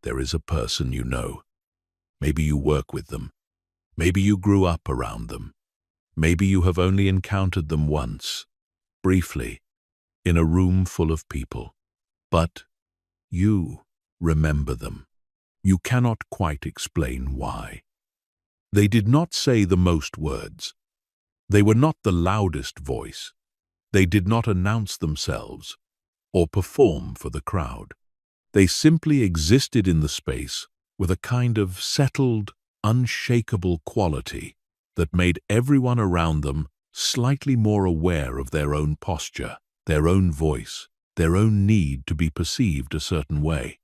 there is a person you know. Maybe you work with them. Maybe you grew up around them. Maybe you have only encountered them once, briefly, in a room full of people. But you remember them. You cannot quite explain why. They did not say the most words. They were not the loudest voice. They did not announce themselves or perform for the crowd. They simply existed in the space with a kind of settled, unshakable quality that made everyone around them slightly more aware of their own posture, their own voice, their own need to be perceived a certain way.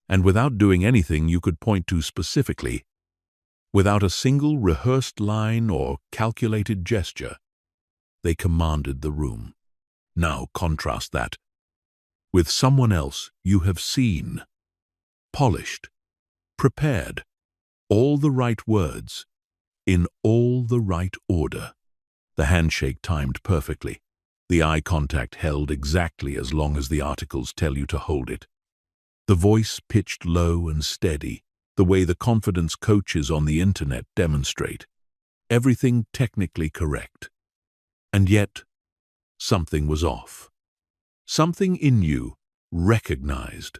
And without doing anything you could point to specifically, without a single rehearsed line or calculated gesture, they commanded the room. Now contrast that with someone else you have seen, polished, prepared, all the right words, in all the right order. The handshake timed perfectly, the eye contact held exactly as long as the articles tell you to hold it. The voice pitched low and steady, the way the confidence coaches on the internet demonstrate. Everything technically correct. And yet, something was off. Something in you recognized,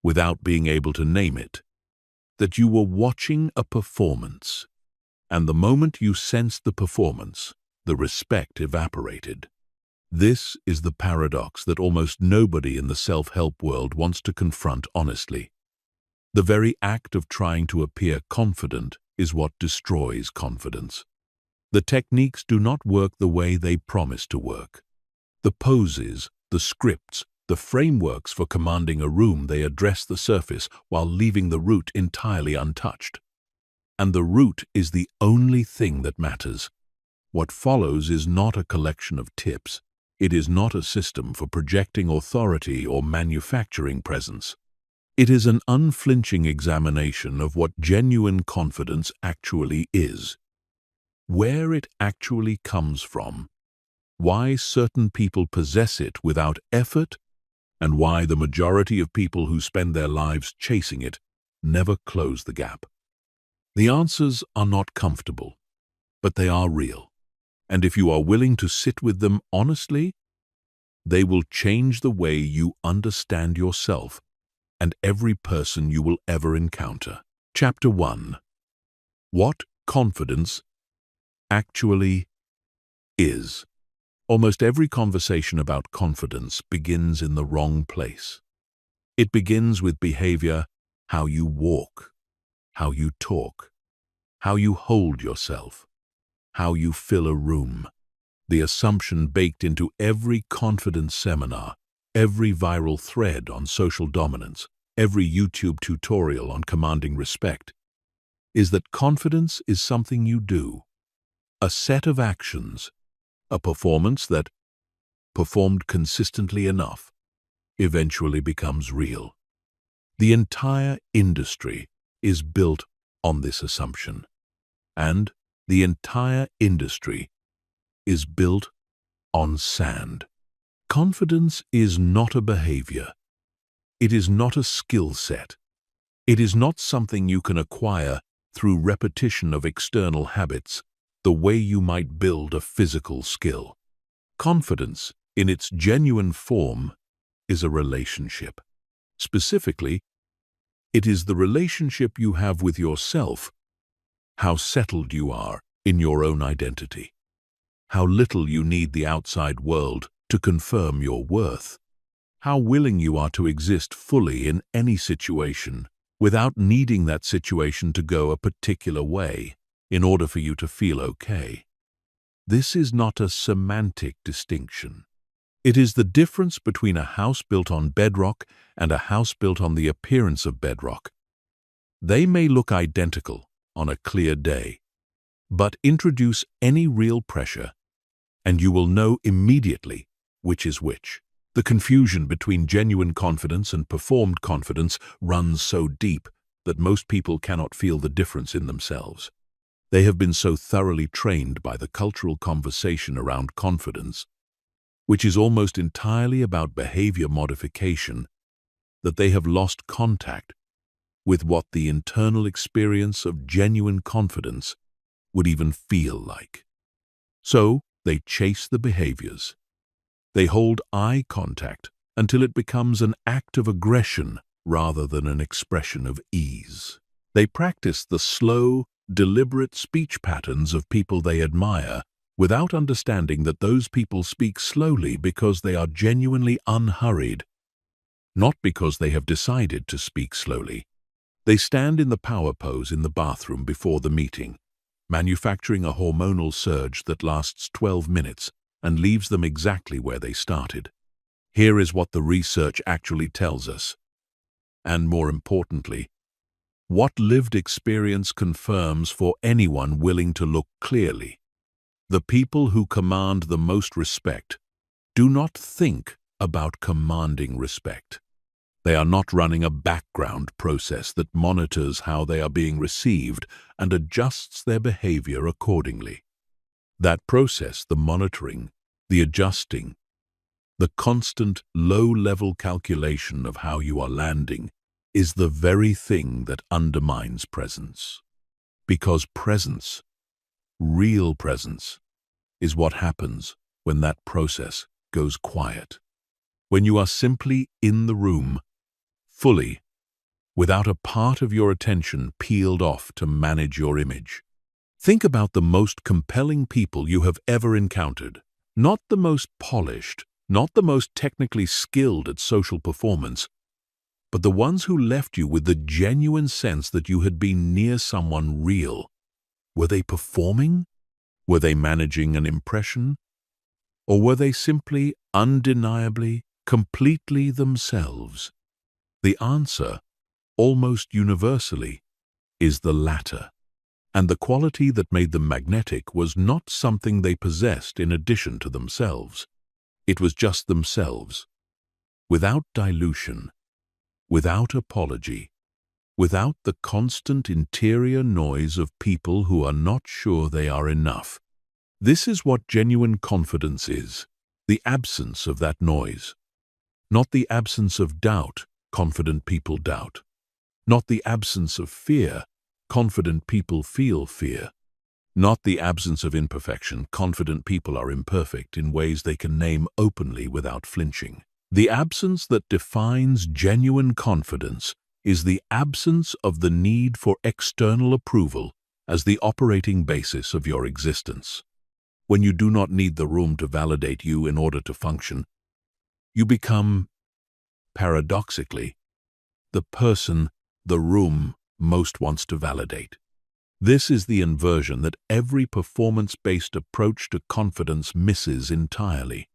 without being able to name it, that you were watching a performance. And the moment you sensed the performance, the respect evaporated. This is the paradox that almost nobody in the self-help world wants to confront honestly. The very act of trying to appear confident is what destroys confidence. The techniques do not work the way they promise to work. The poses, the scripts, the frameworks for commanding a room, they address the surface while leaving the root entirely untouched. And the root is the only thing that matters. What follows is not a collection of tips. It is not a system for projecting authority or manufacturing presence. It is an unflinching examination of what genuine confidence actually is, where it actually comes from, why certain people possess it without effort, and why the majority of people who spend their lives chasing it never close the gap. The answers are not comfortable, but they are real. And if you are willing to sit with them honestly, they will change the way you understand yourself and every person you will ever encounter. Chapter 1. What confidence actually is. Almost every conversation about confidence begins in the wrong place. It begins with behavior, how you walk, how you talk, how you hold yourself, how you fill a room. The assumption baked into every confidence seminar, every viral thread on social dominance, every YouTube tutorial on commanding respect, is that confidence is something you do, a set of actions, a performance that, performed consistently enough, eventually becomes real. The entire industry is built on this assumption, and the entire industry is built on sand. Confidence is not a behavior. It is not a skill set. It is not something you can acquire through repetition of external habits, the way you might build a physical skill. Confidence, in its genuine form, is a relationship. Specifically, it is the relationship you have with yourself, how settled you are in your own identity, how little you need the outside world to confirm your worth, how willing you are to exist fully in any situation without needing that situation to go a particular way in order for you to feel okay. This is not a semantic distinction. It is the difference between a house built on bedrock and a house built on the appearance of bedrock. They may look identical on a clear day, but introduce any real pressure, and you will know immediately which is which. The confusion between genuine confidence and performed confidence runs so deep that most people cannot feel the difference in themselves. They have been so thoroughly trained by the cultural conversation around confidence, which is almost entirely about behavior modification, that they have lost contact with what the internal experience of genuine confidence would even feel like. So they chase the behaviors. They hold eye contact until it becomes an act of aggression rather than an expression of ease. They practice the slow, deliberate speech patterns of people they admire without understanding that those people speak slowly because they are genuinely unhurried, not because they have decided to speak slowly. They stand in the power pose in the bathroom before the meeting, manufacturing a hormonal surge that lasts 12 minutes and leaves them exactly where they started. Here is what the research actually tells us, and more importantly, what lived experience confirms for anyone willing to look clearly. The people who command the most respect do not think about commanding respect. They are not running a background process that monitors how they are being received and adjusts their behavior accordingly. That process, the monitoring, the adjusting, the constant low-level calculation of how you are landing, is the very thing that undermines presence. Because presence, real presence, is what happens when that process goes quiet. When you are simply in the room, fully, without a part of your attention peeled off to manage your image. Think about the most compelling people you have ever encountered. Not the most polished, not the most technically skilled at social performance, but the ones who left you with the genuine sense that you had been near someone real. Were they performing? Were they managing an impression? Or were they simply, undeniably, completely themselves? The answer, almost universally, is the latter. And the quality that made them magnetic was not something they possessed in addition to themselves. It was just themselves, without dilution, without apology, without the constant interior noise of people who are not sure they are enough. This is what genuine confidence is, the absence of that noise. Not the absence of doubt, confident people doubt. Not the absence of fear, confident people feel fear. Not the absence of imperfection, confident people are imperfect in ways they can name openly without flinching. The absence that defines genuine confidence is the absence of the need for external approval as the operating basis of your existence. When you do not need the room to validate you in order to function, you become, paradoxically, the person the room most wants to validate. This is the inversion that every performance-based approach to confidence misses entirely.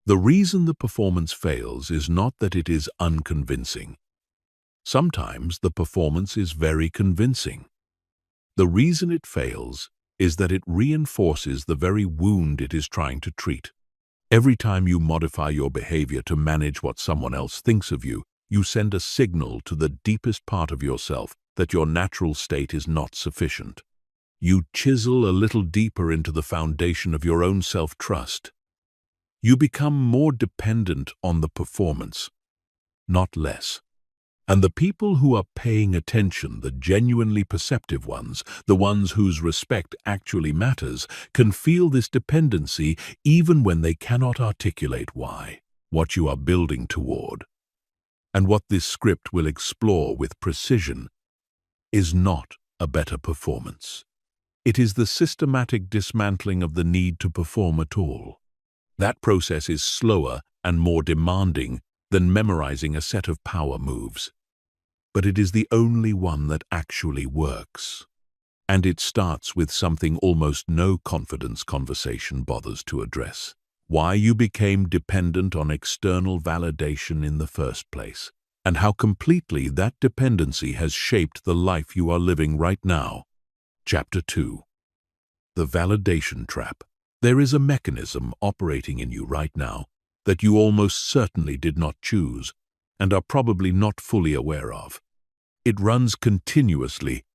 The reason the performance fails is not that it is unconvincing. Sometimes the performance is very convincing. The reason it fails is that it reinforces the very wound it is trying to treat. Every time you modify your behavior to manage what someone else thinks of you, you send a signal to the deepest part of yourself that your natural state is not sufficient. You chisel a little deeper into the foundation of your own self-trust. You become more dependent on the performance, not less. And the people who are paying attention, the genuinely perceptive ones, the ones whose respect actually matters, can feel this dependency even when they cannot articulate why. What you are building toward, and what this script will explore with precision, is not a better performance. It is the systematic dismantling of the need to perform at all. That process is slower and more demanding than memorizing a set of power moves. But it is the only one that actually works. And it starts with something almost no confidence conversation bothers to address: why you became dependent on external validation in the first place, and how completely that dependency has shaped the life you are living right now. Chapter 2. The Validation Trap. There is a mechanism operating in you right now that you almost certainly did not choose and are probably not fully aware of. It runs continuously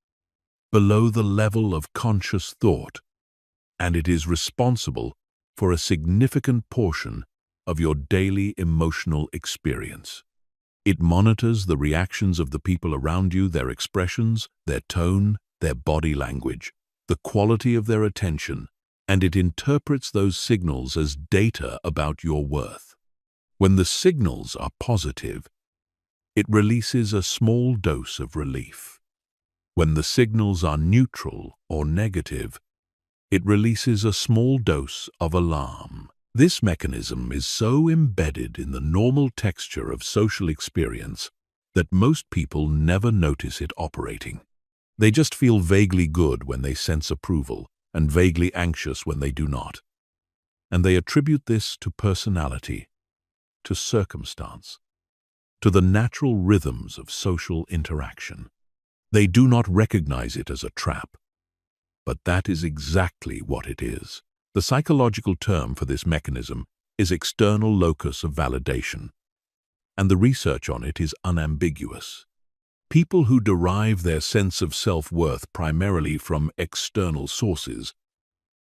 below the level of conscious thought, and it is responsible for a significant portion of your daily emotional experience. It monitors the reactions of the people around you, their expressions, their tone, their body language, the quality of their attention, and it interprets those signals as data about your worth. When the signals are positive, it releases a small dose of relief. When the signals are neutral or negative, it releases a small dose of alarm. This mechanism is so embedded in the normal texture of social experience that most people never notice it operating. They just feel vaguely good when they sense approval and vaguely anxious when they do not. And they attribute this to personality, to circumstance, to the natural rhythms of social interaction. They do not recognize it as a trap, but that is exactly what it is. The psychological term for this mechanism is external locus of validation, and the research on it is unambiguous. People who derive their sense of self-worth primarily from external sources,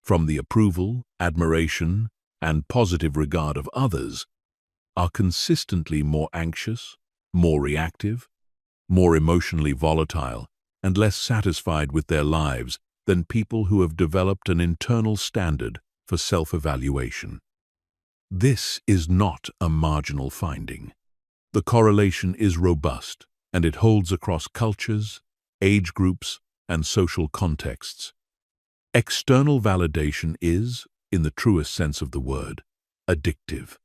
from the approval, admiration, and positive regard of others, are consistently more anxious, more reactive, more emotionally volatile, and less satisfied with their lives than people who have developed an internal standard for self-evaluation. This is not a marginal finding. The correlation is robust, and it holds across cultures, age groups, and social contexts. External validation is, in the truest sense of the word, addictive.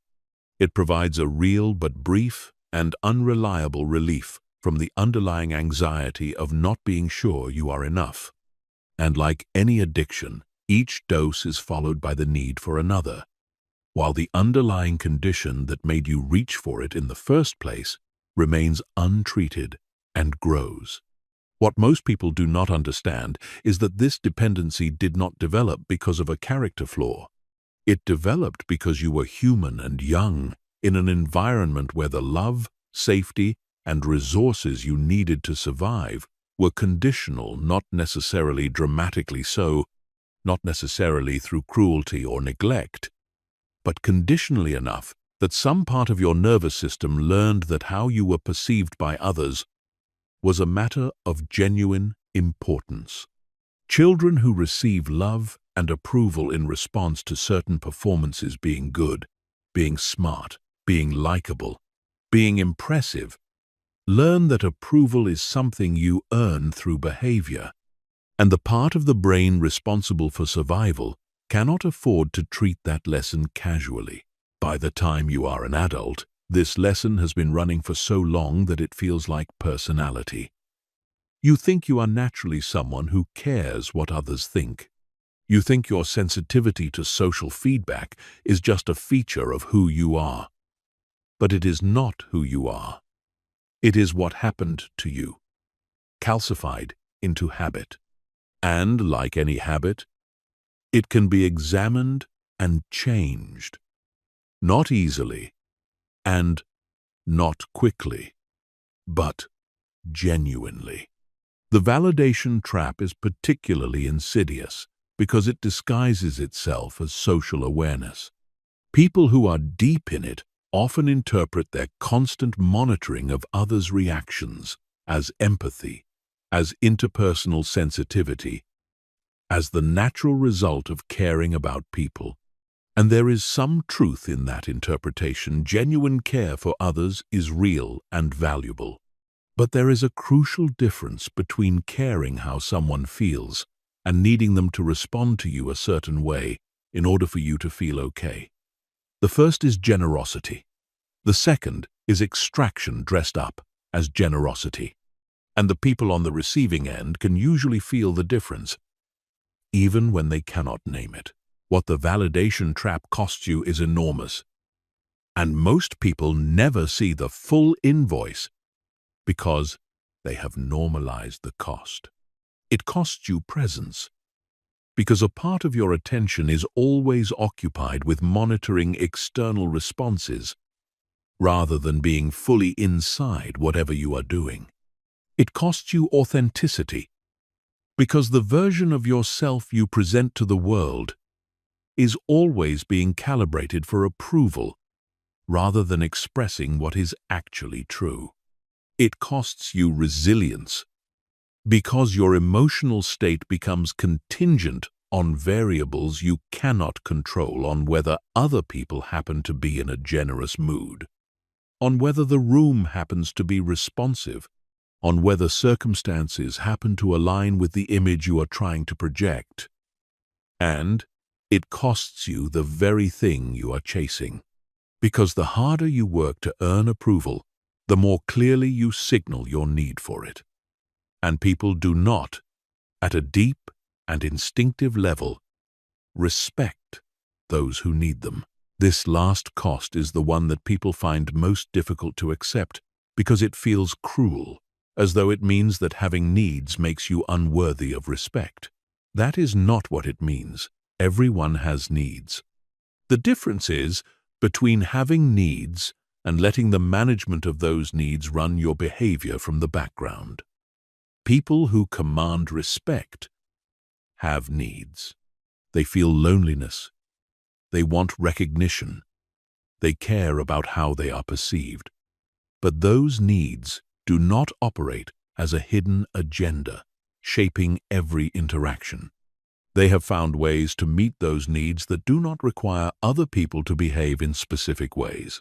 It provides a real but brief and unreliable relief from the underlying anxiety of not being sure you are enough. And like any addiction, each dose is followed by the need for another, while the underlying condition that made you reach for it in the first place remains untreated and grows. What most people do not understand is that this dependency did not develop because of a character flaw. It developed because you were human and young, in an environment where the love, safety, and resources you needed to survive were conditional, not necessarily dramatically so, not necessarily through cruelty or neglect, but conditionally enough that some part of your nervous system learned that how you were perceived by others was a matter of genuine importance. Children who receive love and approval in response to certain performances being good, being smart, being likable, being impressive, learn that approval is something you earn through behavior, and the part of the brain responsible for survival cannot afford to treat that lesson casually. By the time you are an adult, this lesson has been running for so long that it feels like personality. You think you are naturally someone who cares what others think. You think your sensitivity to social feedback is just a feature of who you are. But it is not who you are. It is what happened to you, calcified into habit. And, like any habit, it can be examined and changed. Not easily, and not quickly, but genuinely. The validation trap is particularly insidious because it disguises itself as social awareness. People who are deep in it often interpret their constant monitoring of others' reactions as empathy, as interpersonal sensitivity, as the natural result of caring about people. And there is some truth in that interpretation. Genuine care for others is real and valuable. But there is a crucial difference between caring how someone feels and needing them to respond to you a certain way in order for you to feel okay. The first is generosity. The second is extraction dressed up as generosity. And the people on the receiving end can usually feel the difference, even when they cannot name it. What the validation trap costs you is enormous. And most people never see the full invoice because they have normalized the cost. It costs you presence, because a part of your attention is always occupied with monitoring external responses rather than being fully inside whatever you are doing. It costs you authenticity, because the version of yourself you present to the world is always being calibrated for approval rather than expressing what is actually true. It costs you resilience because your emotional state becomes contingent on variables you cannot control, on whether other people happen to be in a generous mood, on whether the room happens to be responsive, on whether circumstances happen to align with the image you are trying to project. And it costs you the very thing you are chasing, because the harder you work to earn approval, the more clearly you signal your need for it. And people do not, at a deep and instinctive level, respect those who need them. This last cost is the one that people find most difficult to accept because it feels cruel, as though it means that having needs makes you unworthy of respect. That is not what it means. Everyone has needs. The difference is between having needs and letting the management of those needs run your behavior from the background. People who command respect have needs. They feel loneliness. They want recognition. They care about how they are perceived. But those needs do not operate as a hidden agenda, shaping every interaction. They have found ways to meet those needs that do not require other people to behave in specific ways.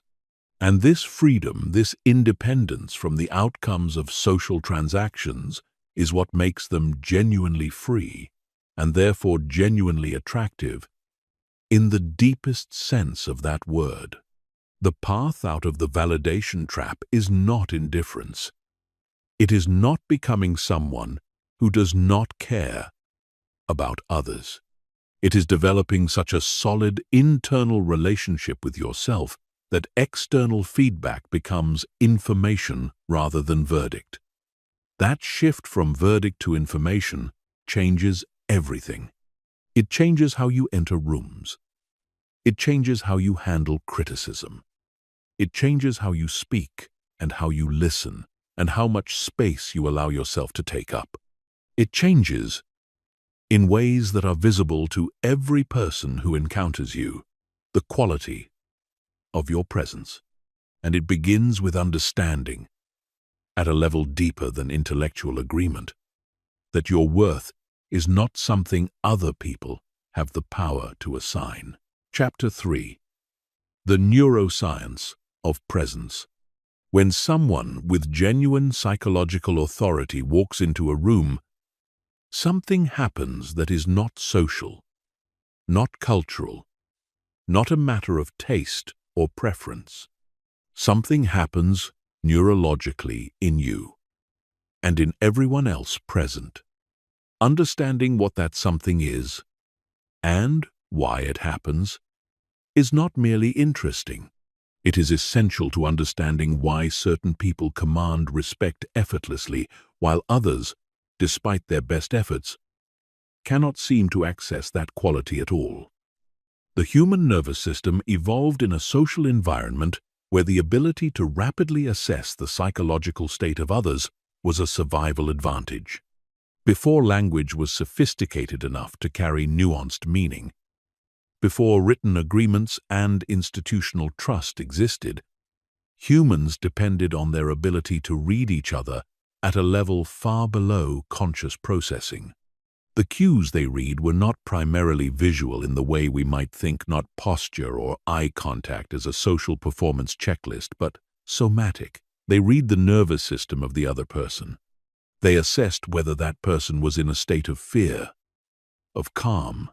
And this freedom, this independence from the outcomes of social transactions, is what makes them genuinely free, and therefore genuinely attractive, in the deepest sense of that word. The path out of the validation trap is not indifference. It is not becoming someone who does not care about others. It is developing such a solid internal relationship with yourself that external feedback becomes information rather than verdict. That shift from verdict to information changes everything. It changes how you enter rooms. It changes how you handle criticism. It changes how you speak and how you listen and how much space you allow yourself to take up. It changes in ways that are visible to every person who encounters you, the quality of your presence. And it begins with understanding, at a level deeper than intellectual agreement, that your worth is not something other people have the power to assign. Chapter 3. The Neuroscience of Presence. When someone with genuine psychological authority walks into a room, something happens that is not social, not cultural, not a matter of taste or preference. Something happens neurologically in you and in everyone else present. Understanding what that something is and why it happens is not merely interesting. It is essential to understanding why certain people command respect effortlessly, while others, despite their best efforts, cannot seem to access that quality at all. The human nervous system evolved in a social environment where the ability to rapidly assess the psychological state of others was a survival advantage. Before language was sophisticated enough to carry nuanced meaning, before written agreements and institutional trust existed, humans depended on their ability to read each other at a level far below conscious processing. The cues they read were not primarily visual in the way we might think, not posture or eye contact as a social performance checklist, but somatic. They read the nervous system of the other person. They assessed whether that person was in a state of fear, of calm,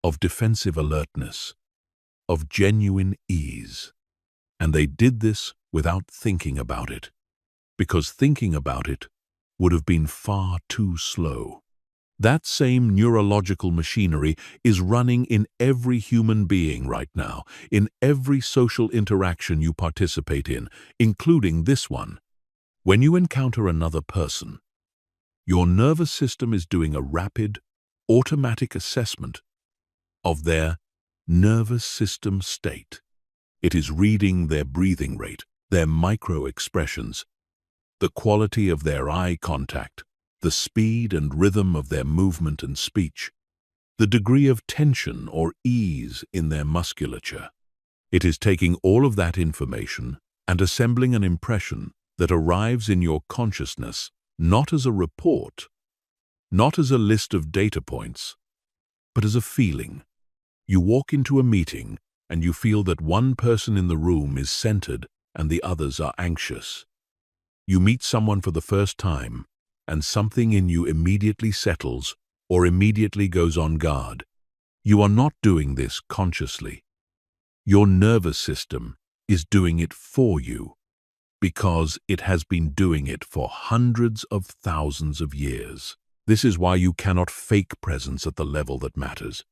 of defensive alertness, of genuine ease. And they did this without thinking about it, because thinking about it would have been far too slow. That same neurological machinery is running in every human being right now, in every social interaction you participate in, including this one. When you encounter another person, your nervous system is doing a rapid, automatic assessment of their nervous system state. It is reading their breathing rate, their micro-expressions, the quality of their eye contact, the speed and rhythm of their movement and speech, the degree of tension or ease in their musculature. It is taking all of that information and assembling an impression that arrives in your consciousness, not as a report, not as a list of data points, but as a feeling. You walk into a meeting and you feel that one person in the room is centered and the others are anxious. You meet someone for the first time and something in you immediately settles or immediately goes on guard. You are not doing this consciously. Your nervous system is doing it for you because it has been doing it for hundreds of thousands of years. This is why you cannot fake presence at the level that matters.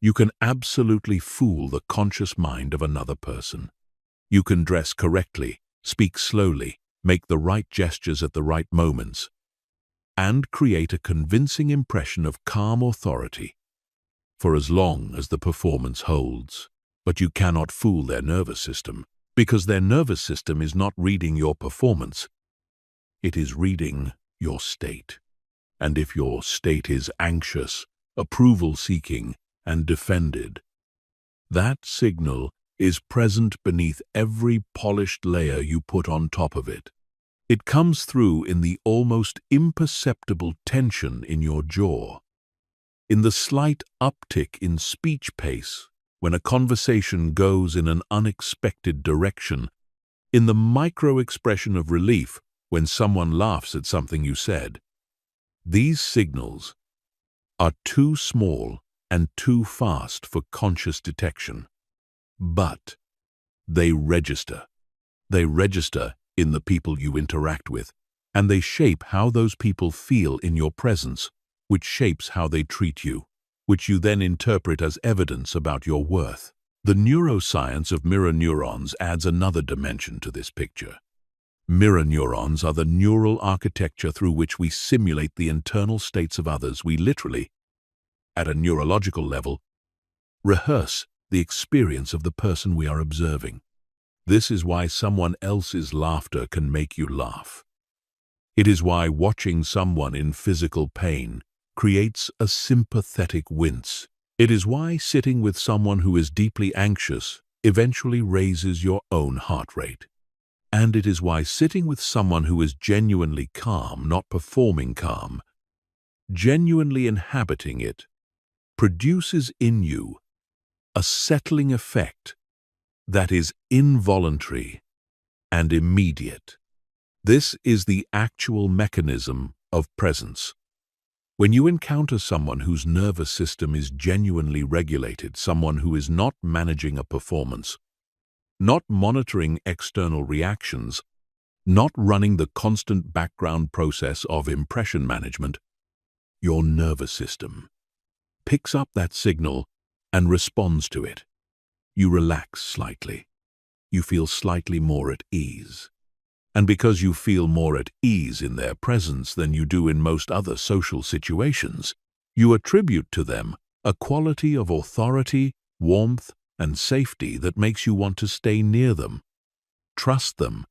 You can absolutely fool the conscious mind of another person. You can dress correctly, speak slowly, make the right gestures at the right moments, and create a convincing impression of calm authority for as long as the performance holds. But you cannot fool their nervous system, because their nervous system is not reading your performance. It is reading your state. And if your state is anxious, approval-seeking, and defended, that signal is present beneath every polished layer you put on top of it. It comes through in the almost imperceptible tension in your jaw, in the slight uptick in speech pace when a conversation goes in an unexpected direction, in the micro-expression of relief when someone laughs at something you said. These signals are too small and too fast for conscious detection. But they register. They register in the people you interact with, and they shape how those people feel in your presence, which shapes how they treat you, which you then interpret as evidence about your worth. The neuroscience of mirror neurons adds another dimension to this picture. Mirror neurons are the neural architecture through which we simulate the internal states of others. We literally, at a neurological level, rehearse the experience of the person we are observing. This is why someone else's laughter can make you laugh. It is why watching someone in physical pain creates a sympathetic wince. It is why sitting with someone who is deeply anxious eventually raises your own heart rate. And it is why sitting with someone who is genuinely calm, not performing calm, genuinely inhabiting it, produces in you a settling effect that is involuntary and immediate. This is the actual mechanism of presence. When you encounter someone whose nervous system is genuinely regulated, someone who is not managing a performance, not monitoring external reactions, not running the constant background process of impression management, your nervous system picks up that signal and responds to it. You relax slightly. You feel slightly more at ease. And because you feel more at ease in their presence than you do in most other social situations, you attribute to them a quality of authority, warmth, and safety that makes you want to stay near them, trust them,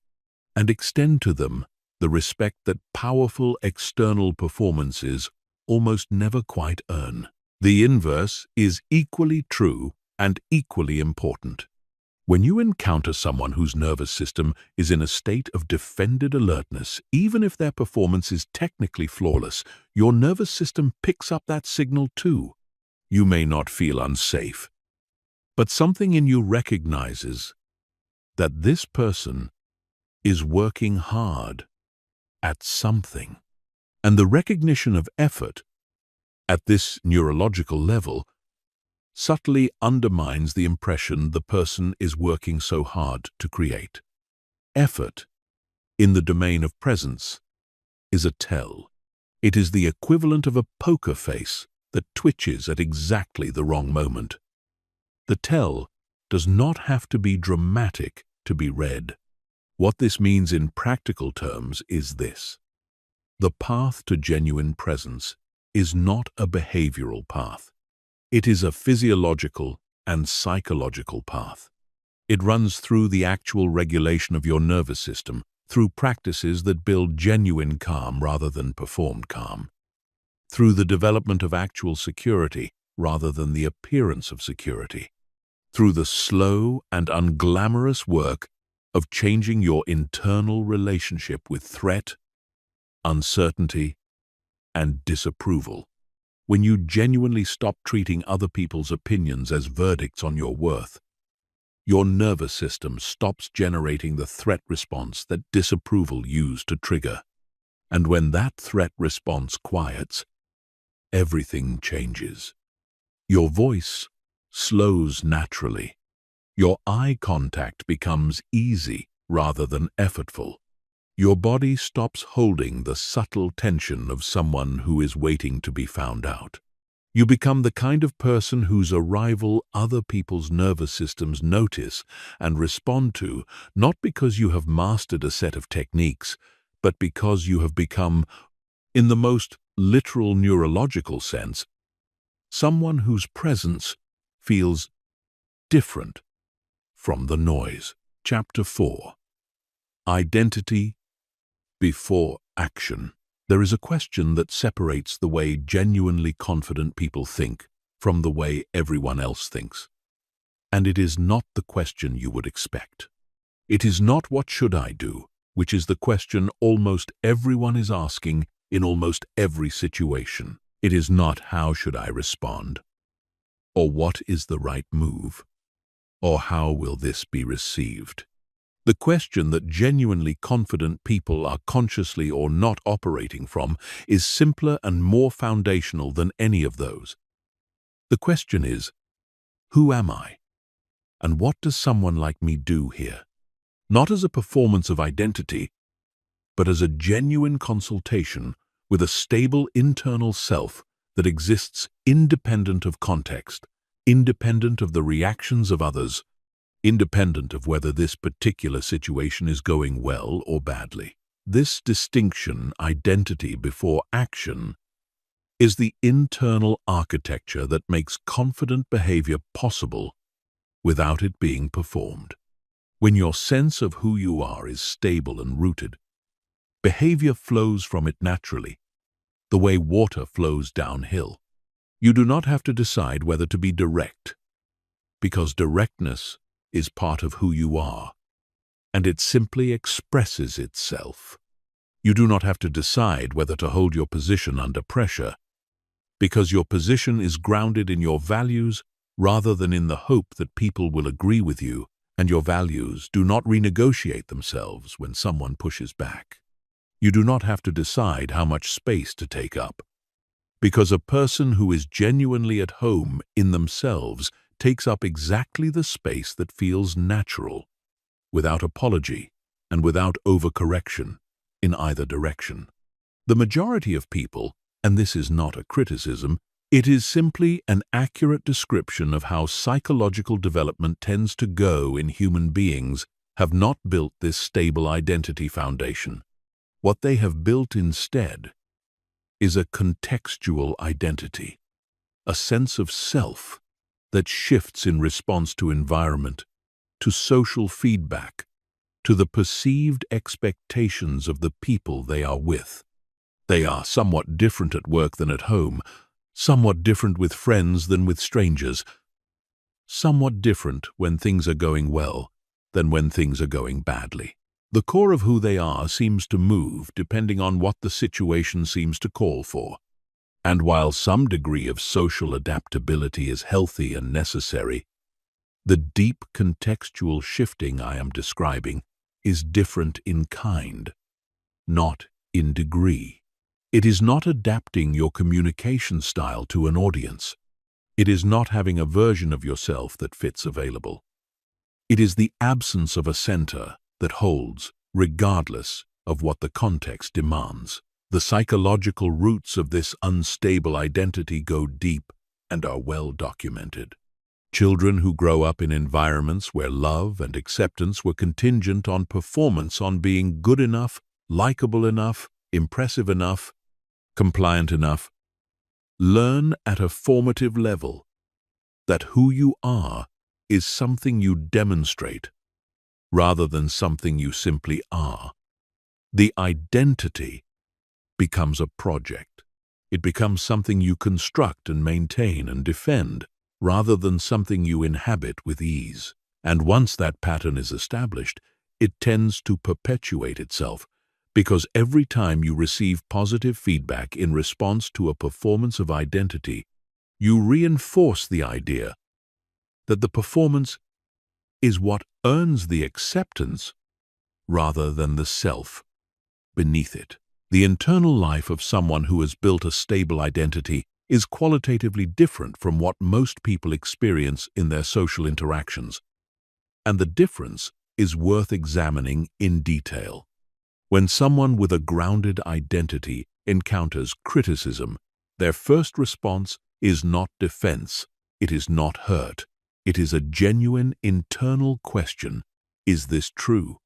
and extend to them the respect that powerful external performances almost never quite earn. The inverse is equally true and equally important. When you encounter someone whose nervous system is in a state of defended alertness, even if their performance is technically flawless, your nervous system picks up that signal too. You may not feel unsafe, but something in you recognizes that this person is working hard at something. And the recognition of effort at this neurological level subtly undermines the impression the person is working so hard to create. Effort, in the domain of presence, is a tell. It is the equivalent of a poker face that twitches at exactly the wrong moment. The tell does not have to be dramatic to be read. What this means in practical terms is this: the path to genuine presence is not a behavioral path. It is a physiological and psychological path. It runs through the actual regulation of your nervous system, through practices that build genuine calm rather than performed calm, through the development of actual security rather than the appearance of security, through the slow and unglamorous work of changing your internal relationship with threat, uncertainty, and disapproval. When you genuinely stop treating other people's opinions as verdicts on your worth, your nervous system stops generating the threat response that disapproval used to trigger. And when that threat response quiets, everything changes. Your voice slows naturally. Your eye contact becomes easy rather than effortful. Your body stops holding the subtle tension of someone who is waiting to be found out. You become the kind of person whose arrival other people's nervous systems notice and respond to, not because you have mastered a set of techniques, but because you have become, in the most literal neurological sense, someone whose presence feels different from the noise. Chapter 4. Identity before action. There is a question that separates the way genuinely confident people think from the way everyone else thinks. And it is not the question you would expect. It is not "what should I do?" which is the question almost everyone is asking in almost every situation. It is not "how should I respond?" or "what is the right move?" or "how will this be received?" The question that genuinely confident people are consciously or not operating from is simpler and more foundational than any of those. The question is, who am I? And what does someone like me do here? Not as a performance of identity, but as a genuine consultation with a stable internal self that exists independent of context, independent of the reactions of others, independent of whether this particular situation is going well or badly. This distinction, identity before action, is the internal architecture that makes confident behavior possible without it being performed. When your sense of who you are is stable and rooted, behavior flows from it naturally, the way water flows downhill. You do not have to decide whether to be direct, because directness is part of who you are, and it simply expresses itself. You do not have to decide whether to hold your position under pressure, because your position is grounded in your values rather than in the hope that people will agree with you, and your values do not renegotiate themselves when someone pushes back. You do not have to decide how much space to take up, because a person who is genuinely at home in themselves takes up exactly the space that feels natural, without apology and without overcorrection in either direction. The majority of people, and this is not a criticism, it is simply an accurate description of how psychological development tends to go in human beings, have not built this stable identity foundation. What they have built instead is a contextual identity, a sense of self that shifts in response to environment, to social feedback, to the perceived expectations of the people they are with. They are somewhat different at work than at home, somewhat different with friends than with strangers, somewhat different when things are going well than when things are going badly. The core of who they are seems to move depending on what the situation seems to call for. And while some degree of social adaptability is healthy and necessary, the deep contextual shifting I am describing is different in kind, not in degree. It is not adapting your communication style to an audience. It is not having a version of yourself that fits available. It is the absence of a center that holds, regardless of what the context demands. The psychological roots of this unstable identity go deep and are well documented. Children who grow up in environments where love and acceptance were contingent on performance, on being good enough, likable enough, impressive enough, compliant enough, learn at a formative level that who you are is something you demonstrate rather than something you simply are. The identity becomes a project. It becomes something you construct and maintain and defend, rather than something you inhabit with ease. And once that pattern is established, it tends to perpetuate itself, because every time you receive positive feedback in response to a performance of identity, you reinforce the idea that the performance is what earns the acceptance rather than the self beneath it. The internal life of someone who has built a stable identity is qualitatively different from what most people experience in their social interactions, and the difference is worth examining in detail. When someone with a grounded identity encounters criticism, their first response is not defense, it is not hurt. It is a genuine internal question: is this true?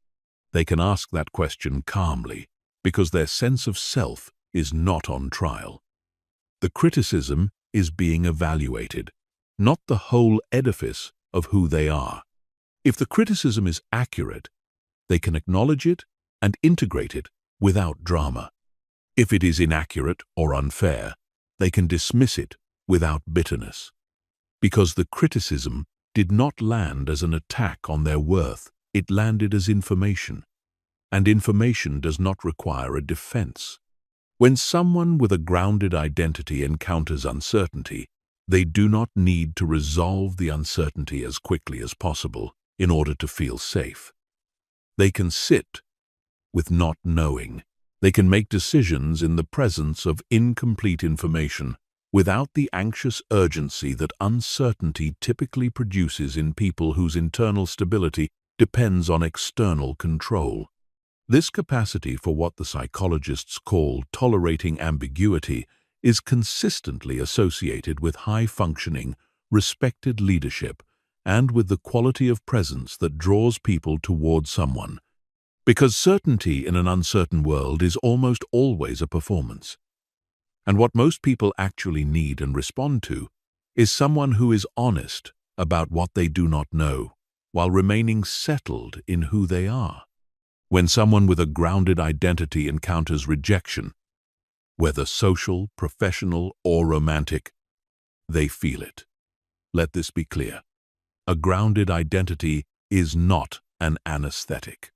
They can ask that question calmly, because their sense of self is not on trial. The criticism is being evaluated, not the whole edifice of who they are. If the criticism is accurate, they can acknowledge it and integrate it without drama. If it is inaccurate or unfair, they can dismiss it without bitterness. Because the criticism did not land as an attack on their worth, it landed as information. And information does not require a defense. When someone with a grounded identity encounters uncertainty, they do not need to resolve the uncertainty as quickly as possible in order to feel safe. They can sit with not knowing. They can make decisions in the presence of incomplete information without the anxious urgency that uncertainty typically produces in people whose internal stability depends on external control. This capacity for what the psychologists call tolerating ambiguity is consistently associated with high-functioning, respected leadership and with the quality of presence that draws people toward someone. Because certainty in an uncertain world is almost always a performance. And what most people actually need and respond to is someone who is honest about what they do not know, while remaining settled in who they are. When someone with a grounded identity encounters rejection, whether social, professional, or romantic, they feel it. Let this be clear. A grounded identity is not an anesthetic.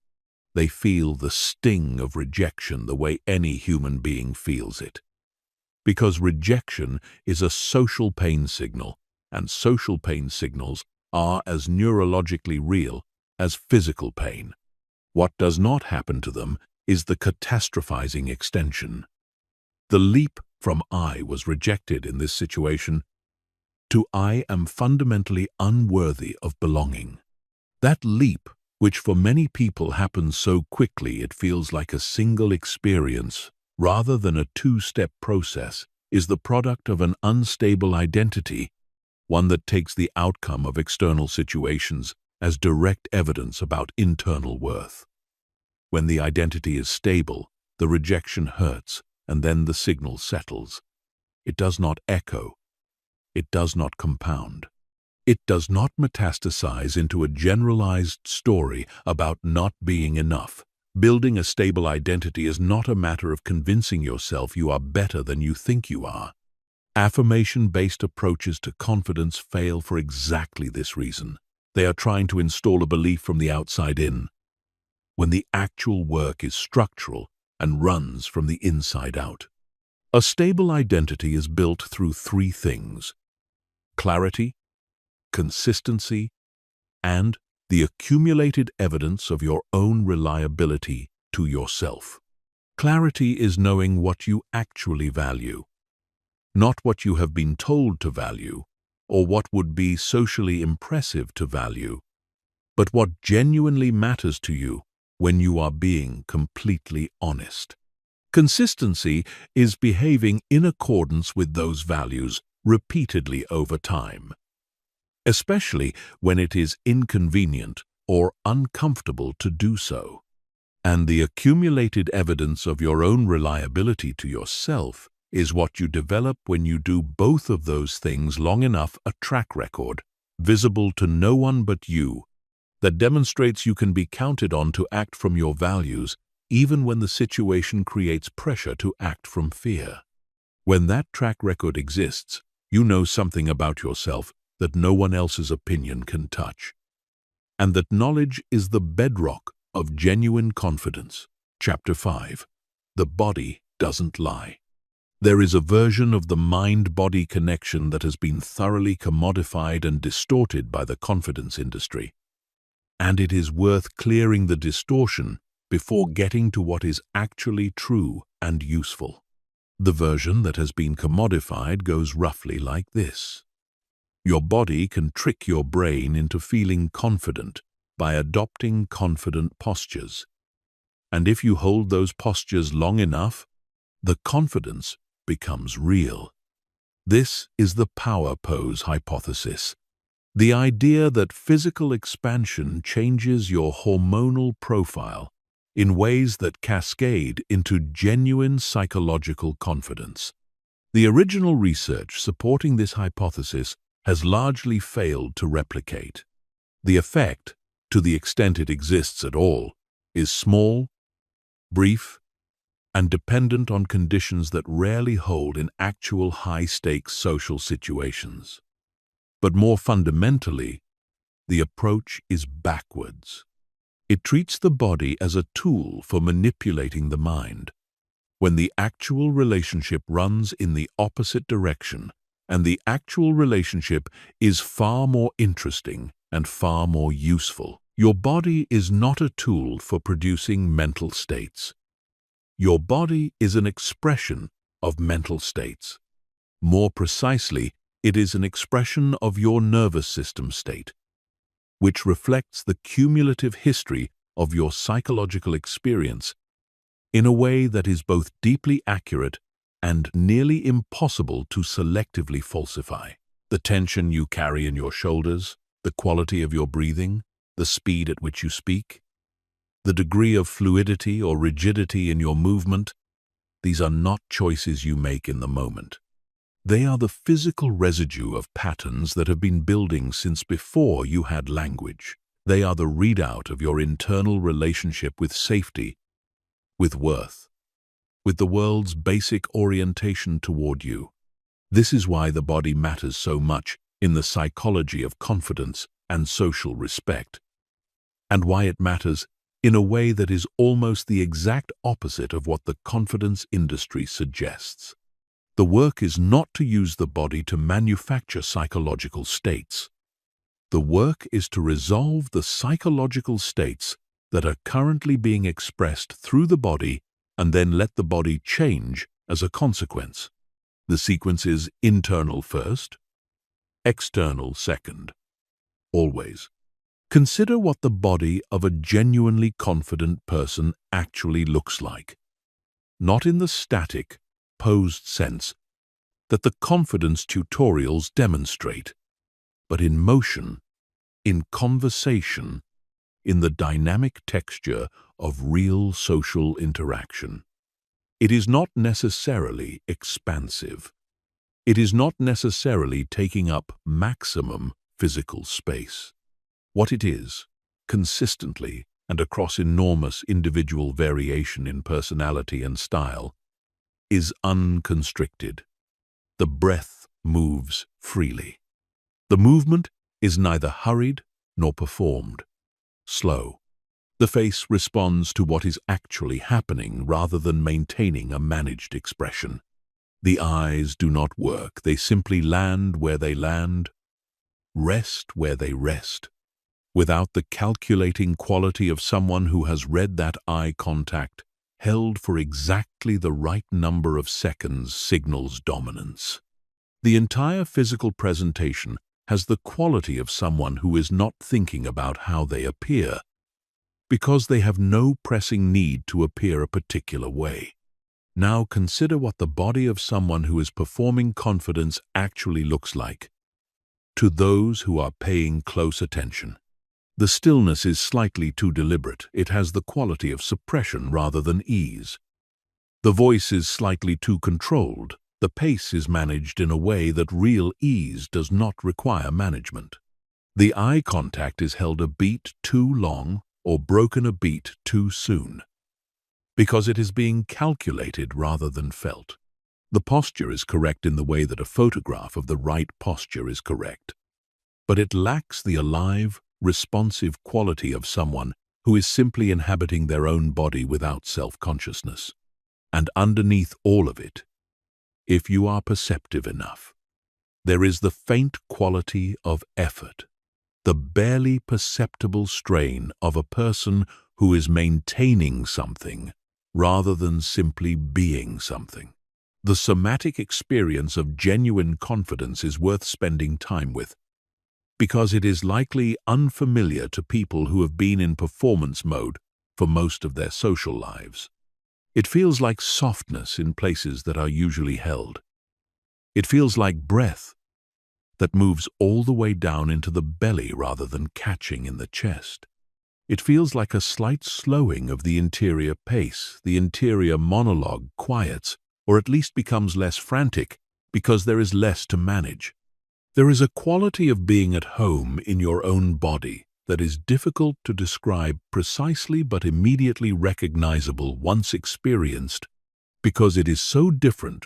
They feel the sting of rejection the way any human being feels it. Because rejection is a social pain signal, and social pain signals are as neurologically real as physical pain. What does not happen to them is the catastrophizing extension. The leap from "I was rejected in this situation" to "I am fundamentally unworthy of belonging." That leap, which for many people happens so quickly it feels like a single experience rather than a two-step process, is the product of an unstable identity, one that takes the outcome of external situations as direct evidence about internal worth. When the identity is stable, the rejection hurts, and then the signal settles. It does not echo. It does not compound. It does not metastasize into a generalized story about not being enough. Building a stable identity is not a matter of convincing yourself you are better than you think you are. Affirmation-based approaches to confidence fail for exactly this reason. They are trying to install a belief from the outside in, when the actual work is structural and runs from the inside out. A stable identity is built through three things: clarity, consistency, and the accumulated evidence of your own reliability to yourself. Clarity is knowing what you actually value, not what you have been told to value or what would be socially impressive to value, but what genuinely matters to you when you are being completely honest. Consistency is behaving in accordance with those values repeatedly over time, especially when it is inconvenient or uncomfortable to do so. And the accumulated evidence of your own reliability to yourself is what you develop when you do both of those things long enough. A track record, visible to no one but you, that demonstrates you can be counted on to act from your values even when the situation creates pressure to act from fear. When that track record exists, you know something about yourself that no one else's opinion can touch, and that knowledge is the bedrock of genuine confidence. Chapter 5. The body doesn't lie. There is a version of the mind-body connection that has been thoroughly commodified and distorted by the confidence industry, and it is worth clearing the distortion before getting to what is actually true and useful. The version that has been commodified goes roughly like this. Your body can trick your brain into feeling confident by adopting confident postures. And if you hold those postures long enough, the confidence becomes real. This is the power pose hypothesis. The idea that physical expansion changes your hormonal profile in ways that cascade into genuine psychological confidence. The original research supporting this hypothesis has largely failed to replicate. The effect, to the extent it exists at all, is small, brief, and dependent on conditions that rarely hold in actual high-stakes social situations. But more fundamentally, the approach is backwards. It treats the body as a tool for manipulating the mind, when the actual relationship runs in the opposite direction, and the actual relationship is far more interesting and far more useful. Your body is not a tool for producing mental states. Your body is an expression of mental states. More precisely, it is an expression of your nervous system state, which reflects the cumulative history of your psychological experience in a way that is both deeply accurate and nearly impossible to selectively falsify. The tension you carry in your shoulders, the quality of your breathing, the speed at which you speak, the degree of fluidity or rigidity in your movement, these are not choices you make in the moment. They are the physical residue of patterns that have been building since before you had language. They are the readout of your internal relationship with safety, with worth, with the world's basic orientation toward you. This is why the body matters so much in the psychology of confidence and social respect, and why it matters in a way that is almost the exact opposite of what the confidence industry suggests. The work is not to use the body to manufacture psychological states. The work is to resolve the psychological states that are currently being expressed through the body and then let the body change as a consequence. The sequence is internal first, external second. Always. Consider what the body of a genuinely confident person actually looks like. Not in the static, posed sense that the confidence tutorials demonstrate, but in motion, in conversation, in the dynamic texture of real social interaction. It is not necessarily expansive. It is not necessarily taking up maximum physical space. What it is, consistently and across enormous individual variation in personality and style, is unconstricted. The breath moves freely. The movement is neither hurried nor performed. Slow. The face responds to what is actually happening rather than maintaining a managed expression. The eyes do not work. They simply land where they land, rest where they rest, without the calculating quality of someone who has read that eye contact, held for exactly the right number of seconds, signals dominance. The entire physical presentation has the quality of someone who is not thinking about how they appear, because they have no pressing need to appear a particular way. Now consider what the body of someone who is performing confidence actually looks like, to those who are paying close attention. The stillness is slightly too deliberate. It has the quality of suppression rather than ease. The voice is slightly too controlled. The pace is managed in a way that real ease does not require management. The eye contact is held a beat too long or broken a beat too soon, because it is being calculated rather than felt. The posture is correct in the way that a photograph of the right posture is correct. but it lacks the alive, responsive quality of someone who is simply inhabiting their own body without self-consciousness. And underneath all of it, if you are perceptive enough, there is the faint quality of effort, the barely perceptible strain of a person who is maintaining something rather than simply being something. The somatic experience of genuine confidence is worth spending time with, because it is likely unfamiliar to people who have been in performance mode for most of their social lives. It feels like softness in places that are usually held. It feels like breath that moves all the way down into the belly rather than catching in the chest. It feels like a slight slowing of the interior pace. The interior monologue quiets, or at least becomes less frantic, because there is less to manage. There is a quality of being at home in your own body that is difficult to describe precisely but immediately recognizable once experienced, because it is so different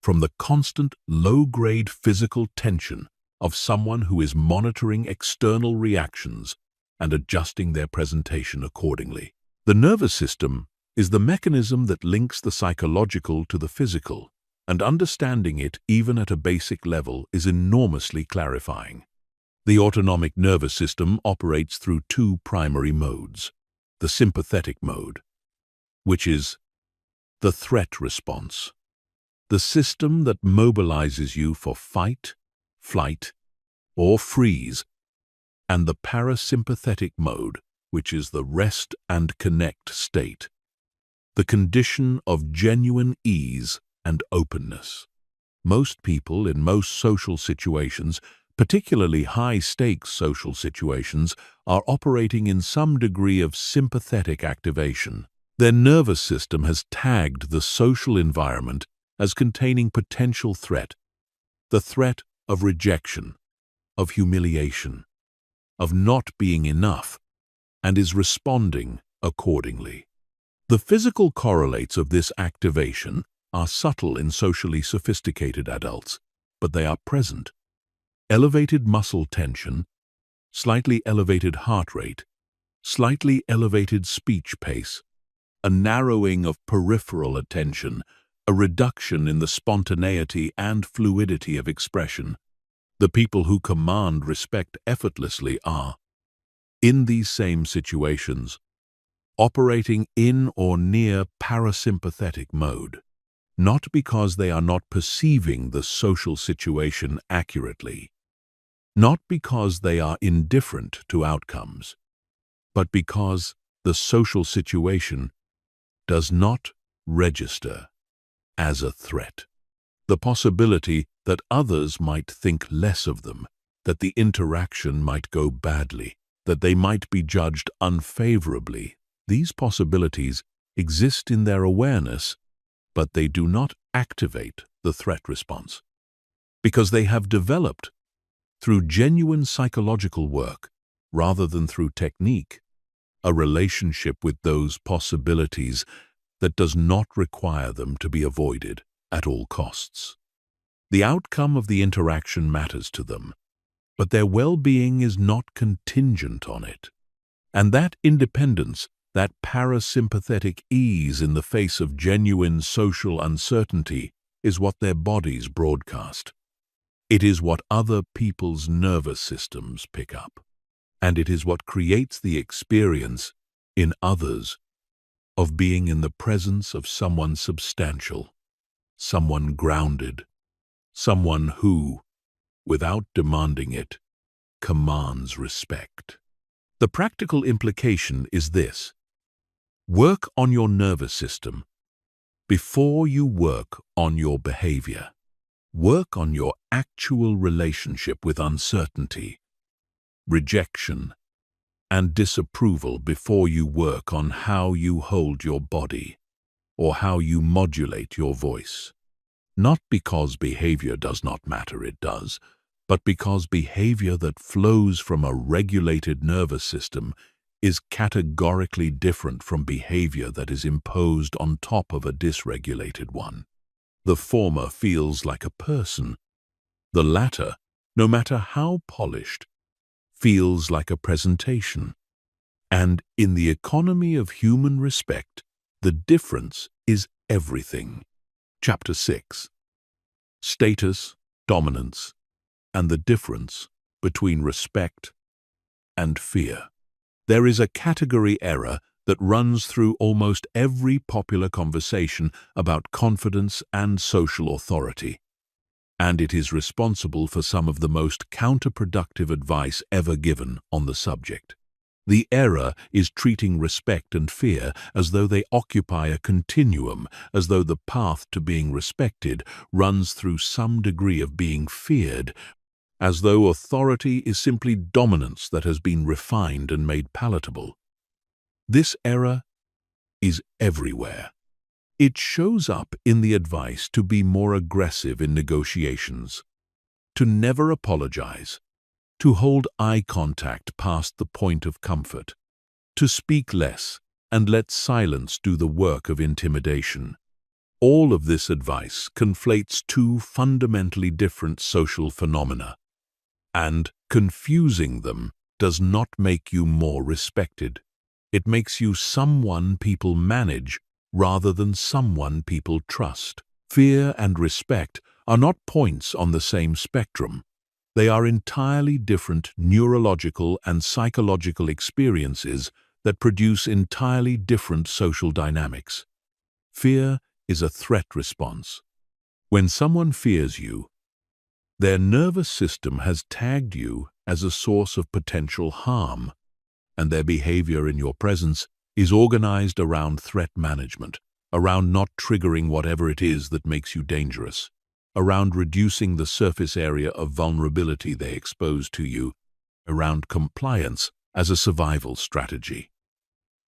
from the constant low-grade physical tension of someone who is monitoring external reactions and adjusting their presentation accordingly. The nervous system is the mechanism that links the psychological to the physical, and understanding it even at a basic level is enormously clarifying. The autonomic nervous system operates through two primary modes. The sympathetic mode, which is the threat response, the system that mobilizes you for fight, flight, or freeze, and the parasympathetic mode, which is the rest and connect state, the condition of genuine ease and openness. Most people in most social situations, particularly high-stakes social situations, are operating in some degree of sympathetic activation. Their nervous system has tagged the social environment as containing potential threat, the threat of rejection, of humiliation, of not being enough, and is responding accordingly. The physical correlates of this activation are subtle in socially sophisticated adults, but they are present. Elevated muscle tension, slightly elevated heart rate, slightly elevated speech pace, a narrowing of peripheral attention, a reduction in the spontaneity and fluidity of expression. The people who command respect effortlessly are, in these same situations, operating in or near parasympathetic mode, not because they are not perceiving the social situation accurately, not because they are indifferent to outcomes, but because the social situation does not register as a threat. The possibility that others might think less of them, that the interaction might go badly, that they might be judged unfavorably, these possibilities exist in their awareness, but they do not activate the threat response, because they have developed through genuine psychological work, rather than through technique, a relationship with those possibilities that does not require them to be avoided at all costs. The outcome of the interaction matters to them, but their well-being is not contingent on it. And that independence, that parasympathetic ease in the face of genuine social uncertainty, is what their bodies broadcast. It is what other people's nervous systems pick up. And it is what creates the experience in others of being in the presence of someone substantial, someone grounded, someone who, without demanding it, commands respect. The practical implication is this: work on your nervous system before you work on your behavior. Work on your actual relationship with uncertainty, rejection, and disapproval before you work on how you hold your body or how you modulate your voice. Not because behavior does not matter, it does, but because behavior that flows from a regulated nervous system is categorically different from behavior that is imposed on top of a dysregulated one. The former feels like a person. The latter no matter how polished, feels like a presentation. And in the economy of human respect, the difference is everything. Chapter 6. Status, dominance, and the difference between respect and fear. There is a category error that runs through almost every popular conversation about confidence and social authority, and it is responsible for some of the most counterproductive advice ever given on the subject. The error is treating respect and fear as though they occupy a continuum, as though the path to being respected runs through some degree of being feared, as though authority is simply dominance that has been refined and made palatable. This error is everywhere. It shows up in the advice to be more aggressive in negotiations, to never apologize, to hold eye contact past the point of comfort, to speak less and let silence do the work of intimidation. All of this advice conflates two fundamentally different social phenomena, and confusing them does not make you more respected. It makes you someone people manage rather than someone people trust. Fear and respect are not points on the same spectrum. They are entirely different neurological and psychological experiences that produce entirely different social dynamics. Fear is a threat response. When someone fears you, their nervous system has tagged you as a source of potential harm, and their behavior in your presence is organized around threat management, around not triggering whatever it is that makes you dangerous, around reducing the surface area of vulnerability they expose to you, around compliance as a survival strategy.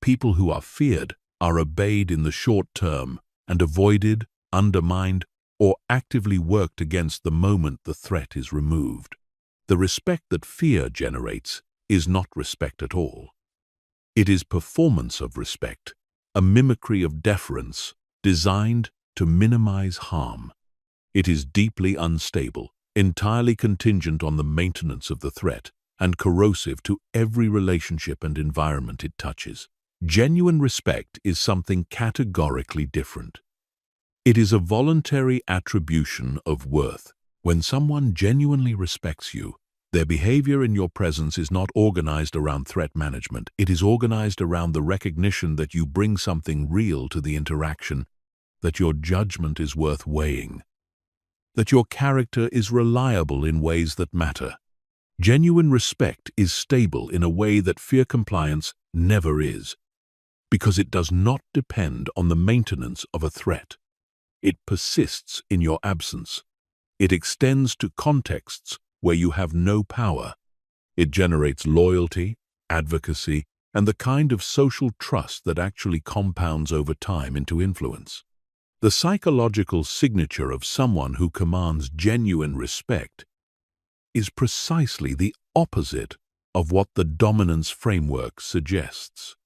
People who are feared are obeyed in the short term and avoided, undermined, or actively worked against the moment the threat is removed. The respect that fear generates is not respect at all. It is performance of respect, a mimicry of deference designed to minimize harm. It is deeply unstable, entirely contingent on the maintenance of the threat, and corrosive to every relationship and environment it touches. Genuine respect is something categorically different. It is a voluntary attribution of worth. When someone genuinely respects you, their behavior in your presence is not organized around threat management. It is organized around the recognition that you bring something real to the interaction, that your judgment is worth weighing, that your character is reliable in ways that matter. Genuine respect is stable in a way that fear compliance never is, because it does not depend on the maintenance of a threat. It persists in your absence. It extends to contexts where you have no power. It generates loyalty, advocacy, and the kind of social trust that actually compounds over time into influence. The psychological signature of someone who commands genuine respect is precisely the opposite of what the dominance framework suggests.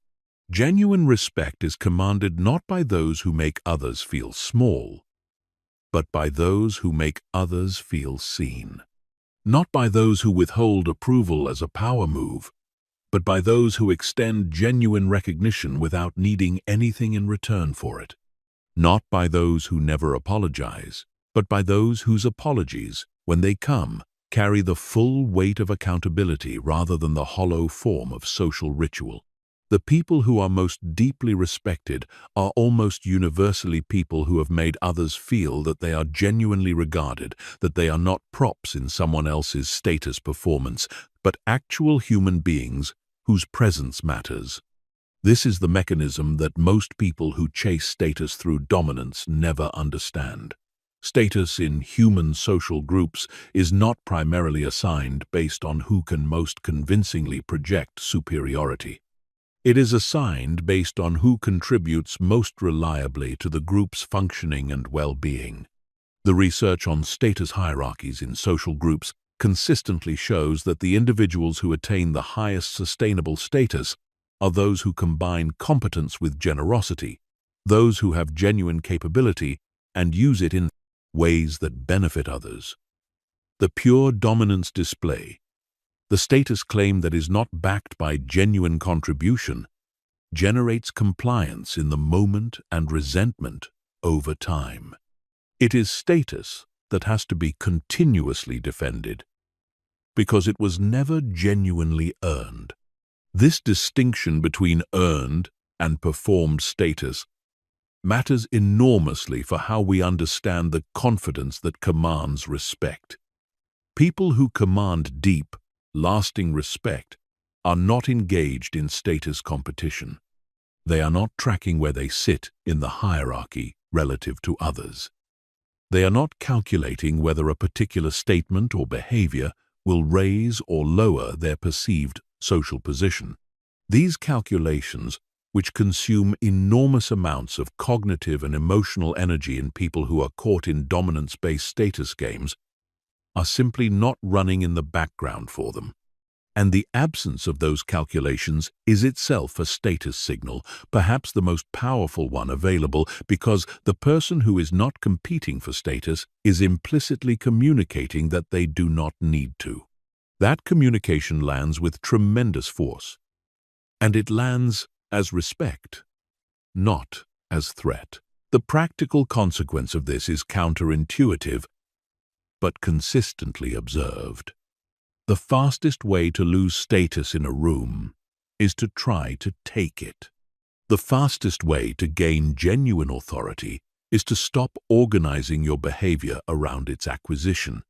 Genuine respect is commanded not by those who make others feel small, but by those who make others feel seen. Not by those who withhold approval as a power move, but by those who extend genuine recognition without needing anything in return for it. Not by those who never apologize, but by those whose apologies, when they come, carry the full weight of accountability rather than the hollow form of social ritual. The people who are most deeply respected are almost universally people who have made others feel that they are genuinely regarded, that they are not props in someone else's status performance, but actual human beings whose presence matters. This is the mechanism that most people who chase status through dominance never understand. Status in human social groups is not primarily assigned based on who can most convincingly project superiority. It is assigned based on who contributes most reliably to the group's functioning and well-being. The research on status hierarchies in social groups consistently shows that the individuals who attain the highest sustainable status are those who combine competence with generosity, those who have genuine capability and use it in ways that benefit others. the pure dominance display, the status claim that is not backed by genuine contribution, generates compliance in the moment and resentment over time. It is status that has to be continuously defended because it was never genuinely earned. This distinction between earned and performed status matters enormously for how we understand the confidence that commands respect. People who command deep, lasting respect are not engaged in status competition. They are not tracking where they sit in the hierarchy relative to others. They are not calculating whether a particular statement or behavior will raise or lower their perceived social position. These calculations, which consume enormous amounts of cognitive and emotional energy in people who are caught in dominance-based status games, are simply not running in the background for them. And the absence of those calculations is itself a status signal, perhaps the most powerful one available, because the person who is not competing for status is implicitly communicating that they do not need to. That communication lands with tremendous force, and it lands as respect, not as threat. The practical consequence of this is counterintuitive, but consistently observed. The fastest way to lose status in a room is to try to take it. The fastest way to gain genuine authority is to stop organizing your behavior around its acquisition.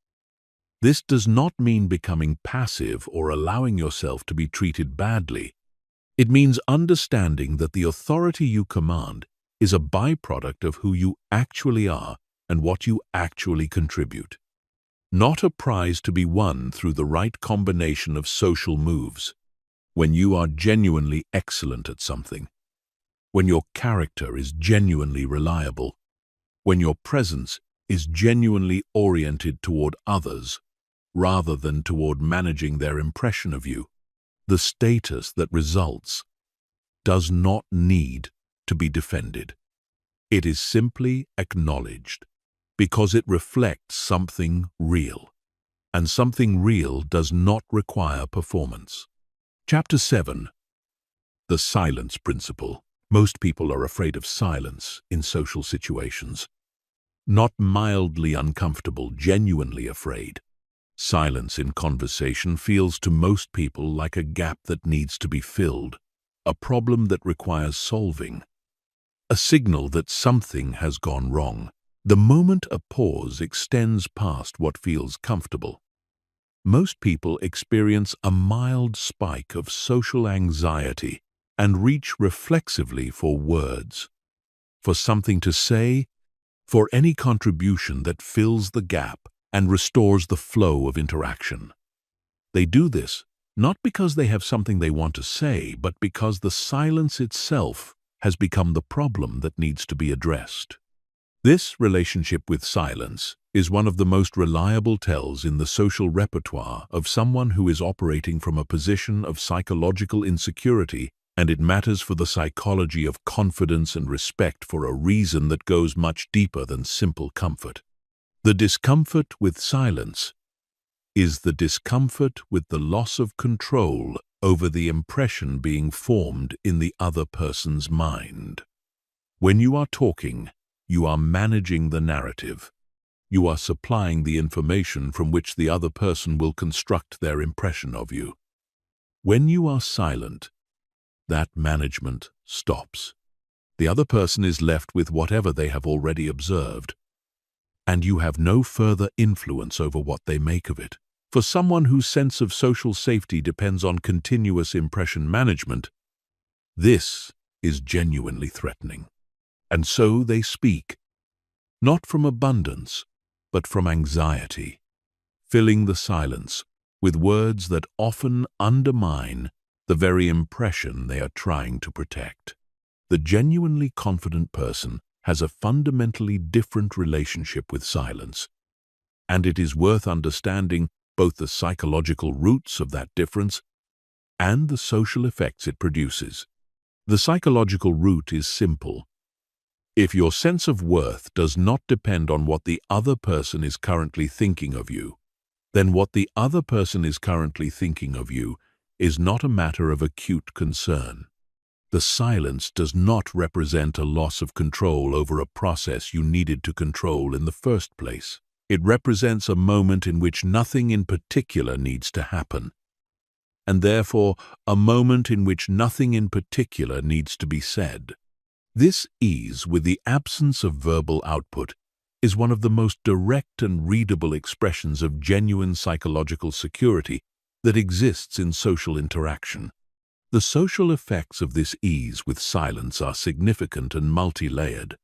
This does not mean becoming passive or allowing yourself to be treated badly. It means understanding that the authority you command is a byproduct of who you actually are and what you actually contribute, not a prize to be won through the right combination of social moves. When you are genuinely excellent at something, when your character is genuinely reliable, when your presence is genuinely oriented toward others rather than toward managing their impression of you, the status that results does not need to be defended. It is simply acknowledged, because it reflects something real, and something real does not require performance. Chapter 7. The Silence Principle. Most people are afraid of silence in social situations. Not mildly uncomfortable, genuinely afraid. Silence in conversation feels to most people like a gap that needs to be filled, a problem that requires solving, a signal that something has gone wrong. The moment a pause extends past what feels comfortable, most people experience a mild spike of social anxiety and reach reflexively for words, for something to say, for any contribution that fills the gap and restores the flow of interaction. They do this not because they have something they want to say, but because the silence itself has become the problem that needs to be addressed. This relationship with silence is one of the most reliable tells in the social repertoire of someone who is operating from a position of psychological insecurity, and it matters for the psychology of confidence and respect for a reason that goes much deeper than simple comfort. The discomfort with silence is the discomfort with the loss of control over the impression being formed in the other person's mind. When you are talking, you are managing the narrative. You are supplying the information from which the other person will construct their impression of you. When you are silent, that management stops. The other person is left with whatever they have already observed, and you have no further influence over what they make of it. For someone whose sense of social safety depends on continuous impression management, this is genuinely threatening. And so they speak, not from abundance, but from anxiety, filling the silence with words that often undermine the very impression they are trying to protect. The genuinely confident person has a fundamentally different relationship with silence, and it is worth understanding both the psychological roots of that difference and the social effects it produces. The psychological root is simple. If your sense of worth does not depend on what the other person is currently thinking of you, then what the other person is currently thinking of you is not a matter of acute concern. The silence does not represent a loss of control over a process you needed to control in the first place. It represents a moment in which nothing in particular needs to happen, and therefore a moment in which nothing in particular needs to be said. This ease with the absence of verbal output is one of the most direct and readable expressions of genuine psychological security that exists in social interaction. The social effects of this ease with silence are significant and multi-layered.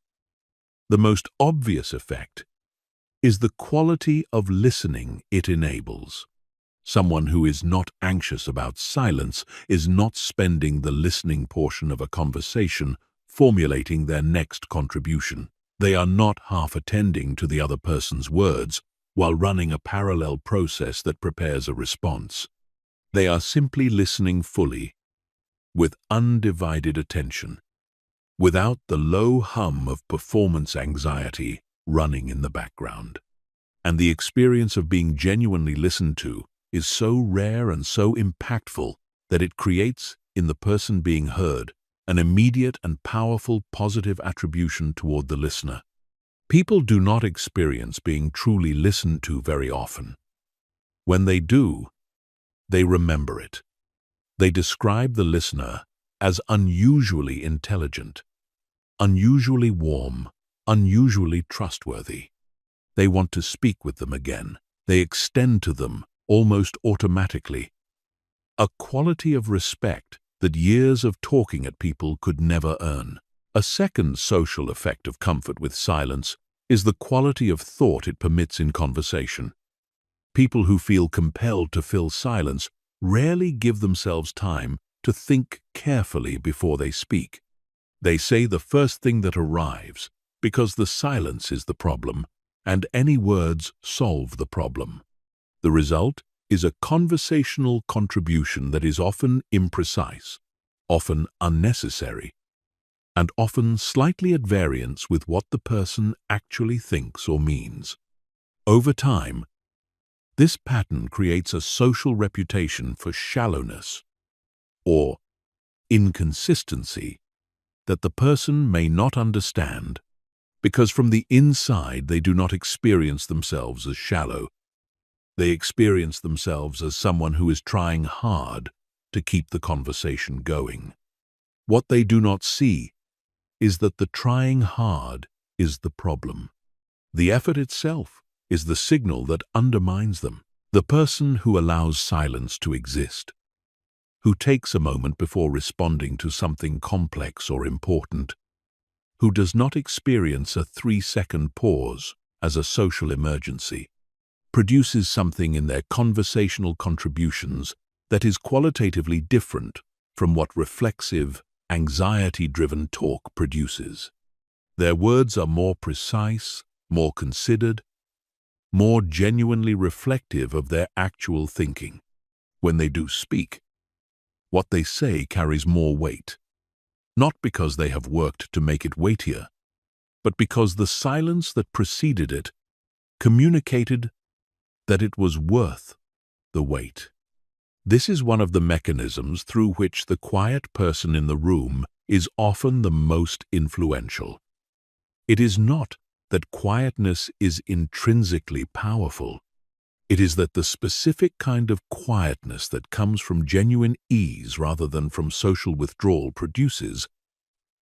The most obvious effect is the quality of listening it enables. Someone who is not anxious about silence is not spending the listening portion of a conversation formulating their next contribution. They are not half attending to the other person's words while running a parallel process that prepares a response. They are simply listening fully, with undivided attention, without the low hum of performance anxiety running in the background. And the experience of being genuinely listened to is so rare and so impactful that it creates, in the person being heard, an immediate and powerful positive attribution toward the listener. People do not experience being truly listened to very often. When they do, they remember it. They describe the listener as unusually intelligent, unusually warm, unusually trustworthy. They want to speak with them again. They extend to them almost automatically a quality of respect that years of talking at people could never earn. A second social effect of comfort with silence is the quality of thought it permits in conversation. People who feel compelled to fill silence rarely give themselves time to think carefully before they speak. They say the first thing that arrives because the silence is the problem, and any words solve the problem. The result is a conversational contribution that is often imprecise, often unnecessary, and often slightly at variance with what the person actually thinks or means. Over time, this pattern creates a social reputation for shallowness or inconsistency that the person may not understand, because from the inside they do not experience themselves as shallow. They experience themselves as someone who is trying hard to keep the conversation going. What they do not see is that the trying hard is the problem. The effort itself is the signal that undermines them. The person who allows silence to exist, who takes a moment before responding to something complex or important, who does not experience a 3-second pause as a social emergency, produces something in their conversational contributions that is qualitatively different from what reflexive, anxiety-driven talk produces. Their words are more precise, more considered, more genuinely reflective of their actual thinking. When they do speak, what they say carries more weight, not because they have worked to make it weightier, but because the silence that preceded it communicated that it was worth the wait. This is one of the mechanisms through which the quiet person in the room is often the most influential. It is not that quietness is intrinsically powerful. It is that the specific kind of quietness that comes from genuine ease rather than from social withdrawal produces,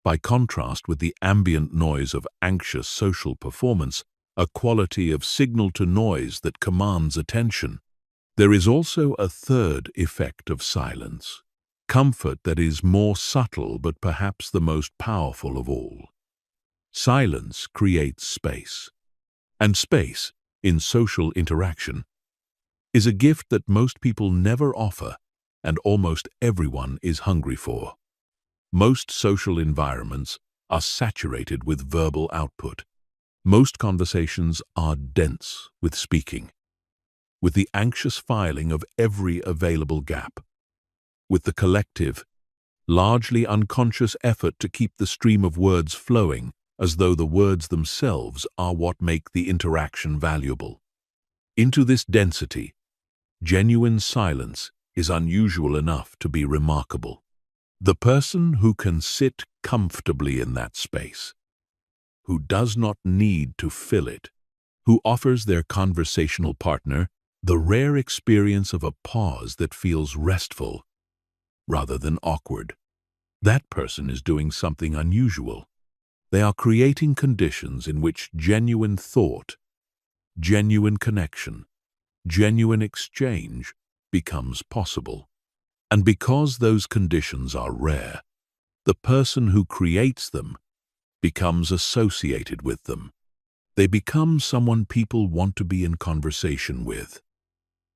by contrast with the ambient noise of anxious social performance, a quality of signal-to-noise that commands attention. There is also a third effect of silence, comfort that is more subtle but perhaps the most powerful of all. Silence creates space, and space, in social interaction, is a gift that most people never offer and almost everyone is hungry for. Most social environments are saturated with verbal output. Most conversations are dense with speaking, with the anxious filing of every available gap, with the collective, largely unconscious effort to keep the stream of words flowing as though the words themselves are what make the interaction valuable. Into this density, genuine silence is unusual enough to be remarkable. The person who can sit comfortably in that space, who does not need to fill it, who offers their conversational partner the rare experience of a pause that feels restful rather than awkward. That person is doing something unusual. They are creating conditions in which genuine thought, genuine connection, genuine exchange becomes possible. And because those conditions are rare, the person who creates them becomes associated with them. They become someone people want to be in conversation with,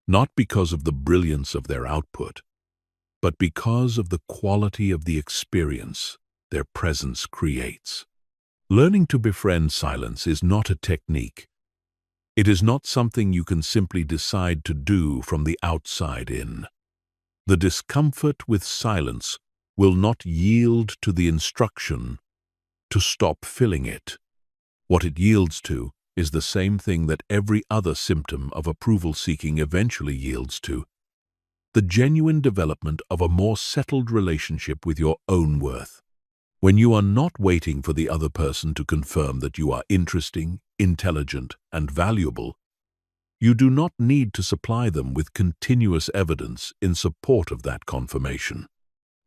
not because of the brilliance of their output, but because of the quality of the experience their presence creates. Learning to befriend silence is not a technique. It is not something you can simply decide to do from the outside in. The discomfort with silence will not yield to the instruction to stop filling it. What it yields to is the same thing that every other symptom of approval-seeking eventually yields to: the genuine development of a more settled relationship with your own worth. When you are not waiting for the other person to confirm that you are interesting, intelligent, and valuable, you do not need to supply them with continuous evidence in support of that confirmation.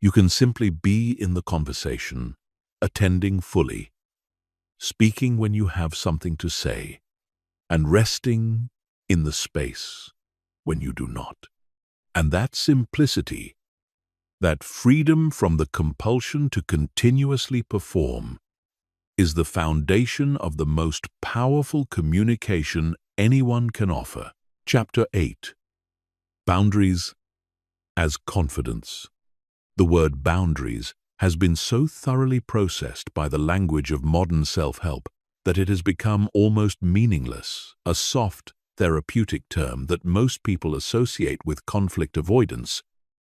You can simply be in the conversation, attending fully, speaking when you have something to say, and resting in the space when you do not. And that simplicity, that freedom from the compulsion to continuously perform, is the foundation of the most powerful communication anyone can offer. Chapter 8. Boundaries as Confidence. The word boundaries has been so thoroughly processed by the language of modern self-help that it has become almost meaningless, a soft, therapeutic term that most people associate with conflict avoidance,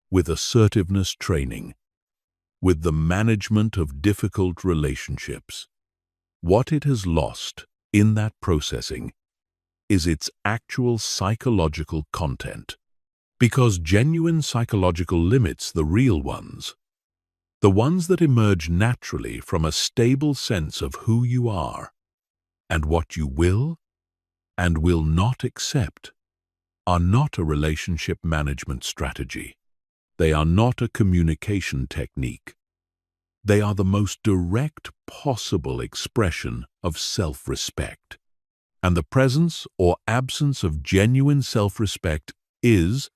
with assertiveness training, with the management of difficult relationships. What it has lost in that processing is its actual psychological content, because genuine psychological limits, the real ones, the ones that emerge naturally from a stable sense of who you are and what you will and will not accept, are not a relationship management strategy. They are not a communication technique. They are the most direct possible expression of self-respect. And the presence or absence of genuine self-respect is,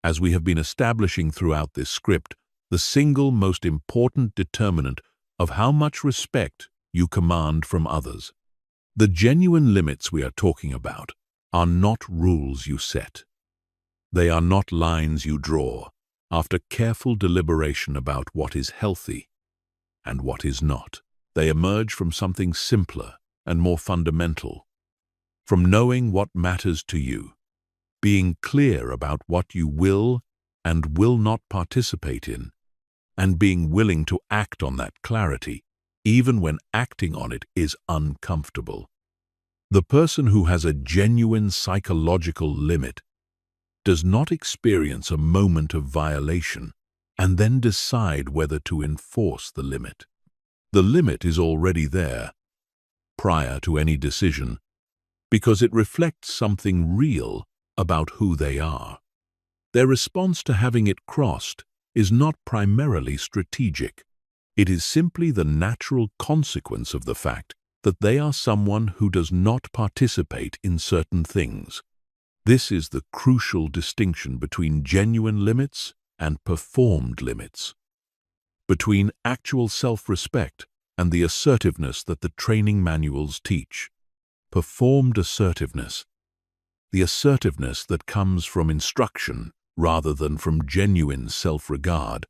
as we have been establishing throughout this script, the single most important determinant of how much respect you command from others. The genuine limits we are talking about are not rules you set. They are not lines you draw after careful deliberation about what is healthy and what is not. They emerge from something simpler and more fundamental, from knowing what matters to you, being clear about what you will and will not participate in, and being willing to act on that clarity, even when acting on it is uncomfortable. The person who has a genuine psychological limit does not experience a moment of violation and then decide whether to enforce the limit. The limit is already there, prior to any decision, because it reflects something real about who they are. Their response to having it crossed is not primarily strategic. It is simply the natural consequence of the fact that they are someone who does not participate in certain things. This is the crucial distinction between genuine limits and performed limits, between actual self-respect and the assertiveness that the training manuals teach. Performed assertiveness, the assertiveness that comes from instruction rather than from genuine self-regard,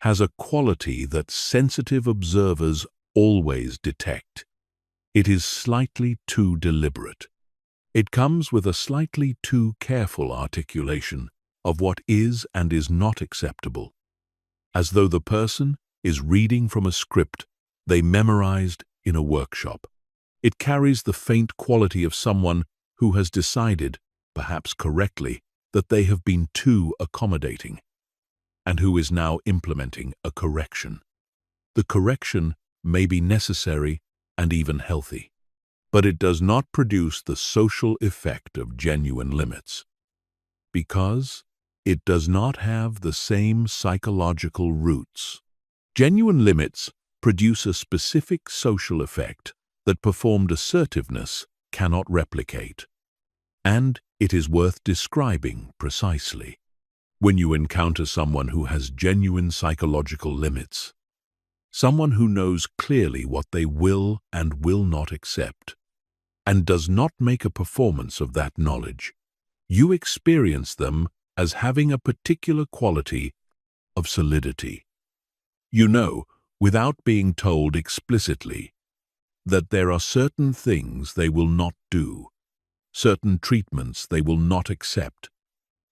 has a quality that sensitive observers always detect. It is slightly too deliberate. It comes with a slightly too careful articulation of what is and is not acceptable, as though the person is reading from a script they memorized in a workshop. It carries the faint quality of someone who has decided, perhaps correctly, that they have been too accommodating, and who is now implementing a correction. The correction may be necessary and even healthy, but it does not produce the social effect of genuine limits, because it does not have the same psychological roots. Genuine limits produce a specific social effect that performed assertiveness cannot replicate, and it is worth describing precisely. When you encounter someone who has genuine psychological limits, someone who knows clearly what they will and will not accept, and does not make a performance of that knowledge, you experience them as having a particular quality of solidity. You know, without being told explicitly, that there are certain things they will not do, certain treatments they will not accept,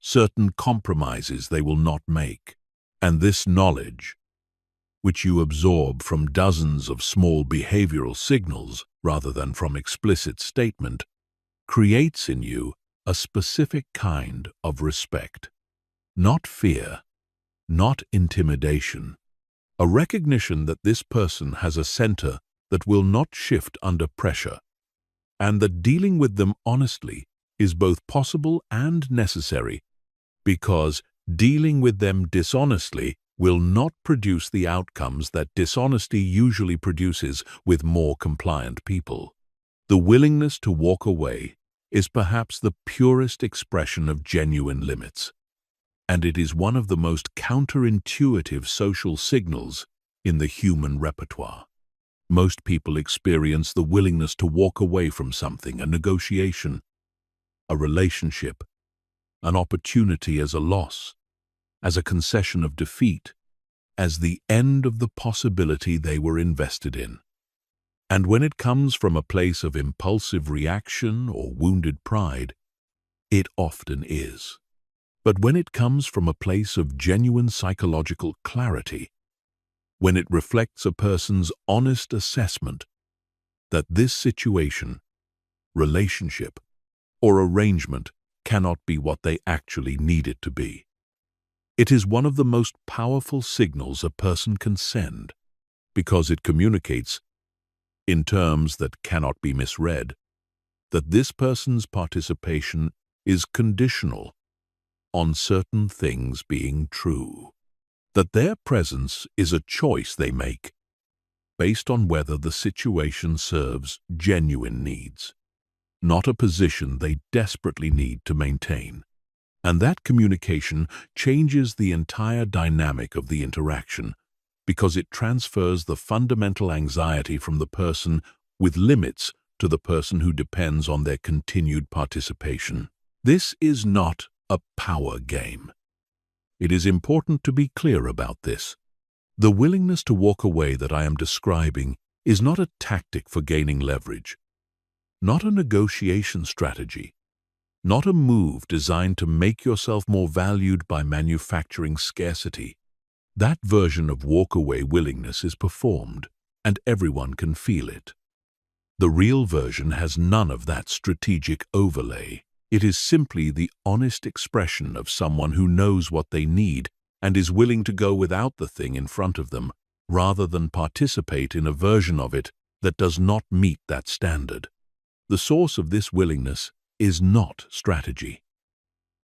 certain compromises they will not make. And this knowledge, which you absorb from dozens of small behavioral signals rather than from explicit statement, creates in you a specific kind of respect. Not fear, not intimidation. A recognition that this person has a center that will not shift under pressure, and that dealing with them honestly is both possible and necessary, because dealing with them dishonestly will not produce the outcomes that dishonesty usually produces with more compliant people. The willingness to walk away is perhaps the purest expression of genuine limits, and it is one of the most counterintuitive social signals in the human repertoire. Most people experience the willingness to walk away from something, a negotiation, a relationship, an opportunity, as a loss, as a concession of defeat, as the end of the possibility they were invested in. And when it comes from a place of impulsive reaction or wounded pride, it often is. But when it comes from a place of genuine psychological clarity, when it reflects a person's honest assessment that this situation, relationship, or arrangement cannot be what they actually need it to be, it is one of the most powerful signals a person can send, because it communicates, in terms that cannot be misread, that this person's participation is conditional on certain things being true, that their presence is a choice they make based on whether the situation serves genuine needs, not a position they desperately need to maintain. And that communication changes the entire dynamic of the interaction, because it transfers the fundamental anxiety from the person with limits to the person who depends on their continued participation. This is not a power game. It is important to be clear about this. The willingness to walk away that I am describing is not a tactic for gaining leverage, not a negotiation strategy, not a move designed to make yourself more valued by manufacturing scarcity. That version of walk-away willingness is performed, and everyone can feel it. The real version has none of that strategic overlay. It is simply the honest expression of someone who knows what they need and is willing to go without the thing in front of them, rather than participate in a version of it that does not meet that standard. The source of this willingness is not strategy.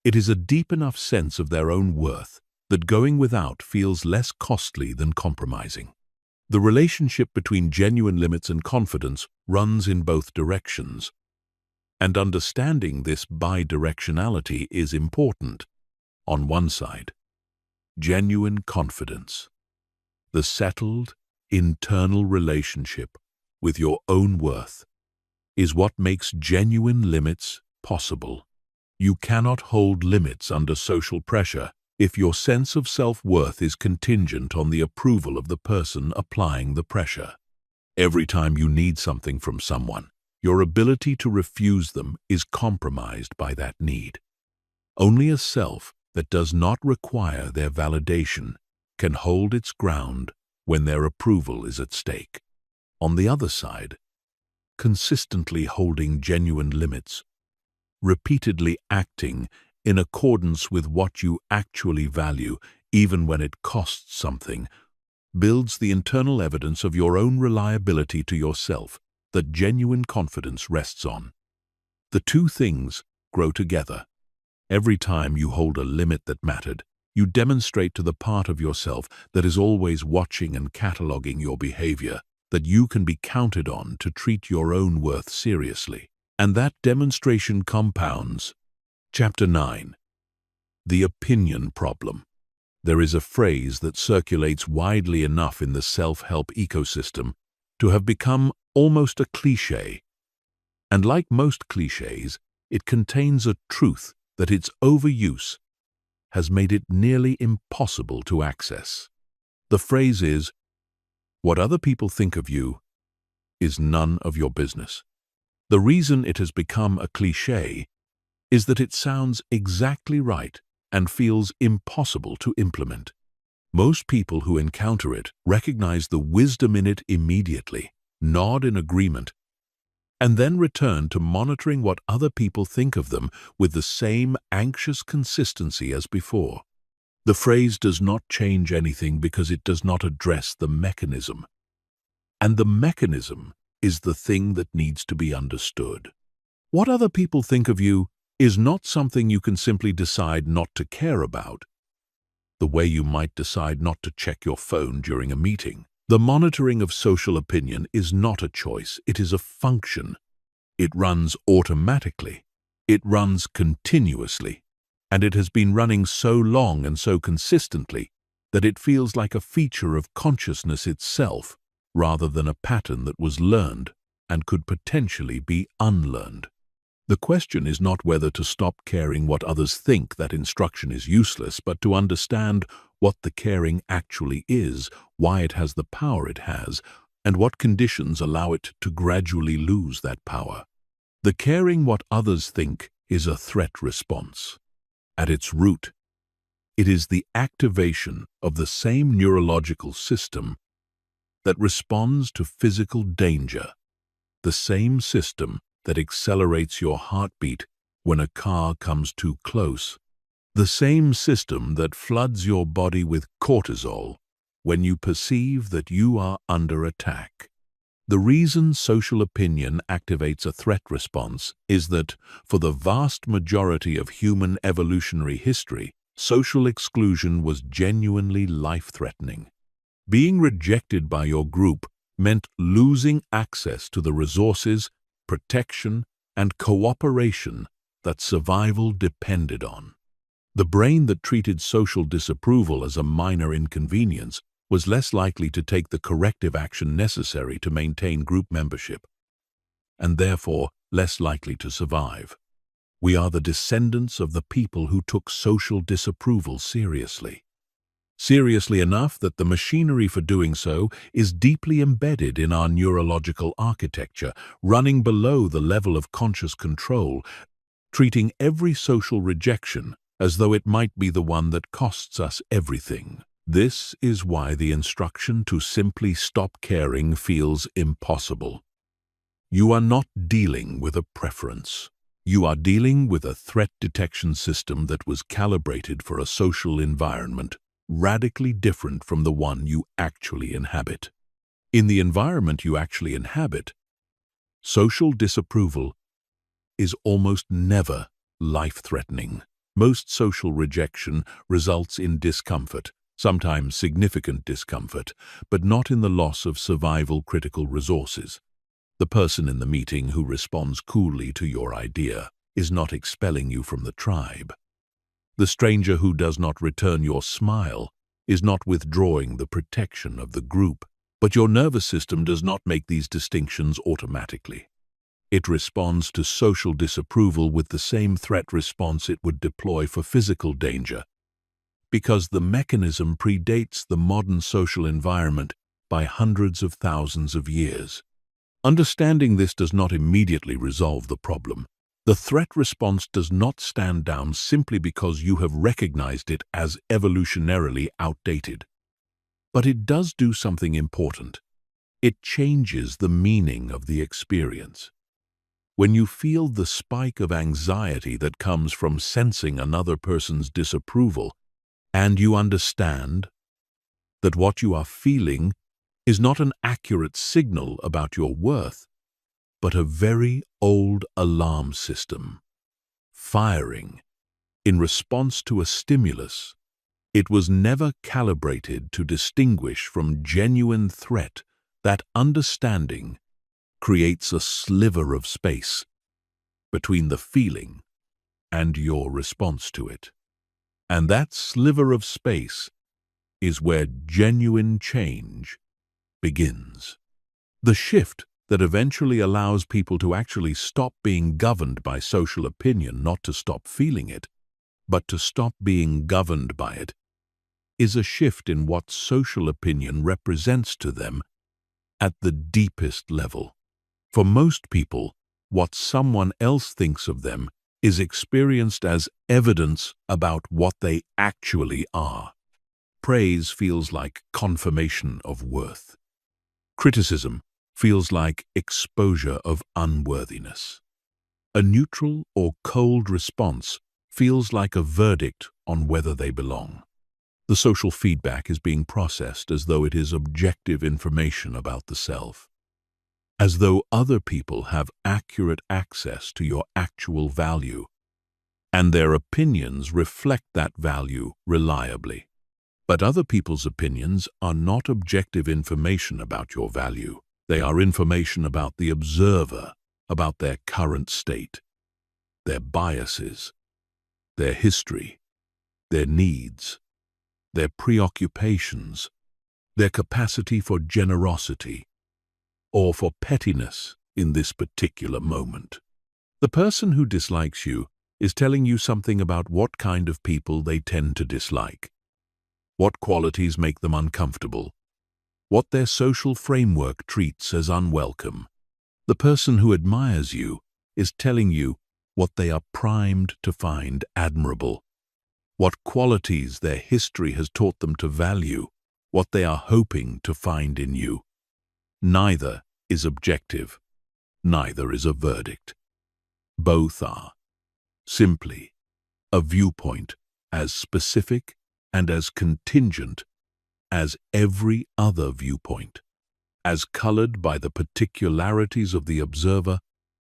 It is a deep enough sense of their own worth that going without feels less costly than compromising. The relationship between genuine limits and confidence runs in both directions, and understanding this bidirectionality is important. On one side, genuine confidence, the settled, internal relationship with your own worth, is what makes genuine limits possible. You cannot hold limits under social pressure if your sense of self-worth is contingent on the approval of the person applying the pressure. Every time you need something from someone, your ability to refuse them is compromised by that need. Only a self that does not require their validation can hold its ground when their approval is at stake. On the other side, consistently holding genuine limits repeatedly acting in accordance with what you actually value, even when it costs something, builds the internal evidence of your own reliability to yourself that genuine confidence rests on. The two things grow together. Every time you hold a limit that mattered, you demonstrate to the part of yourself that is always watching and cataloging your behavior that you can be counted on to treat your own worth seriously. And that demonstration compounds. Chapter 9. The opinion problem. There is a phrase that circulates widely enough in the self-help ecosystem to have become almost a cliché. And like most clichés, it contains a truth that its overuse has made it nearly impossible to access. The phrase is, "What other people think of you is none of your business." The reason it has become a cliché is that it sounds exactly right and feels impossible to implement. Most people who encounter it recognize the wisdom in it immediately, nod in agreement, and then return to monitoring what other people think of them with the same anxious consistency as before. The phrase does not change anything because it does not address the mechanism. And the mechanism is the thing that needs to be understood. What other people think of you is not something you can simply decide not to care about, the way you might decide not to check your phone during a meeting. The monitoring of social opinion is not a choice, it is a function. It runs automatically. It runs continuously. And it has been running so long and so consistently that it feels like a feature of consciousness itself, rather than a pattern that was learned and could potentially be unlearned. The question is not whether to stop caring what others think. That instruction is useless, but to understand what the caring actually is, why it has the power it has, and what conditions allow it to gradually lose that power. The caring what others think is a threat response. At its root, it is the activation of the same neurological system that responds to physical danger, the same system that accelerates your heartbeat when a car comes too close, the same system that floods your body with cortisol when you perceive that you are under attack. The reason social opinion activates a threat response is that, for the vast majority of human evolutionary history, social exclusion was genuinely life-threatening. Being rejected by your group meant losing access to the resources, protection, and cooperation that survival depended on. The brain that treated social disapproval as a minor inconvenience was less likely to take the corrective action necessary to maintain group membership, and therefore less likely to survive. We are the descendants of the people who took social disapproval seriously. Seriously enough that the machinery for doing so is deeply embedded in our neurological architecture, running below the level of conscious control, treating every social rejection as though it might be the one that costs us everything. This is why the instruction to simply stop caring feels impossible. You are not dealing with a preference. You are dealing with a threat detection system that was calibrated for a social environment radically different from the one you actually inhabit. In the environment you actually inhabit, social disapproval is almost never life-threatening. Most social rejection results in discomfort, sometimes significant discomfort, but not in the loss of survival-critical resources. The person in the meeting who responds coolly to your idea is not expelling you from the tribe. The stranger who does not return your smile is not withdrawing the protection of the group, but your nervous system does not make these distinctions automatically. It responds to social disapproval with the same threat response it would deploy for physical danger, because the mechanism predates the modern social environment by hundreds of thousands of years. Understanding this does not immediately resolve the problem. The threat response does not stand down simply because you have recognized it as evolutionarily outdated. But it does do something important. It changes the meaning of the experience. When you feel the spike of anxiety that comes from sensing another person's disapproval, and you understand that what you are feeling is not an accurate signal about your worth, but a very old alarm system, firing in response to a stimulus. It was never calibrated to distinguish from genuine threat. That understanding creates a sliver of space between the feeling and your response to it. And that sliver of space is where genuine change begins. The shift that eventually allows people to actually stop being governed by social opinion, not to stop feeling it, but to stop being governed by it, is a shift in what social opinion represents to them at the deepest level. For most people, what someone else thinks of them is experienced as evidence about what they actually are. Praise feels like confirmation of worth. Criticism feels like exposure of unworthiness. A neutral or cold response feels like a verdict on whether they belong. The social feedback is being processed as though it is objective information about the self, as though other people have accurate access to your actual value, and their opinions reflect that value reliably. But other people's opinions are not objective information about your value. They are information about the observer, about their current state, their biases, their history, their needs, their preoccupations, their capacity for generosity, or for pettiness in this particular moment. The person who dislikes you is telling you something about what kind of people they tend to dislike, what qualities make them uncomfortable, what their social framework treats as unwelcome. The person who admires you is telling you what they are primed to find admirable, what qualities their history has taught them to value, what they are hoping to find in you. Neither is objective, neither is a verdict. Both are simply a viewpoint as specific and as contingent as every other viewpoint, as colored by the particularities of the observer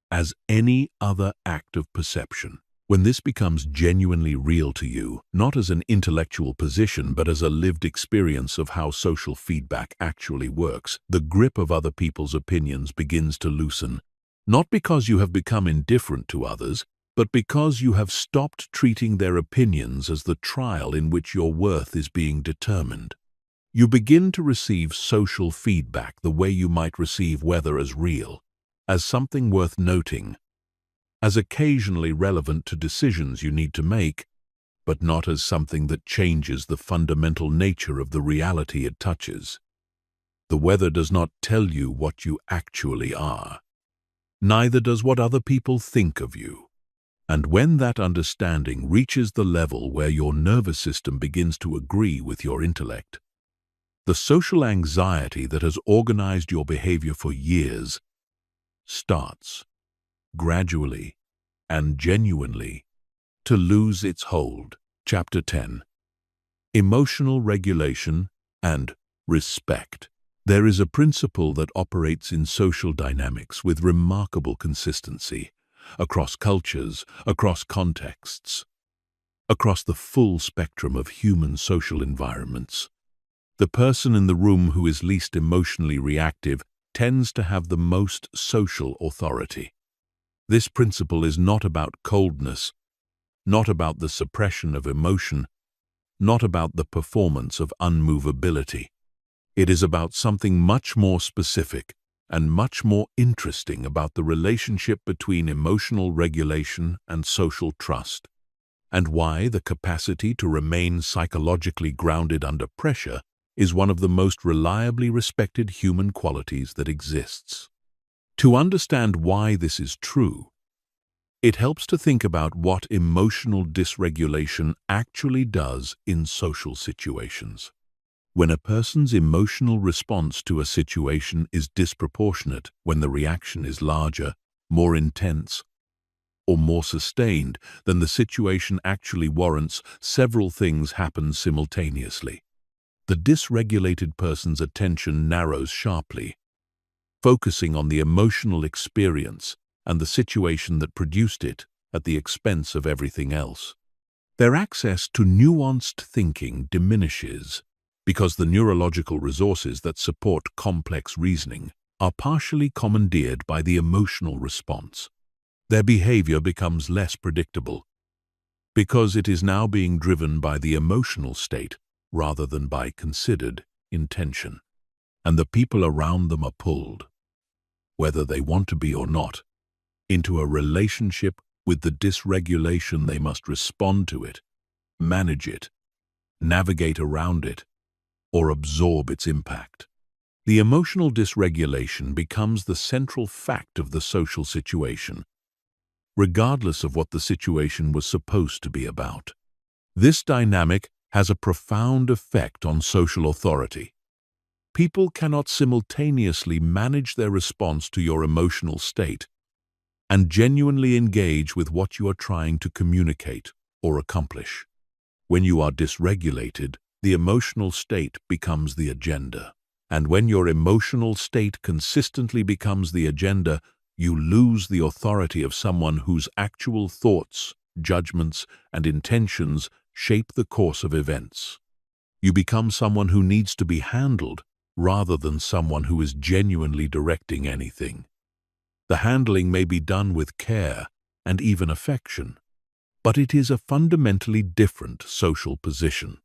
as any other act of perception. When this becomes genuinely real to you, not as an intellectual position but as a lived experience of how social feedback actually works, the grip of other people's opinions begins to loosen, not because you have become indifferent to others, but because you have stopped treating their opinions as the trial in which your worth is being determined. You begin to receive social feedback the way you might receive weather as real, as something worth noting, as occasionally relevant to decisions you need to make, but not as something that changes the fundamental nature of the reality it touches. The weather does not tell you what you actually are. Neither does what other people think of you. And when that understanding reaches the level where your nervous system begins to agree with your intellect, the social anxiety that has organized your behavior for years starts, gradually and genuinely, to lose its hold. Chapter 10. Emotional Regulation and Respect. There is a principle that operates in social dynamics with remarkable consistency, across cultures, across contexts, across the full spectrum of human social environments. The person in the room who is least emotionally reactive tends to have the most social authority. This principle is not about coldness, not about the suppression of emotion, not about the performance of unmovability. It is about something much more specific and much more interesting about the relationship between emotional regulation and social trust, and why the capacity to remain psychologically grounded under pressure is one of the most reliably respected human qualities that exists. To understand why this is true, it helps to think about what emotional dysregulation actually does in social situations. When a person's emotional response to a situation is disproportionate, when the reaction is larger, more intense, or more sustained than the situation actually warrants, several things happen simultaneously. The dysregulated person's attention narrows sharply, focusing on the emotional experience and the situation that produced it at the expense of everything else. Their access to nuanced thinking diminishes because the neurological resources that support complex reasoning are partially commandeered by the emotional response. Their behavior becomes less predictable because it is now being driven by the emotional state rather than by considered intention. And the people around them are pulled, whether they want to be or not, into a relationship with the dysregulation. They must respond to it, manage it, navigate around it, or absorb its impact. The emotional dysregulation becomes the central fact of the social situation, regardless of what the situation was supposed to be about. This dynamic has a profound effect on social authority. People cannot simultaneously manage their response to your emotional state and genuinely engage with what you are trying to communicate or accomplish. When you are dysregulated, the emotional state becomes the agenda. And when your emotional state consistently becomes the agenda, you lose the authority of someone whose actual thoughts, judgments, and intentions shape the course of events. You become someone who needs to be handled rather than someone who is genuinely directing anything. The handling may be done with care and even affection, but it is a fundamentally different social position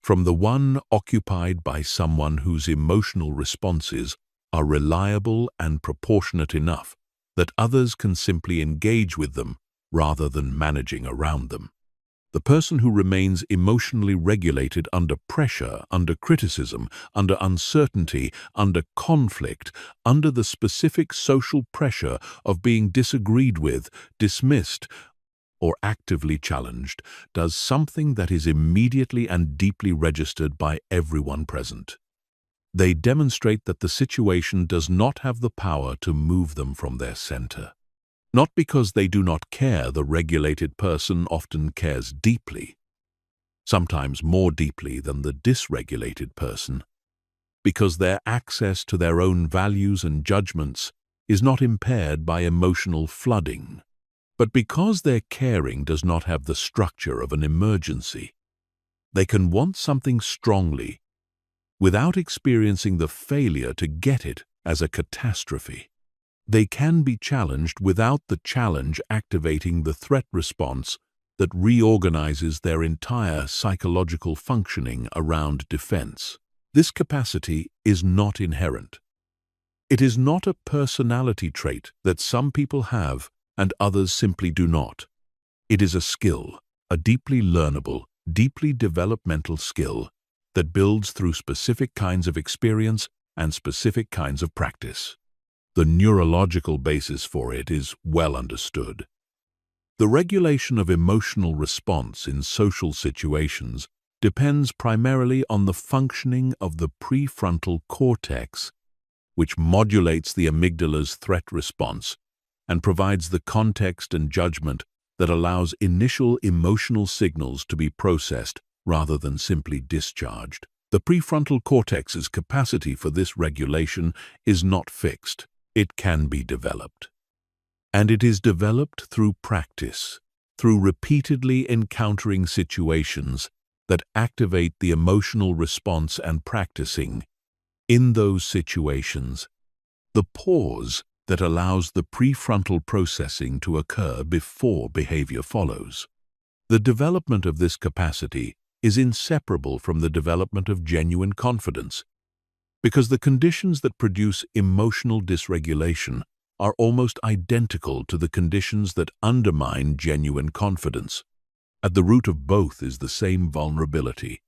from the one occupied by someone whose emotional responses are reliable and proportionate enough that others can simply engage with them rather than managing around them. The person who remains emotionally regulated under pressure, under criticism, under uncertainty, under conflict, under the specific social pressure of being disagreed with, dismissed, or actively challenged, does something that is immediately and deeply registered by everyone present. They demonstrate that the situation does not have the power to move them from their center. Not because they do not care. The regulated person often cares deeply, sometimes more deeply than the dysregulated person, because their access to their own values and judgments is not impaired by emotional flooding, but because their caring does not have the structure of an emergency. They can want something strongly without experiencing the failure to get it as a catastrophe. They can be challenged without the challenge activating the threat response that reorganizes their entire psychological functioning around defense. This capacity is not inherent. It is not a personality trait that some people have and others simply do not. It is a skill, a deeply learnable, deeply developmental skill that builds through specific kinds of experience and specific kinds of practice. The neurological basis for it is well understood. The regulation of emotional response in social situations depends primarily on the functioning of the prefrontal cortex, which modulates the amygdala's threat response and provides the context and judgment that allows initial emotional signals to be processed rather than simply discharged. The prefrontal cortex's capacity for this regulation is not fixed. It can be developed. And it is developed through practice, through repeatedly encountering situations that activate the emotional response and practicing, in those situations, the pause that allows the prefrontal processing to occur before behavior follows. The development of this capacity is inseparable from the development of genuine confidence, because the conditions that produce emotional dysregulation are almost identical to the conditions that undermine genuine confidence. At the root of both is the same vulnerability,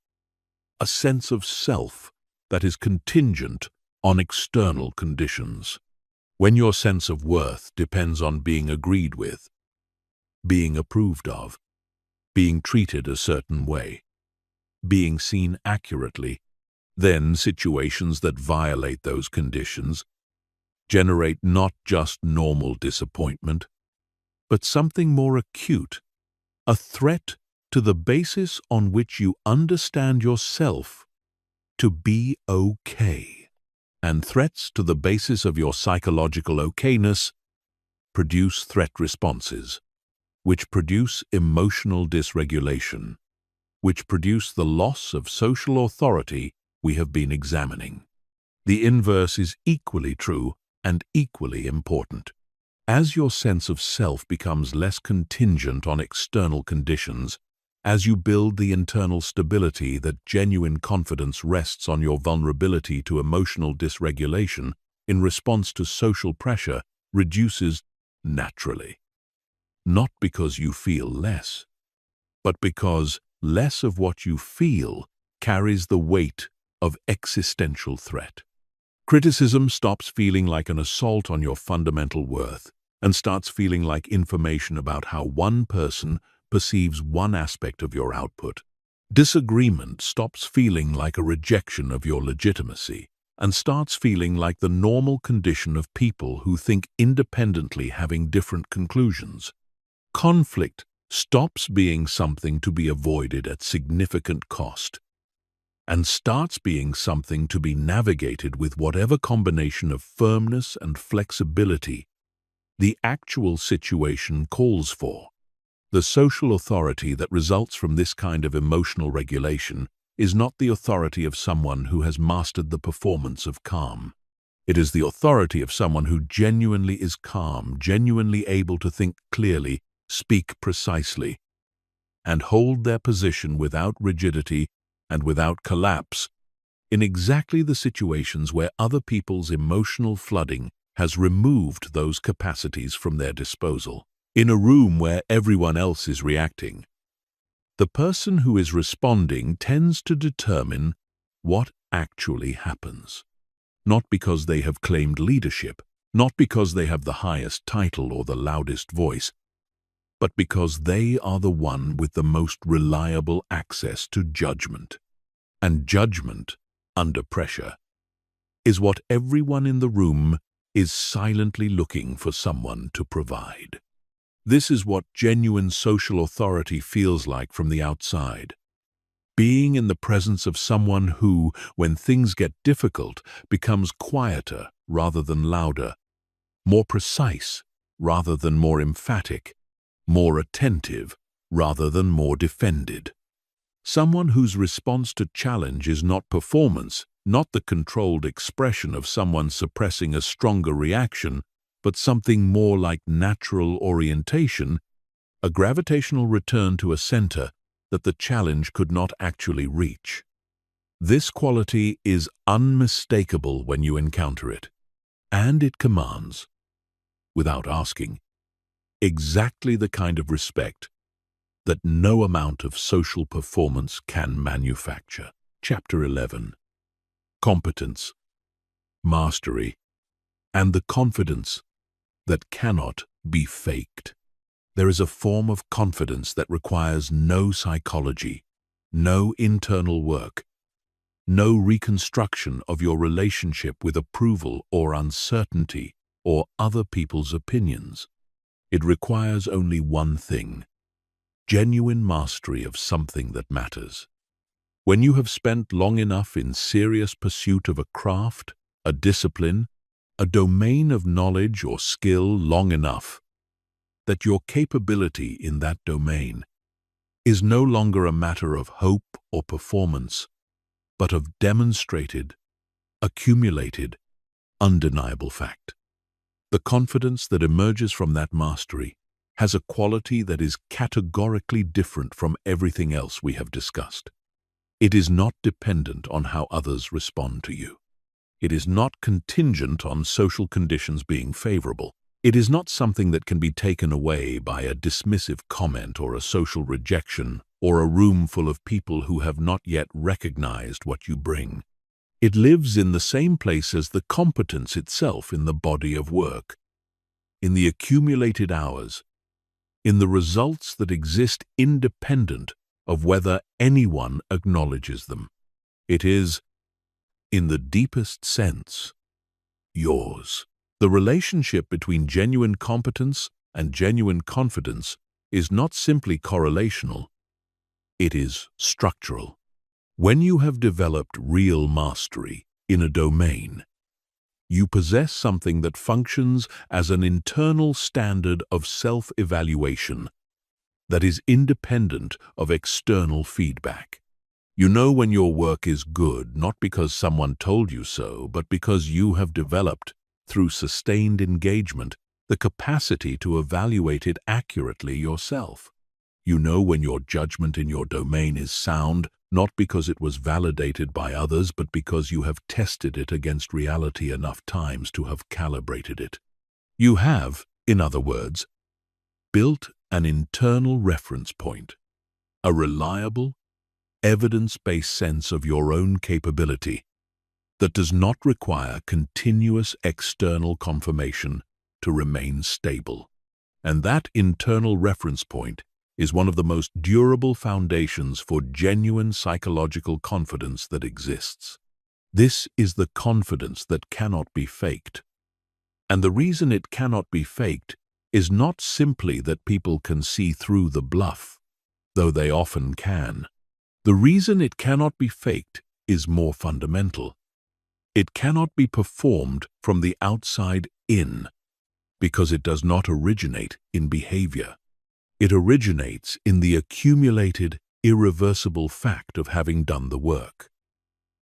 a sense of self that is contingent on external conditions. When your sense of worth depends on being agreed with, being approved of, being treated a certain way, being seen accurately, then situations that violate those conditions, generate not just normal disappointment, but something more acute, a threat to the basis on which you understand yourself to be okay. And threats to the basis of your psychological okayness produce threat responses, which produce emotional dysregulation, which produce the loss of social authority we have been examining. The inverse is equally true and equally important. As your sense of self becomes less contingent on external conditions, as you build the internal stability that genuine confidence rests on your vulnerability to emotional dysregulation in response to social pressure reduces naturally. Not because you feel less, but because less of what you feel carries the weight of existential threat. Criticism stops feeling like an assault on your fundamental worth and starts feeling like information about how one person perceives one aspect of your output. Disagreement stops feeling like a rejection of your legitimacy and starts feeling like the normal condition of people who think independently, having different conclusions. Conflict stops being something to be avoided at significant cost and starts being something to be navigated with whatever combination of firmness and flexibility the actual situation calls for. The social authority that results from this kind of emotional regulation is not the authority of someone who has mastered the performance of calm. It is the authority of someone who genuinely is calm, genuinely able to think clearly, speak precisely, and hold their position without rigidity and without collapse in exactly the situations where other people's emotional flooding has removed those capacities from their disposal. In a room where everyone else is reacting, the person who is responding tends to determine what actually happens. Not because they have claimed leadership, not because they have the highest title or the loudest voice, but because they are the one with the most reliable access to judgment. And judgment, under pressure, is what everyone in the room is silently looking for someone to provide. This is what genuine social authority feels like from the outside. Being in the presence of someone who, when things get difficult, becomes quieter rather than louder, more precise rather than more emphatic, more attentive rather than more defended. Someone whose response to challenge is not performance, not the controlled expression of someone suppressing a stronger reaction, but something more like natural orientation, a gravitational return to a center that the challenge could not actually reach. This quality is unmistakable when you encounter it, and it commands, without asking, exactly the kind of respect that no amount of social performance can manufacture. Chapter 11. Competence, mastery, and the confidence that cannot be faked. There is a form of confidence that requires no psychology, no internal work, no reconstruction of your relationship with approval or uncertainty or other people's opinions. It requires only one thing: genuine mastery of something that matters. When you have spent long enough in serious pursuit of a craft, a discipline, a domain of knowledge or skill long enough that your capability in that domain is no longer a matter of hope or performance, but of demonstrated, accumulated, undeniable fact. The confidence that emerges from that mastery has a quality that is categorically different from everything else we have discussed. It is not dependent on how others respond to you. It is not contingent on social conditions being favorable. It is not something that can be taken away by a dismissive comment or a social rejection or a room full of people who have not yet recognized what you bring. It lives in the same place as the competence itself in the body of work, in the accumulated hours, in the results that exist independent of whether anyone acknowledges them. It is, in the deepest sense, yours. The relationship between genuine competence and genuine confidence is not simply correlational, it is structural. When you have developed real mastery in a domain, you possess something that functions as an internal standard of self-evaluation that is independent of external feedback. You know when your work is good, not because someone told you so, but because you have developed, through sustained engagement, the capacity to evaluate it accurately yourself. You know when your judgment in your domain is sound, not because it was validated by others, but because you have tested it against reality enough times to have calibrated it. You have, in other words, built an internal reference point, a reliable, evidence-based sense of your own capability that does not require continuous external confirmation to remain stable. And that internal reference point is one of the most durable foundations for genuine psychological confidence that exists. This is the confidence that cannot be faked. And the reason it cannot be faked is not simply that people can see through the bluff, though they often can. The reason it cannot be faked is more fundamental. It cannot be performed from the outside in, because it does not originate in behavior. It originates in the accumulated, irreversible fact of having done the work.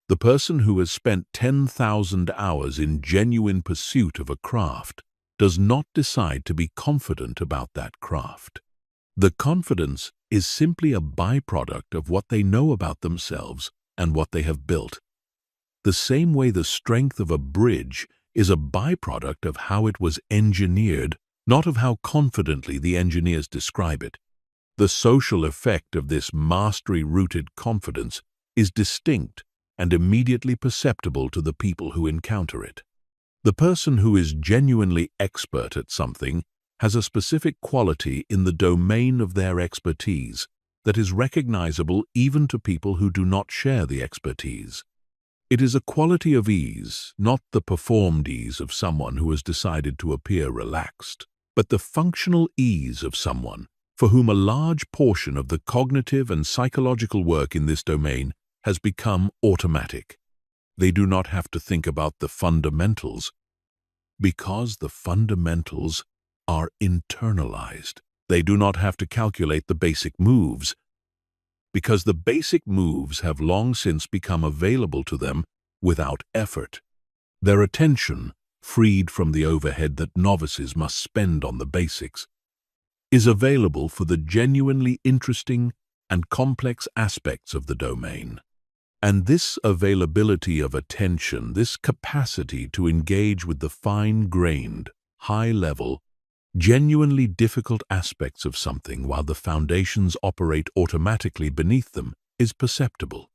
The person who has spent 10,000 hours in genuine pursuit of a craft does not decide to be confident about that craft. The confidence is simply a byproduct of what they know about themselves and what they have built. The same way the strength of a bridge is a byproduct of how it was engineered, not of how confidently the engineers describe it. The social effect of this mastery-rooted confidence is distinct and immediately perceptible to the people who encounter it. The person who is genuinely expert at something has a specific quality in the domain of their expertise that is recognizable even to people who do not share the expertise. It is a quality of ease, not the performed ease of someone who has decided to appear relaxed, but the functional ease of someone for whom a large portion of the cognitive and psychological work in this domain has become automatic. They do not have to think about the fundamentals because the fundamentals are internalized. They do not have to calculate the basic moves because the basic moves have long since become available to them without effort. Their attention, freed from the overhead that novices must spend on the basics, is available for the genuinely interesting and complex aspects of the domain. And this availability of attention, this capacity to engage with the fine-grained, high-level, genuinely difficult aspects of something while the foundations operate automatically beneath them, is perceptible.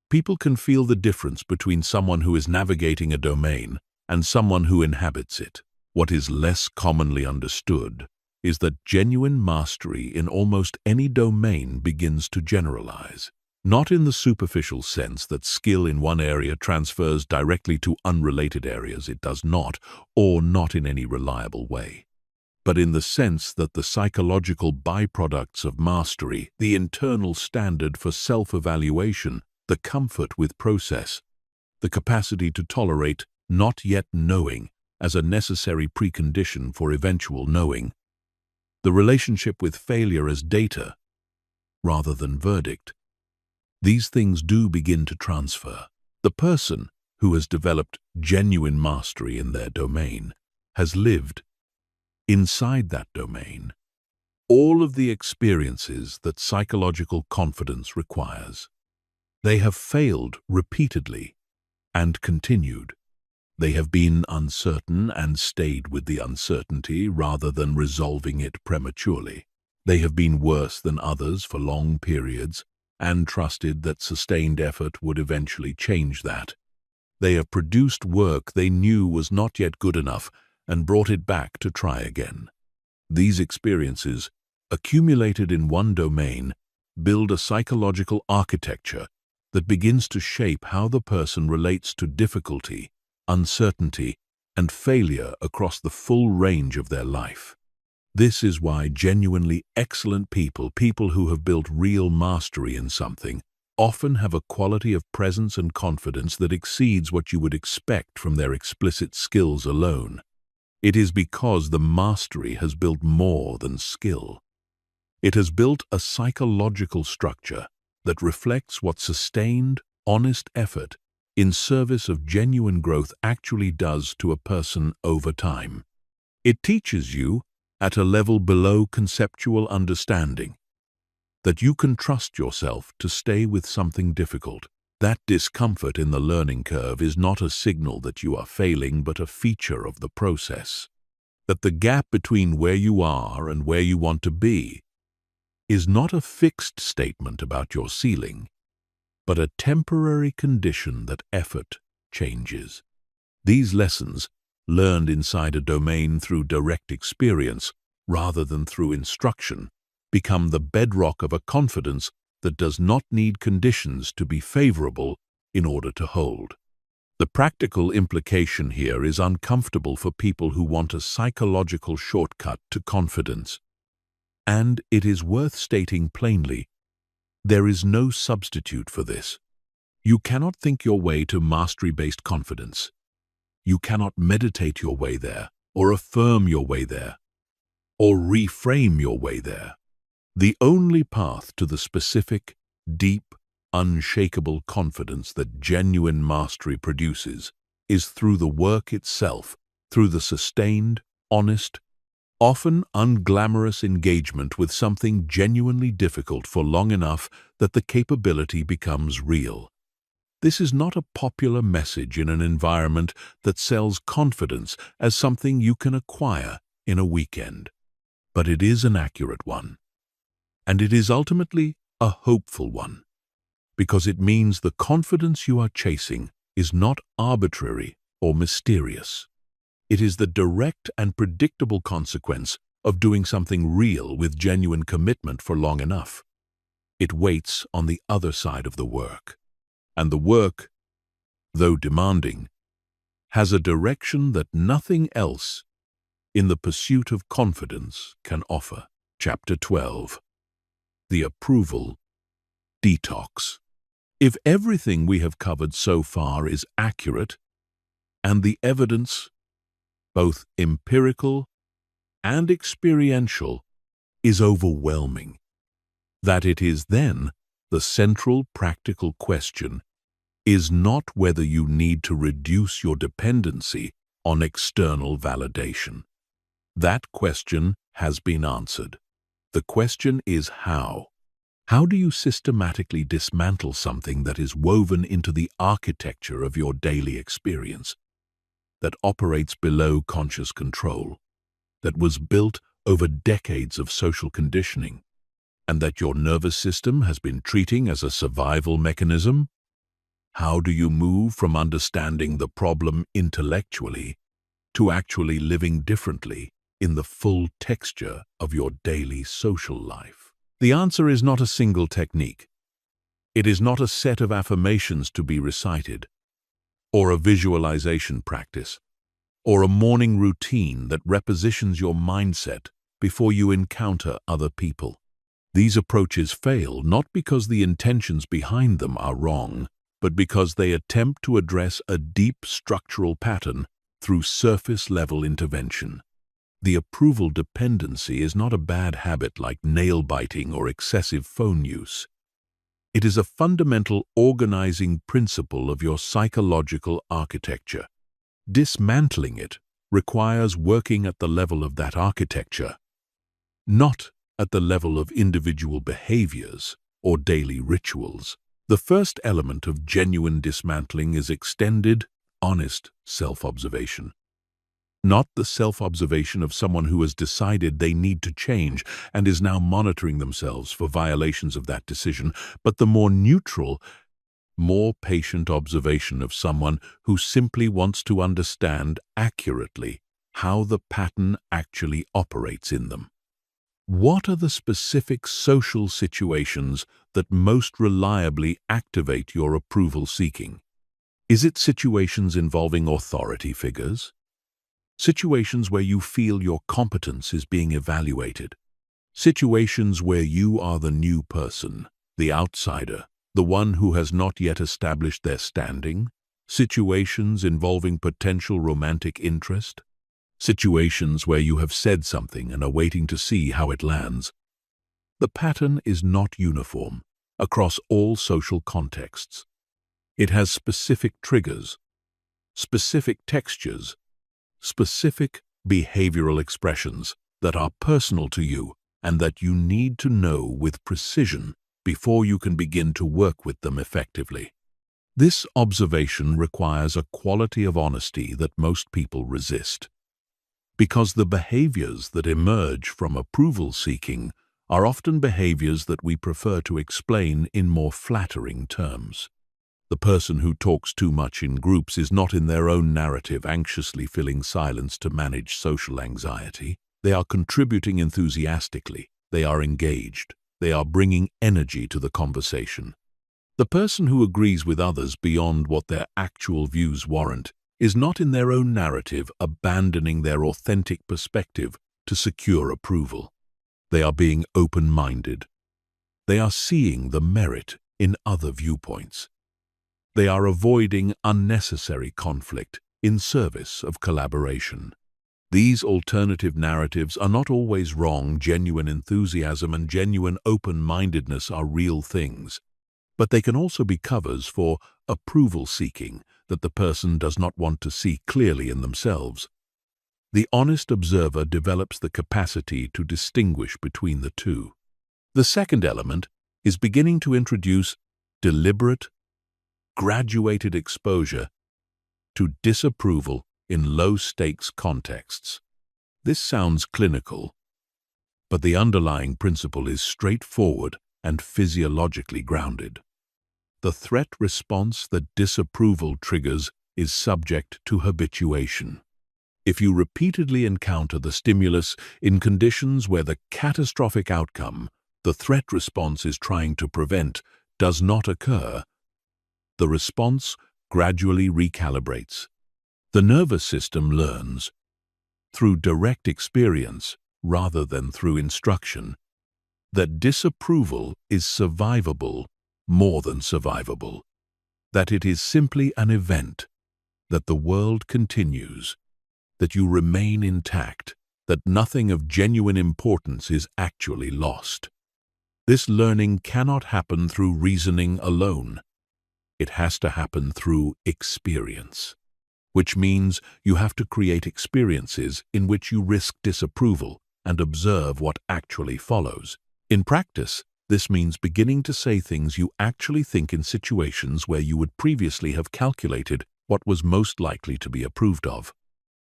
People can feel the difference between someone who is navigating a domain and someone who inhabits it. What is less commonly understood is that genuine mastery in almost any domain begins to generalize. Not in the superficial sense that skill in one area transfers directly to unrelated areas, it does not, or not in any reliable way, but in the sense that the psychological byproducts of mastery, the internal standard for self-evaluation, the comfort with process, the capacity to tolerate not yet knowing as a necessary precondition for eventual knowing, the relationship with failure as data rather than verdict. These things do begin to transfer. The person who has developed genuine mastery in their domain has lived inside that domain all of the experiences that psychological confidence requires. They have failed repeatedly and continued. They have been uncertain and stayed with the uncertainty rather than resolving it prematurely. They have been worse than others for long periods and trusted that sustained effort would eventually change that. They have produced work they knew was not yet good enough and brought it back to try again. These experiences, accumulated in one domain, build a psychological architecture that begins to shape how the person relates to difficulty, uncertainty, and failure across the full range of their life. This is why genuinely excellent people, people who have built real mastery in something, often have a quality of presence and confidence that exceeds what you would expect from their explicit skills alone. It is because the mastery has built more than skill. It has built a psychological structure that reflects what sustained, honest effort in service of genuine growth actually does to a person over time. It teaches you, at a level below conceptual understanding, that you can trust yourself to stay with something difficult. That discomfort in the learning curve is not a signal that you are failing, but a feature of the process. That the gap between where you are and where you want to be is not a fixed statement about your ceiling, but a temporary condition that effort changes. These lessons, learned inside a domain through direct experience rather than through instruction, become the bedrock of a confidence that does not need conditions to be favorable in order to hold. The practical implication here is uncomfortable for people who want a psychological shortcut to confidence. And it is worth stating plainly, there is no substitute for this. You cannot think your way to mastery-based confidence. You cannot meditate your way there, or affirm your way there, or reframe your way there. The only path to the specific, deep, unshakable confidence that genuine mastery produces is through the work itself, through the sustained, honest, often unglamorous engagement with something genuinely difficult for long enough that the capability becomes real. This is not a popular message in an environment that sells confidence as something you can acquire in a weekend, but it is an accurate one. And it is ultimately a hopeful one, because it means the confidence you are chasing is not arbitrary or mysterious. It is the direct and predictable consequence of doing something real with genuine commitment for long enough. It waits on the other side of the work. And the work, though demanding, has a direction that nothing else in the pursuit of confidence can offer. Chapter 12. The Approval Detox. If everything we have covered so far is accurate, and the evidence, both empirical and experiential, is overwhelming, that it is then the central practical question is not whether you need to reduce your dependency on external validation. That question has been answered. The question is how. How do you systematically dismantle something that is woven into the architecture of your daily experience, that operates below conscious control, that was built over decades of social conditioning, and that your nervous system has been treating as a survival mechanism? How do you move from understanding the problem intellectually to actually living differently in the full texture of your daily social life? The answer is not a single technique. It is not a set of affirmations to be recited, or a visualization practice, or a morning routine that repositions your mindset before you encounter other people. These approaches fail not because the intentions behind them are wrong, but because they attempt to address a deep structural pattern through surface-level intervention. The approval dependency is not a bad habit like nail-biting or excessive phone use. It is a fundamental organizing principle of your psychological architecture. Dismantling it requires working at the level of that architecture, not at the level of individual behaviors or daily rituals. The first element of genuine dismantling is extended, honest self-observation. Not the self-observation of someone who has decided they need to change and is now monitoring themselves for violations of that decision, but the more neutral, more patient observation of someone who simply wants to understand accurately how the pattern actually operates in them. What are the specific social situations that most reliably activate your approval seeking? Is it situations involving authority figures? Situations where you feel your competence is being evaluated. Situations where you are the new person, the outsider, the one who has not yet established their standing. Situations involving potential romantic interest. Situations where you have said something and are waiting to see how it lands. The pattern is not uniform across all social contexts. It has specific triggers, specific textures, specific behavioral expressions that are personal to you and that you need to know with precision before you can begin to work with them effectively. This observation requires a quality of honesty that most people resist, because the behaviors that emerge from approval seeking are often behaviors that we prefer to explain in more flattering terms. The person who talks too much in groups is not in their own narrative anxiously filling silence to manage social anxiety. They are contributing enthusiastically. They are engaged. They are bringing energy to the conversation. The person who agrees with others beyond what their actual views warrant is not in their own narrative abandoning their authentic perspective to secure approval. They are being open-minded. They are seeing the merit in other viewpoints. They are avoiding unnecessary conflict in service of collaboration. These alternative narratives are not always wrong. Genuine enthusiasm and genuine open-mindedness are real things. But they can also be covers for approval-seeking that the person does not want to see clearly in themselves. The honest observer develops the capacity to distinguish between the two. The second element is beginning to introduce deliberate, graduated exposure to disapproval in low-stakes contexts. This sounds clinical, but the underlying principle is straightforward and physiologically grounded. The threat response that disapproval triggers is subject to habituation. If you repeatedly encounter the stimulus in conditions where the catastrophic outcome the threat response is trying to prevent does not occur, the response gradually recalibrates. The nervous system learns, through direct experience rather than through instruction, that disapproval is survivable more than survivable, that it is simply an event, that the world continues, that you remain intact, that nothing of genuine importance is actually lost. This learning cannot happen through reasoning alone. It has to happen through experience, which means you have to create experiences in which you risk disapproval and observe what actually follows. In practice, this means beginning to say things you actually think in situations where you would previously have calculated what was most likely to be approved of.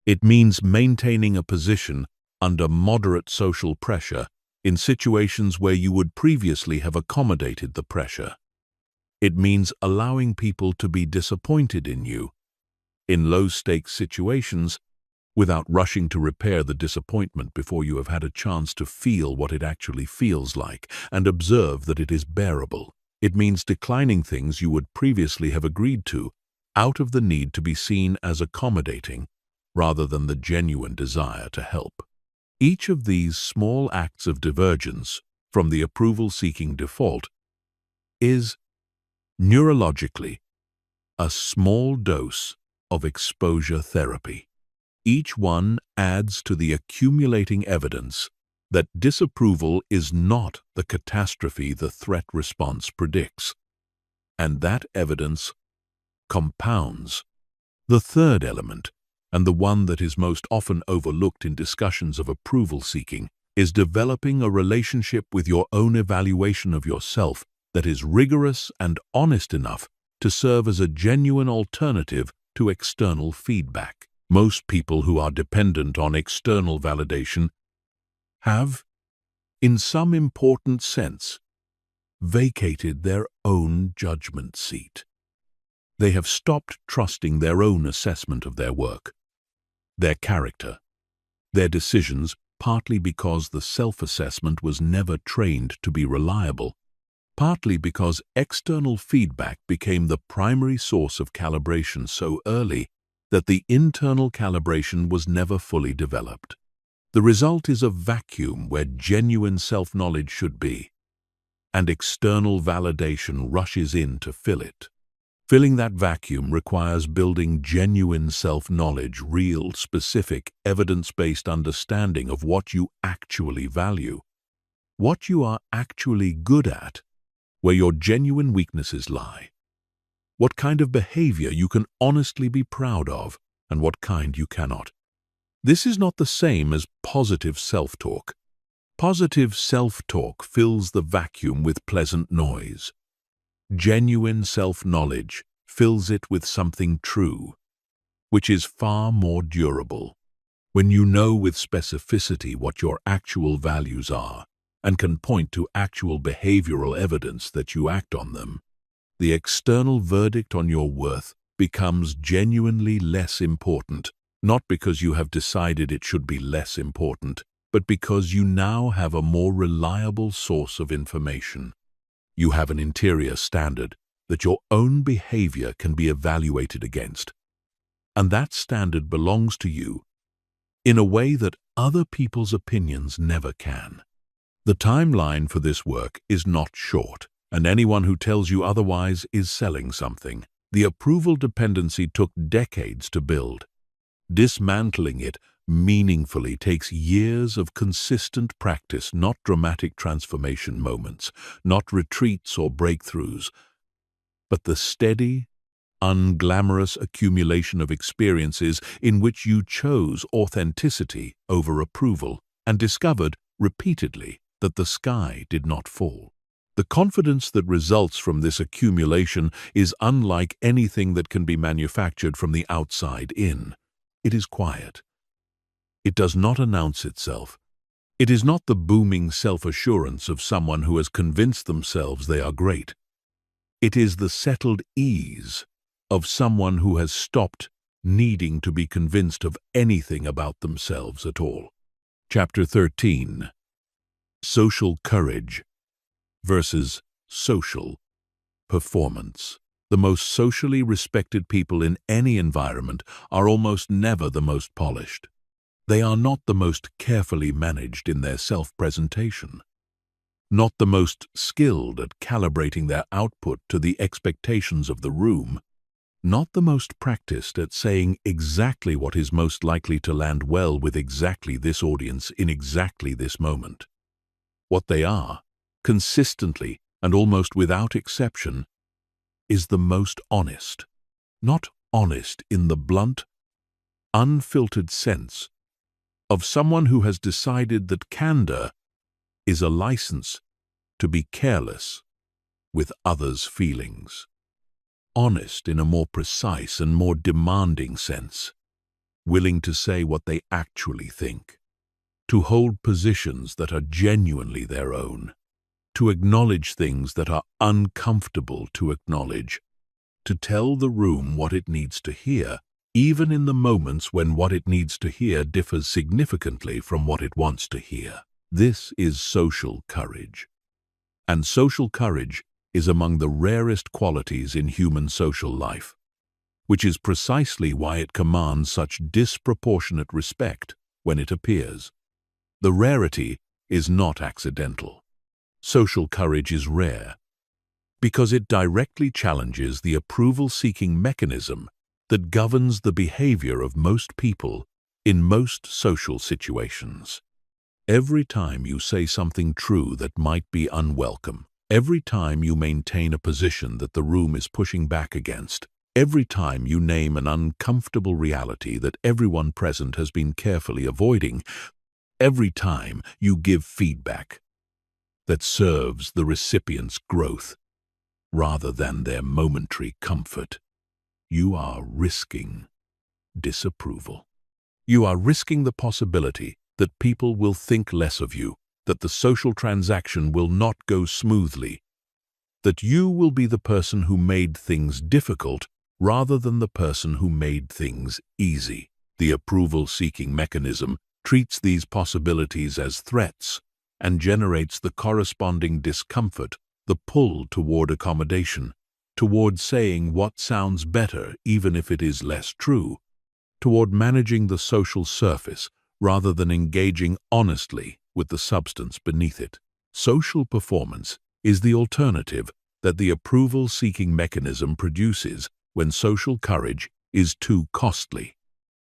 It means maintaining a position under moderate social pressure in situations where you would previously have accommodated the pressure. It means allowing people to be disappointed in you in low-stakes situations without rushing to repair the disappointment before you have had a chance to feel what it actually feels like and observe that it is bearable. It means declining things you would previously have agreed to out of the need to be seen as accommodating rather than the genuine desire to help. Each of these small acts of divergence from the approval-seeking default is, neurologically, a small dose of exposure therapy. Each one adds to the accumulating evidence that disapproval is not the catastrophe the threat response predicts, and that evidence compounds. The third element, and the one that is most often overlooked in discussions of approval seeking, is developing a relationship with your own evaluation of yourself that is rigorous and honest enough to serve as a genuine alternative to external feedback. Most people who are dependent on external validation have, in some important sense, vacated their own judgment seat. They have stopped trusting their own assessment of their work, their character, their decisions, partly because the self-assessment was never trained to be reliable, partly because external feedback became the primary source of calibration so early that the internal calibration was never fully developed. The result is a vacuum where genuine self-knowledge should be, and external validation rushes in to fill it. Filling that vacuum requires building genuine self-knowledge, real, specific, evidence-based understanding of what you actually value, what you are actually good at, where your genuine weaknesses lie, what kind of behavior you can honestly be proud of, and what kind you cannot. This is not the same as positive self-talk. Positive self-talk fills the vacuum with pleasant noise. Genuine self-knowledge fills it with something true, which is far more durable. When you know with specificity what your actual values are and can point to actual behavioral evidence that you act on them, the external verdict on your worth becomes genuinely less important, not because you have decided it should be less important, but because you now have a more reliable source of information. You have an interior standard that your own behavior can be evaluated against, and that standard belongs to you in a way that other people's opinions never can. The timeline for this work is not short, and anyone who tells you otherwise is selling something. The approval dependency took decades to build. Dismantling it meaningfully takes years of consistent practice, not dramatic transformation moments, not retreats or breakthroughs, but the steady, unglamorous accumulation of experiences in which you chose authenticity over approval and discovered repeatedly that the sky did not fall. The confidence that results from this accumulation is unlike anything that can be manufactured from the outside in. It is quiet. It does not announce itself. It is not the booming self-assurance of someone who has convinced themselves they are great. It is the settled ease of someone who has stopped needing to be convinced of anything about themselves at all. Chapter 13. Social Courage versus Social Performance. The most socially respected people in any environment are almost never the most polished. They are not the most carefully managed in their self-presentation, not the most skilled at calibrating their output to the expectations of the room, not the most practiced at saying exactly what is most likely to land well with exactly this audience in exactly this moment. What they are, consistently and almost without exception, is the most honest. Not honest in the blunt, unfiltered sense of someone who has decided that candor is a license to be careless with others' feelings. Honest in a more precise and more demanding sense, willing to say what they actually think, to hold positions that are genuinely their own, to acknowledge things that are uncomfortable to acknowledge, to tell the room what it needs to hear, even in the moments when what it needs to hear differs significantly from what it wants to hear. This is social courage. And social courage is among the rarest qualities in human social life, which is precisely why it commands such disproportionate respect when it appears. The rarity is not accidental. Social courage is rare because it directly challenges the approval-seeking mechanism that governs the behavior of most people in most social situations. Every time you say something true that might be unwelcome, every time you maintain a position that the room is pushing back against, every time you name an uncomfortable reality that everyone present has been carefully avoiding, every time you give feedback that serves the recipient's growth rather than their momentary comfort, you are risking disapproval. You are risking the possibility that people will think less of you, that the social transaction will not go smoothly, that you will be the person who made things difficult rather than the person who made things easy. The approval-seeking mechanism treats these possibilities as threats and generates the corresponding discomfort, the pull toward accommodation, toward saying what sounds better even if it is less true, toward managing the social surface rather than engaging honestly with the substance beneath it. Social performance is the alternative that the approval-seeking mechanism produces when social courage is too costly.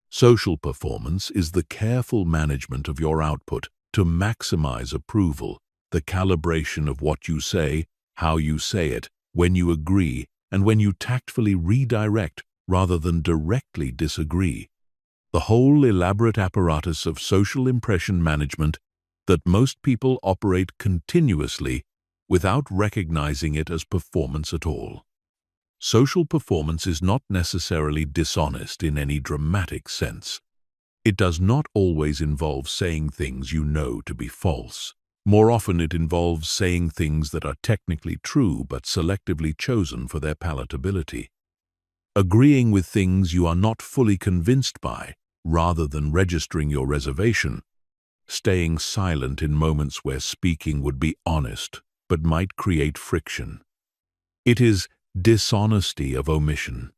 Social performance is the careful management of your output to maximize approval, the calibration of what you say, how you say it, when you agree, and when you tactfully redirect rather than directly disagree. The whole elaborate apparatus of social impression management that most people operate continuously without recognizing it as performance at all. Social performance is not necessarily dishonest in any dramatic sense. It does not always involve saying things you know to be false. More often it involves saying things that are technically true but selectively chosen for their palatability. Agreeing with things you are not fully convinced by, rather than registering your reservation. Staying silent in moments where speaking would be honest but might create friction. It is dishonesty of omission,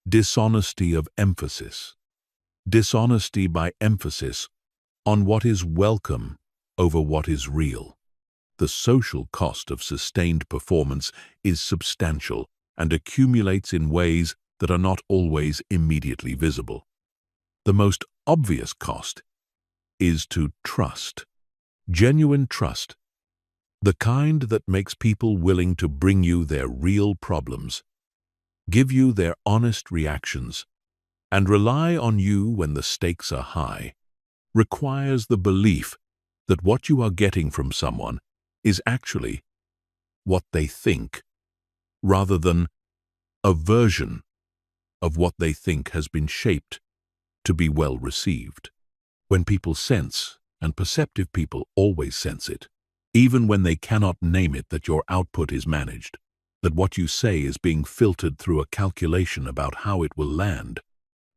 dishonesty of emphasis, dishonesty by emphasis on what is welcome over what is real. The social cost of sustained performance is substantial and accumulates in ways that are not always immediately visible. The most obvious cost is to trust, genuine trust, the kind that makes people willing to bring you their real problems, give you their honest reactions, and rely on you when the stakes are high, requires the belief that what you are getting from someone is actually what they think, rather than a version of what they think has been shaped to be well received. When people sense, and perceptive people always sense it, even when they cannot name it, that your output is managed, that what you say is being filtered through a calculation about how it will land,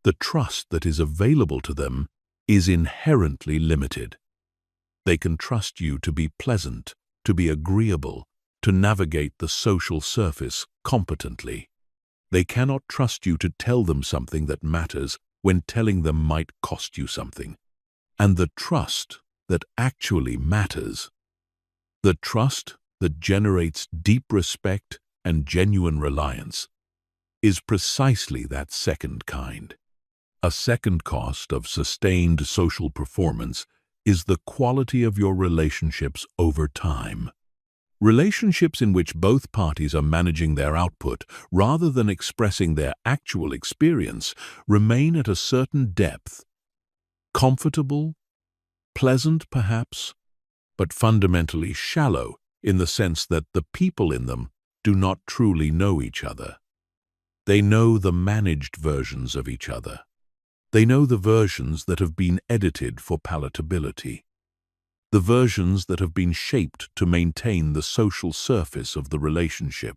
the trust that is available to them is inherently limited. They can trust you to be pleasant, to be agreeable, to navigate the social surface competently. They cannot trust you to tell them something that matters when telling them might cost you something. And the trust that actually matters, the trust that generates deep respect and genuine reliance, is precisely that second kind. A second cost of sustained social performance is the quality of your relationships over time. Relationships in which both parties are managing their output rather than expressing their actual experience remain at a certain depth, comfortable, pleasant perhaps, but fundamentally shallow in the sense that the people in them do not truly know each other. They know the managed versions of each other. They know the versions that have been edited for palatability, the versions that have been shaped to maintain the social surface of the relationship.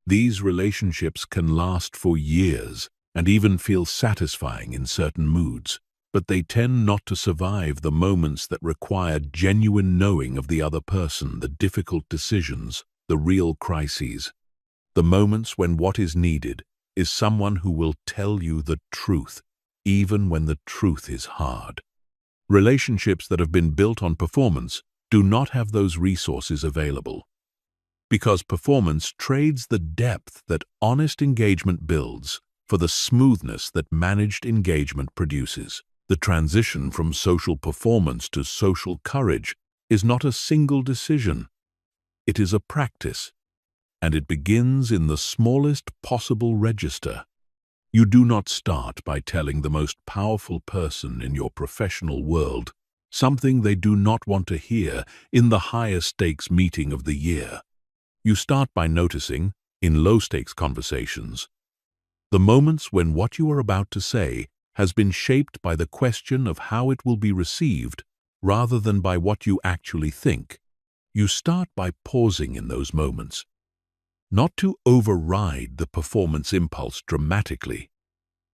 These relationships can last for years and even feel satisfying in certain moods, but they tend not to survive the moments that require genuine knowing of the other person, the difficult decisions, the real crises, the moments when what is needed is someone who will tell you the truth, even when the truth is hard. Relationships that have been built on performance do not have those resources available, because performance trades the depth that honest engagement builds for the smoothness that managed engagement produces. The transition from social performance to social courage is not a single decision. It is a practice, and it begins in the smallest possible register. You do not start by telling the most powerful person in your professional world something they do not want to hear in the highest stakes meeting of the year. You start by noticing, in low-stakes conversations, the moments when what you are about to say has been shaped by the question of how it will be received rather than by what you actually think. You start by pausing in those moments, not to override the performance impulse dramatically,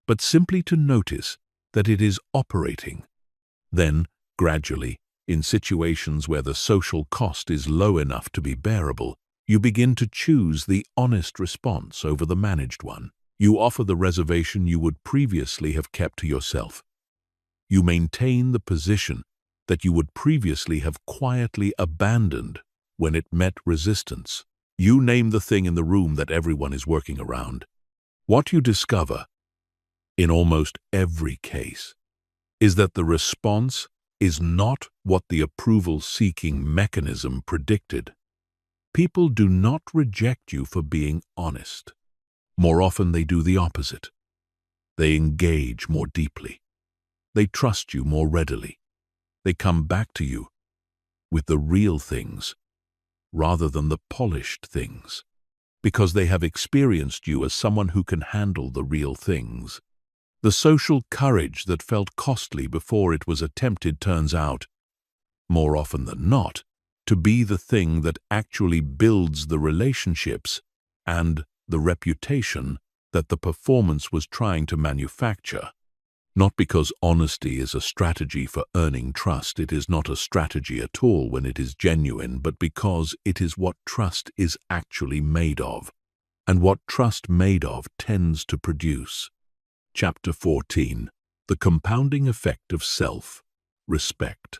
but simply to notice that it is operating. Then, gradually, in situations where the social cost is low enough to be bearable, you begin to choose the honest response over the managed one. You offer the reservation you would previously have kept to yourself. You maintain the position that you would previously have quietly abandoned when it met resistance. You name the thing in the room that everyone is working around. What you discover, in almost every case, is that the response is not what the approval-seeking mechanism predicted. People do not reject you for being honest. More often they do the opposite. They engage more deeply. They trust you more readily. They come back to you with the real things rather than the polished things, because they have experienced you as someone who can handle the real things. The social courage that felt costly before it was attempted turns out, more often than not, to be the thing that actually builds the relationships and the reputation that the performance was trying to manufacture. Not because honesty is a strategy for earning trust, it is not a strategy at all when it is genuine, but because it is what trust is actually made of, and what trust made of tends to produce. Chapter 14. The compounding effect of self-respect.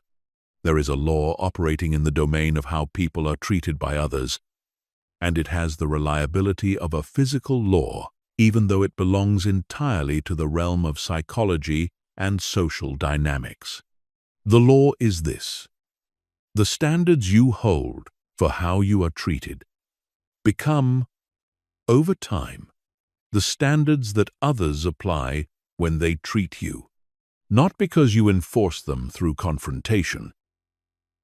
There is a law operating in the domain of how people are treated by others, and it has the reliability of a physical law, even though it belongs entirely to the realm of psychology and social dynamics. The law is this: the standards you hold for how you are treated become, over time, the standards that others apply when they treat you. Not because you enforce them through confrontation,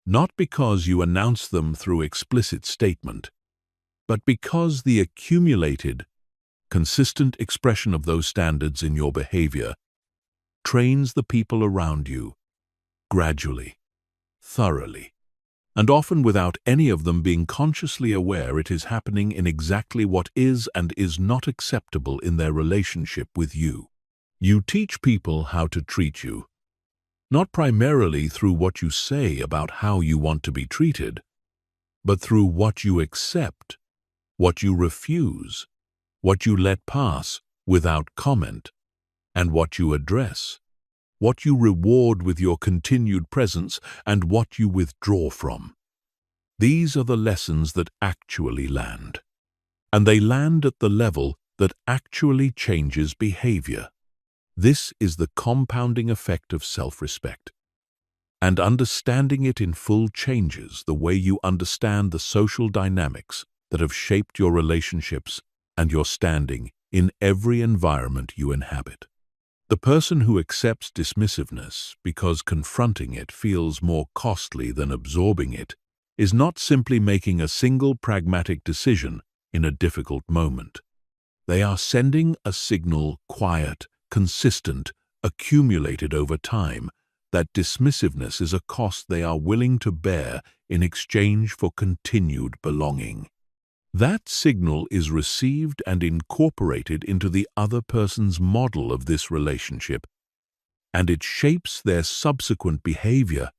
not because you announce them through explicit statement, but because the accumulated, consistent expression of those standards in your behavior trains the people around you gradually, thoroughly, and often without any of them being consciously aware it is happening in exactly what is and is not acceptable in their relationship with you. You teach people how to treat you, not primarily through what you say about how you want to be treated, but through what you accept, what you refuse, what you let pass without comment, and what you address, what you reward with your continued presence, and what you withdraw from. These are the lessons that actually land, and they land at the level that actually changes behavior. This is the compounding effect of self-respect, and understanding it in full changes the way you understand the social dynamics that have shaped your relationships and your standing in every environment you inhabit. The person who accepts dismissiveness because confronting it feels more costly than absorbing it is not simply making a single pragmatic decision in a difficult moment. They are sending a signal, quiet, consistent, accumulated over time, that dismissiveness is a cost they are willing to bear in exchange for continued belonging. That signal is received and incorporated into the other person's model of this relationship, and it shapes their subsequent behavior,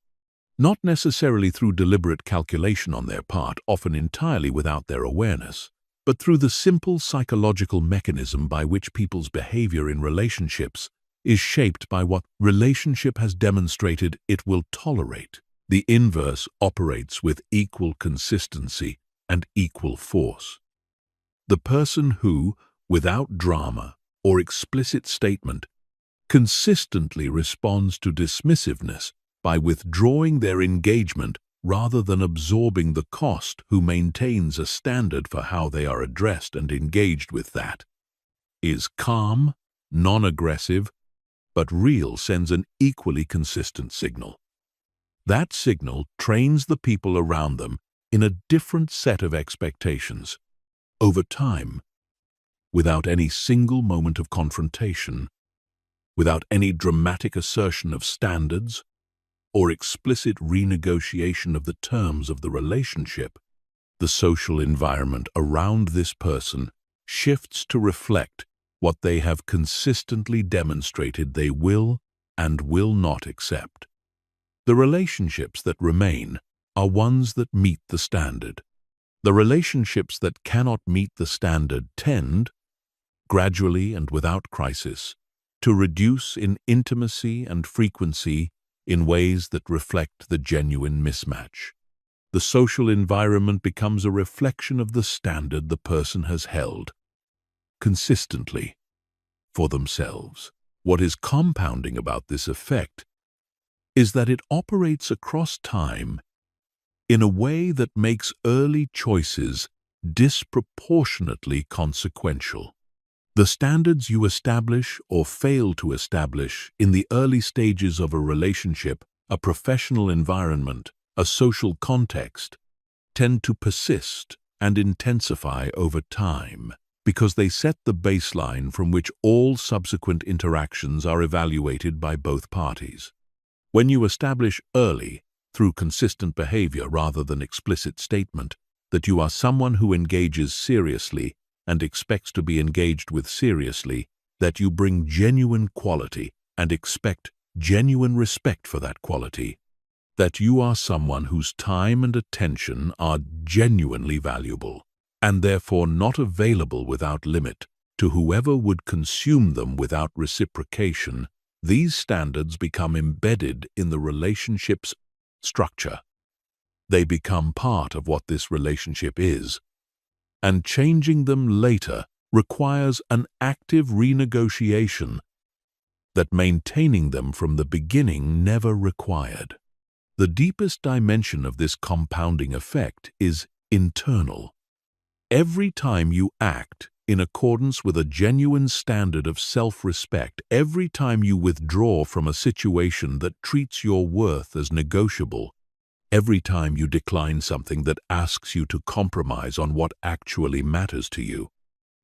not necessarily through deliberate calculation on their part, often entirely without their awareness, but through the simple psychological mechanism by which people's behavior in relationships is shaped by what relationship has demonstrated it will tolerate. The inverse operates with equal consistency and equal force. The person who, without drama or explicit statement, consistently responds to dismissiveness by withdrawing their engagement rather than absorbing the cost, who maintains a standard for how they are addressed and engaged with that, is calm, non-aggressive, but real, sends an equally consistent signal. That signal trains the people around them in a different set of expectations, over time, without any single moment of confrontation, without any dramatic assertion of standards or explicit renegotiation of the terms of the relationship. The social environment around this person shifts to reflect what they have consistently demonstrated they will and will not accept. The relationships that remain are ones that meet the standard. The relationships that cannot meet the standard tend, gradually and without crisis, to reduce in intimacy and frequency in ways that reflect the genuine mismatch. The social environment becomes a reflection of the standard the person has held consistently for themselves. What is compounding about this effect is that it operates across time in a way that makes early choices disproportionately consequential. The standards you establish or fail to establish in the early stages of a relationship, a professional environment, a social context, tend to persist and intensify over time because they set the baseline from which all subsequent interactions are evaluated by both parties. When you establish early, through consistent behavior rather than explicit statement, that you are someone who engages seriously and expects to be engaged with seriously, that you bring genuine quality and expect genuine respect for that quality, that you are someone whose time and attention are genuinely valuable, and therefore not available without limit to whoever would consume them without reciprocation, these standards become embedded in the relationship's structure. They become part of what this relationship is, and changing them later requires an active renegotiation that maintaining them from the beginning never required. The deepest dimension of this compounding effect is internal. Every time you act in accordance with a genuine standard of self-respect, every time you withdraw from a situation that treats your worth as negotiable, every time you decline something that asks you to compromise on what actually matters to you,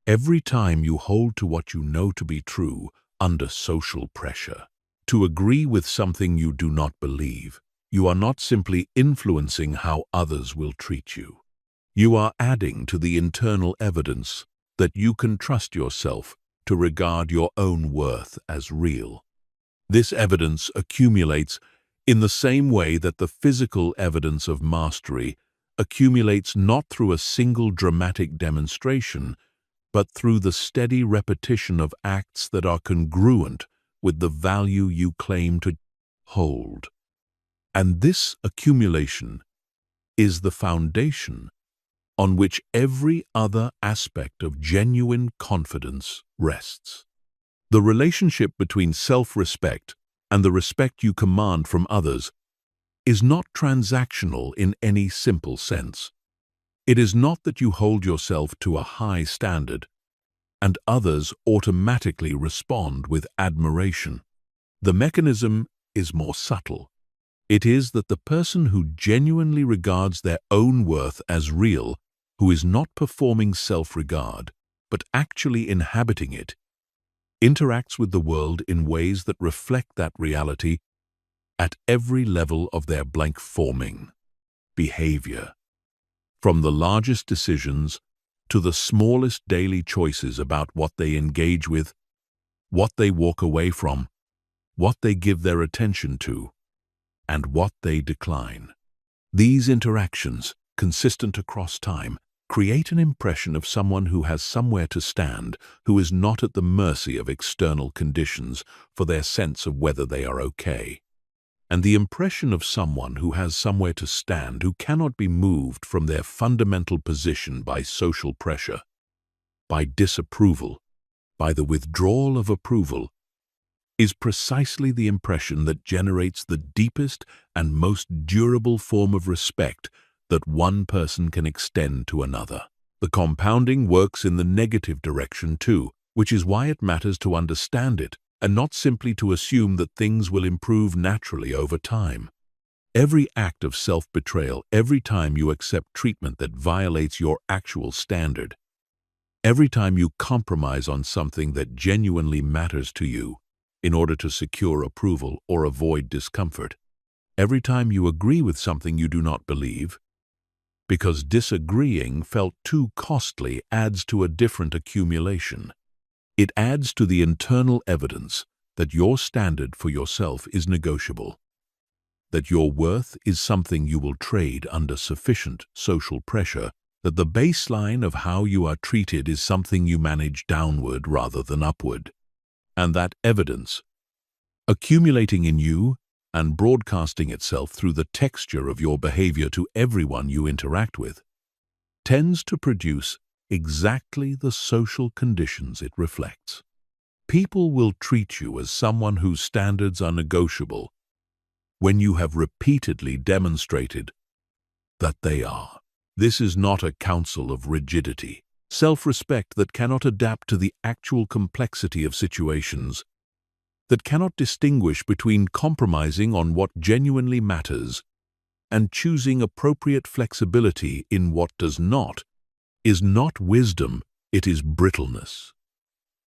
every time you hold to what you know to be true under social pressure, to agree with something you do not believe, you are not simply influencing how others will treat you. You are adding to the internal evidence that you can trust yourself to regard your own worth as real. This evidence accumulates in the same way that the physical evidence of mastery accumulates not through a single dramatic demonstration, but through the steady repetition of acts that are congruent with the value you claim to hold. And this accumulation is the foundation on which every other aspect of genuine confidence rests. The relationship between self-respect and the respect you command from others is not transactional in any simple sense. It is not that you hold yourself to a high standard and others automatically respond with admiration. The mechanism is more subtle. It is that the person who genuinely regards their own worth as real, who is not performing self-regard, but actually inhabiting it, interacts with the world in ways that reflect that reality at every level of their blank-forming behavior. From the largest decisions to the smallest daily choices about what they engage with, what they walk away from, what they give their attention to, and what they decline. These interactions, consistent across time, create an impression of someone who has somewhere to stand, who is not at the mercy of external conditions for their sense of whether they are okay. And the impression of someone who has somewhere to stand, who cannot be moved from their fundamental position by social pressure, by disapproval, by the withdrawal of approval, is precisely the impression that generates the deepest and most durable form of respect that one person can extend to another. The compounding works in the negative direction too, which is why it matters to understand it and not simply to assume that things will improve naturally over time. Every act of self-betrayal, every time you accept treatment that violates your actual standard, every time you compromise on something that genuinely matters to you in order to secure approval or avoid discomfort, every time you agree with something you do not believe, because disagreeing felt too costly adds to a different accumulation. It adds to the internal evidence that your standard for yourself is negotiable, that your worth is something you will trade under sufficient social pressure, that the baseline of how you are treated is something you manage downward rather than upward, and that evidence, accumulating in you and broadcasting itself through the texture of your behavior to everyone you interact with, tends to produce exactly the social conditions it reflects. People will treat you as someone whose standards are negotiable when you have repeatedly demonstrated that they are. This is not a counsel of rigidity, self-respect that cannot adapt to the actual complexity of situations, that cannot distinguish between compromising on what genuinely matters and choosing appropriate flexibility in what does not, is not wisdom, it is brittleness.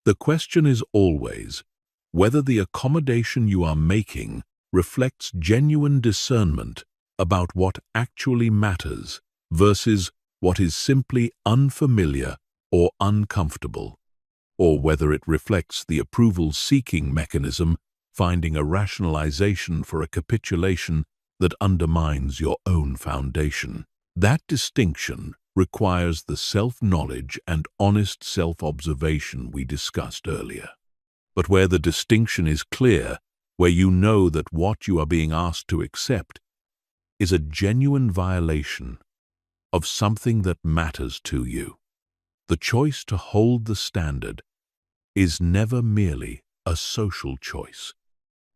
The question is always whether the accommodation you are making reflects genuine discernment about what actually matters versus what is simply unfamiliar or uncomfortable, or whether it reflects the approval-seeking mechanism finding a rationalization for a capitulation that undermines your own foundation. That distinction requires the self-knowledge and honest self-observation we discussed earlier. But where the distinction is clear, where you know that what you are being asked to accept is a genuine violation of something that matters to you, the choice to hold the standard is never merely a social choice.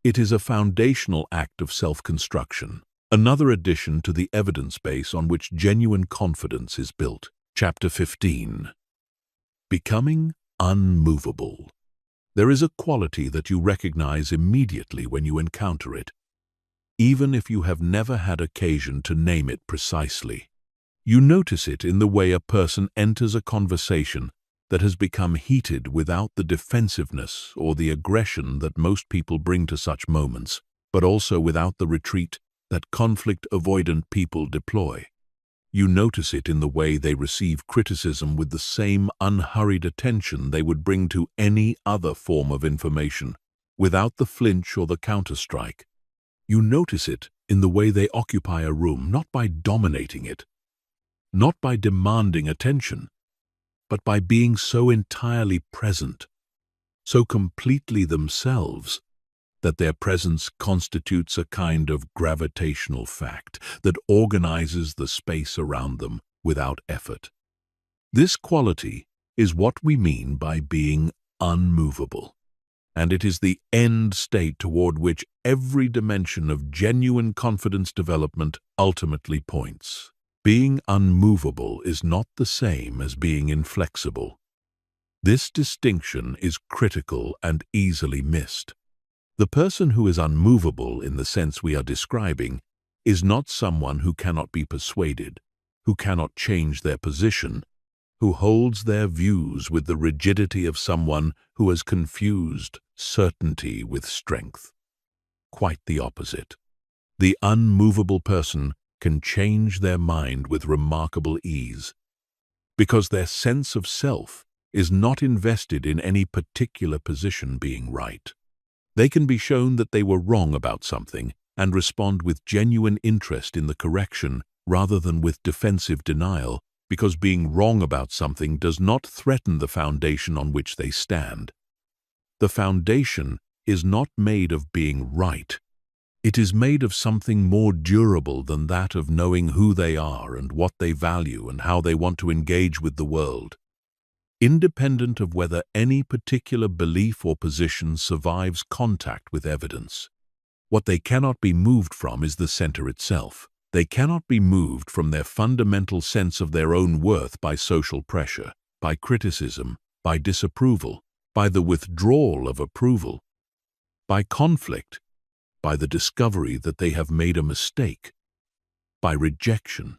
It is a foundational act of self-construction, another addition to the evidence base on which genuine confidence is built. Chapter 15. Becoming unmovable. There is a quality that you recognize immediately when you encounter it, even if you have never had occasion to name it precisely. You notice it in the way a person enters a conversation that has become heated without the defensiveness or the aggression that most people bring to such moments, but also without the retreat that conflict-avoidant people deploy. You notice it in the way they receive criticism with the same unhurried attention they would bring to any other form of information, without the flinch or the counterstrike. You notice it in the way they occupy a room, not by dominating it, not by demanding attention, but by being so entirely present, so completely themselves, that their presence constitutes a kind of gravitational fact that organizes the space around them without effort. This quality is what we mean by being unmovable, and it is the end state toward which every dimension of genuine confidence development ultimately points. Being unmovable is not the same as being inflexible. This distinction is critical and easily missed. The person who is unmovable in the sense we are describing is not someone who cannot be persuaded, who cannot change their position, who holds their views with the rigidity of someone who has confused certainty with strength. Quite the opposite. The unmovable person can change their mind with remarkable ease, because their sense of self is not invested in any particular position being right. They can be shown that they were wrong about something and respond with genuine interest in the correction rather than with defensive denial, because being wrong about something does not threaten the foundation on which they stand. The foundation is not made of being right. It is made of something more durable than that of knowing who they are and what they value and how they want to engage with the world. Independent of whether any particular belief or position survives contact with evidence, what they cannot be moved from is the center itself. They cannot be moved from their fundamental sense of their own worth by social pressure, by criticism, by disapproval, by the withdrawal of approval, by conflict, by the discovery that they have made a mistake, by rejection,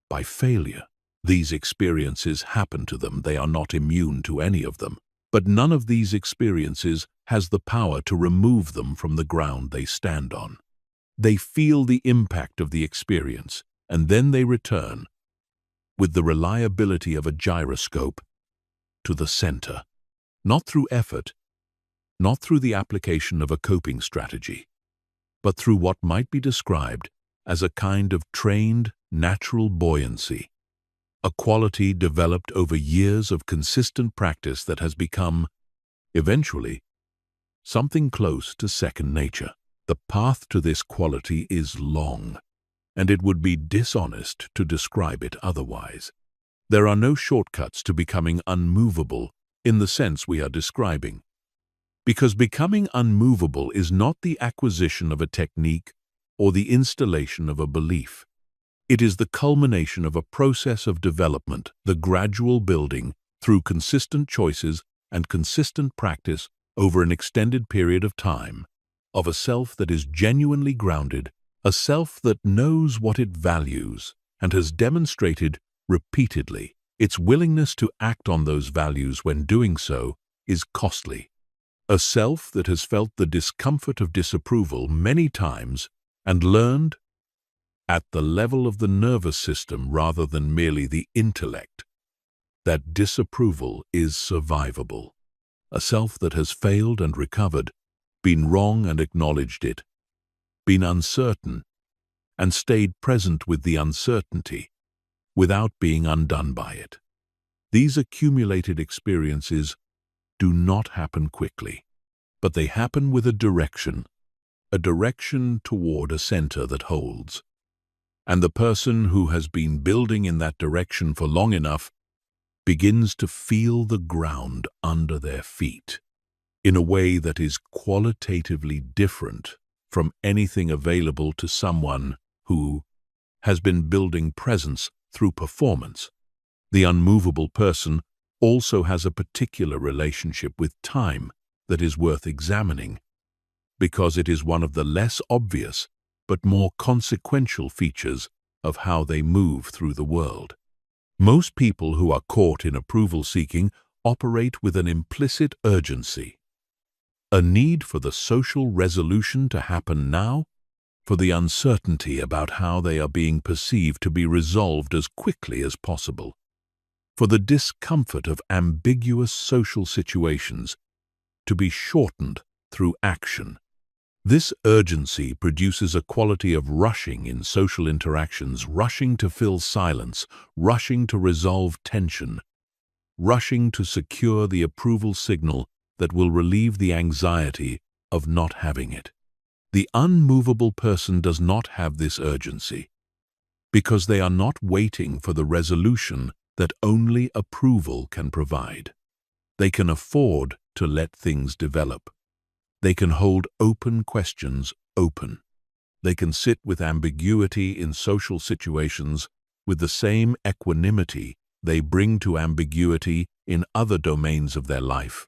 by failure. These experiences happen to them. They are not immune to any of them. But none of these experiences has the power to remove them from the ground they stand on. They feel the impact of the experience, and then they return, with the reliability of a gyroscope, to the center, not through effort, not through the application of a coping strategy, but through what might be described as a kind of trained, natural buoyancy, a quality developed over years of consistent practice that has become, eventually, something close to second nature. The path to this quality is long, and it would be dishonest to describe it otherwise. There are no shortcuts to becoming unmovable in the sense we are describing, because becoming unmovable is not the acquisition of a technique or the installation of a belief. It is the culmination of a process of development, the gradual building, through consistent choices and consistent practice over an extended period of time, of a self that is genuinely grounded, a self that knows what it values and has demonstrated repeatedly. Its willingness to act on those values when doing so is costly. A self that has felt the discomfort of disapproval many times and learned, at the level of the nervous system rather than merely the intellect, that disapproval is survivable. A self that has failed and recovered, been wrong and acknowledged it, been uncertain and stayed present with the uncertainty without being undone by it. These accumulated experiences do not happen quickly, but they happen with a direction toward a center that holds. And the person who has been building in that direction for long enough begins to feel the ground under their feet in a way that is qualitatively different from anything available to someone who has been building presence through performance. The unmovable person also has a particular relationship with time that is worth examining, because it is one of the less obvious but more consequential features of how they move through the world. Most people who are caught in approval-seeking operate with an implicit urgency, a need for the social resolution to happen now, for the uncertainty about how they are being perceived to be resolved as quickly as possible, for the discomfort of ambiguous social situations to be shortened through action. This urgency produces a quality of rushing in social interactions, rushing to fill silence, rushing to resolve tension, rushing to secure the approval signal that will relieve the anxiety of not having it. The unmovable person does not have this urgency, because they are not waiting for the resolution that only approval can provide. They can afford to let things develop. They can hold open questions open. They can sit with ambiguity in social situations with the same equanimity they bring to ambiguity in other domains of their life,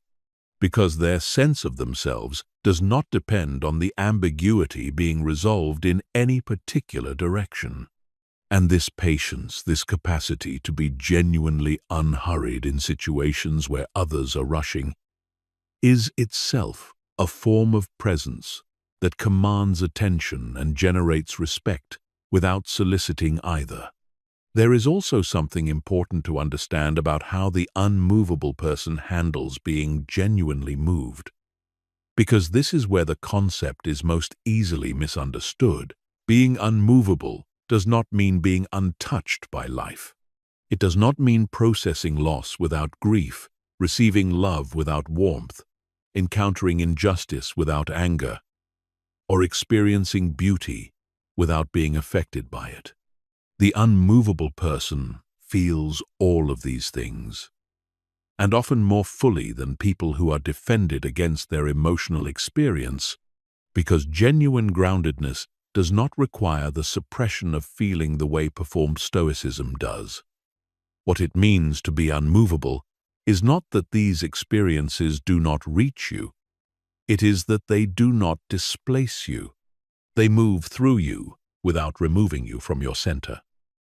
because their sense of themselves does not depend on the ambiguity being resolved in any particular direction. And this patience, this capacity to be genuinely unhurried in situations where others are rushing, is itself a form of presence that commands attention and generates respect without soliciting either. There is also something important to understand about how the unmovable person handles being genuinely moved, because this is where the concept is most easily misunderstood. Being unmovable does not mean being untouched by life. It does not mean processing loss without grief, receiving love without warmth, encountering injustice without anger, or experiencing beauty without being affected by it. The unmovable person feels all of these things, and often more fully than people who are defended against their emotional experience, because genuine groundedness does not require the suppression of feeling the way performed stoicism does. What it means to be unmovable is not that these experiences do not reach you. It is that they do not displace you. They move through you without removing you from your center.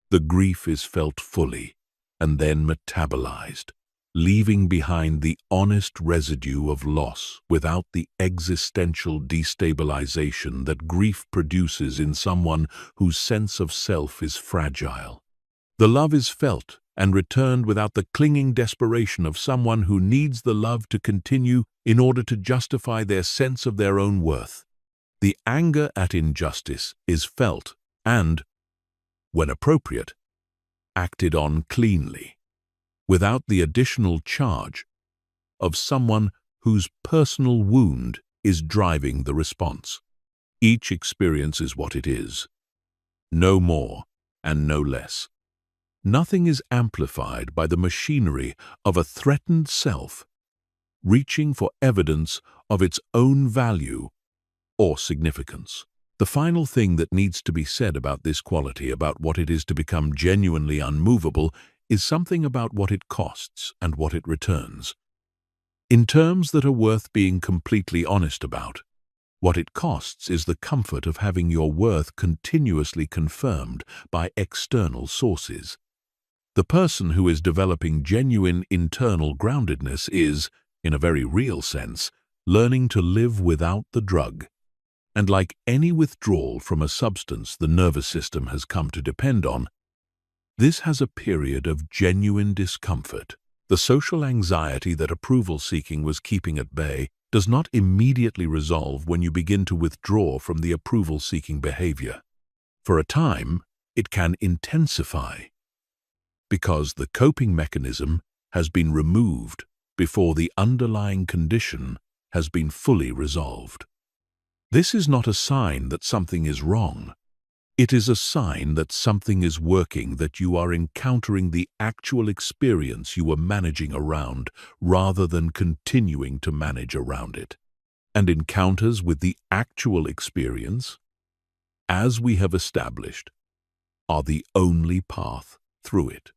The grief is felt fully and then metabolized, leaving behind the honest residue of loss without the existential destabilization that grief produces in someone whose sense of self is fragile. The love is felt and returned without the clinging desperation of someone who needs the love to continue in order to justify their sense of their own worth. The anger at injustice is felt and, when appropriate, acted on cleanly, without the additional charge of someone whose personal wound is driving the response. Each experience is what it is, no more and no less. Nothing is amplified by the machinery of a threatened self, reaching for evidence of its own value or significance. The final thing that needs to be said about this quality, about what it is to become genuinely unmovable, is something about what it costs and what it returns. In terms that are worth being completely honest about, what it costs is the comfort of having your worth continuously confirmed by external sources. The person who is developing genuine internal groundedness is, in a very real sense, learning to live without the drug. And like any withdrawal from a substance the nervous system has come to depend on, this has a period of genuine discomfort. The social anxiety that approval-seeking was keeping at bay does not immediately resolve when you begin to withdraw from the approval-seeking behavior. For a time, it can intensify, because the coping mechanism has been removed before the underlying condition has been fully resolved. This is not a sign that something is wrong. It is a sign that something is working, that you are encountering the actual experience you were managing around rather than continuing to manage around it. And encounters with the actual experience, as we have established, are the only path through it.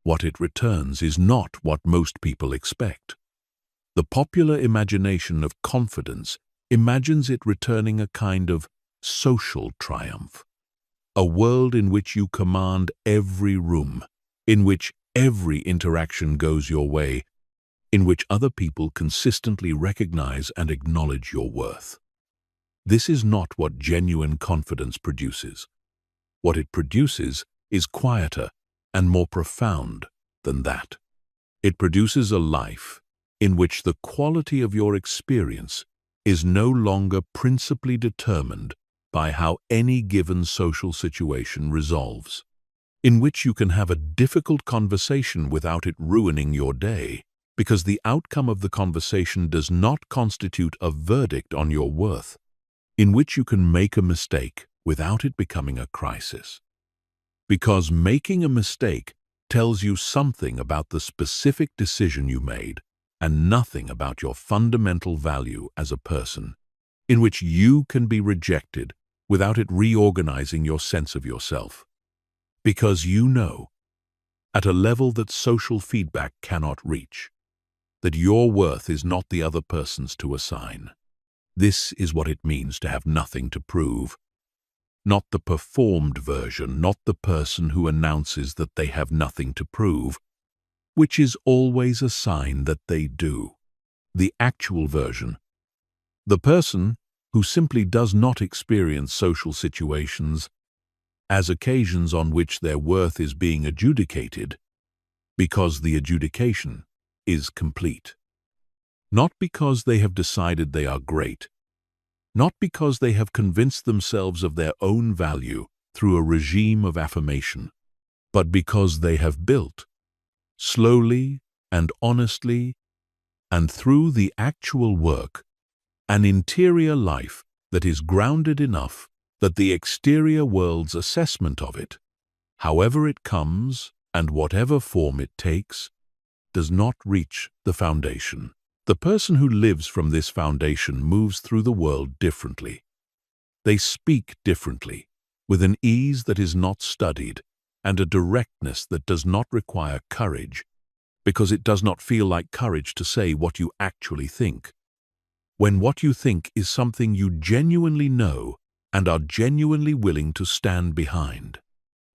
What it returns is not what most people expect. The popular imagination of confidence imagines it returning a kind of social triumph, a world in which you command every room, in which every interaction goes your way, in which other people consistently recognize and acknowledge your worth. This is not what genuine confidence produces. What it produces is quieter and more profound than that. It produces a life in which the quality of your experience is no longer principally determined by how any given social situation resolves, in which you can have a difficult conversation without it ruining your day, because the outcome of the conversation does not constitute a verdict on your worth, in which you can make a mistake without it becoming a crisis. Because making a mistake tells you something about the specific decision you made and nothing about your fundamental value as a person, in which you can be rejected without it reorganizing your sense of yourself. Because you know, at a level that social feedback cannot reach, that your worth is not the other person's to assign. This is what it means to have nothing to prove. Not the performed version, not the person who announces that they have nothing to prove, which is always a sign that they do. The actual version. The person who simply does not experience social situations as occasions on which their worth is being adjudicated, because the adjudication is complete. Not because they have decided they are great, not because they have convinced themselves of their own value through a regime of affirmation, but because they have built, slowly and honestly, and through the actual work, an interior life that is grounded enough that the exterior world's assessment of it, however it comes and whatever form it takes, does not reach the foundation. The person who lives from this foundation moves through the world differently. They speak differently, with an ease that is not studied and a directness that does not require courage, because it does not feel like courage to say what you actually think. When what you think is something you genuinely know and are genuinely willing to stand behind.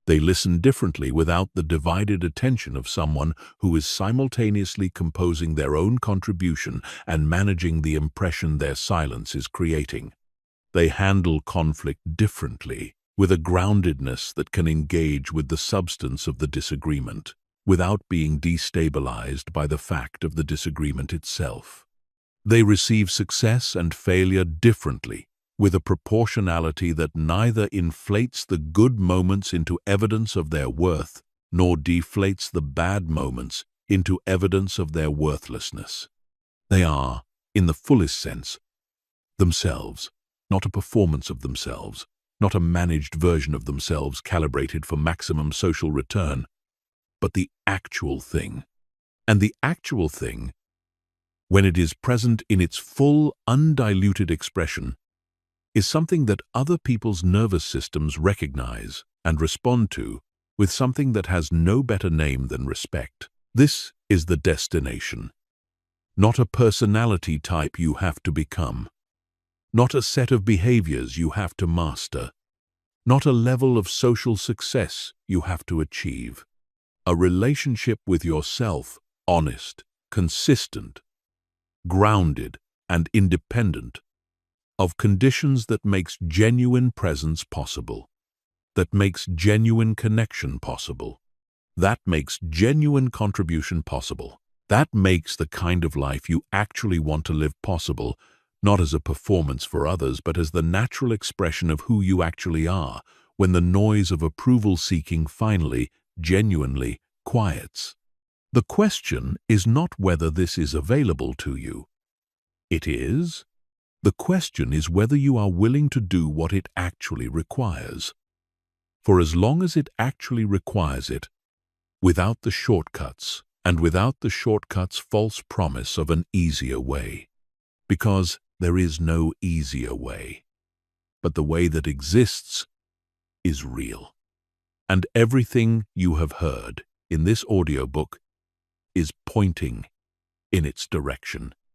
They listen differently without the divided attention of someone who is simultaneously composing their own contribution and managing the impression their silence is creating. They handle conflict differently, with a groundedness that can engage with the substance of the disagreement, without being destabilized by the fact of the disagreement itself. They receive success and failure differently, with a proportionality that neither inflates the good moments into evidence of their worth, nor deflates the bad moments into evidence of their worthlessness. They are, in the fullest sense, themselves, not a performance of themselves, not a managed version of themselves calibrated for maximum social return, but the actual thing. And the actual thing, when it is present in its full, undiluted expression, is something that other people's nervous systems recognize and respond to with something that has no better name than respect. This is the destination. Not a personality type you have to become. Not a set of behaviors you have to master. Not a level of social success you have to achieve. A relationship with yourself, honest, consistent, grounded, and independent, of conditions that makes genuine presence possible, that makes genuine connection possible, that makes genuine contribution possible, that makes the kind of life you actually want to live possible, not as a performance for others, but as the natural expression of who you actually are, when the noise of approval-seeking finally, genuinely, quiets. The question is not whether this is available to you. It is. The question is whether you are willing to do what it actually requires. For as long as it actually requires it, without the shortcuts, and without the shortcuts' false promise of an easier way. Because there is no easier way. But the way that exists is real. And everything you have heard in this audiobook is pointing in its direction.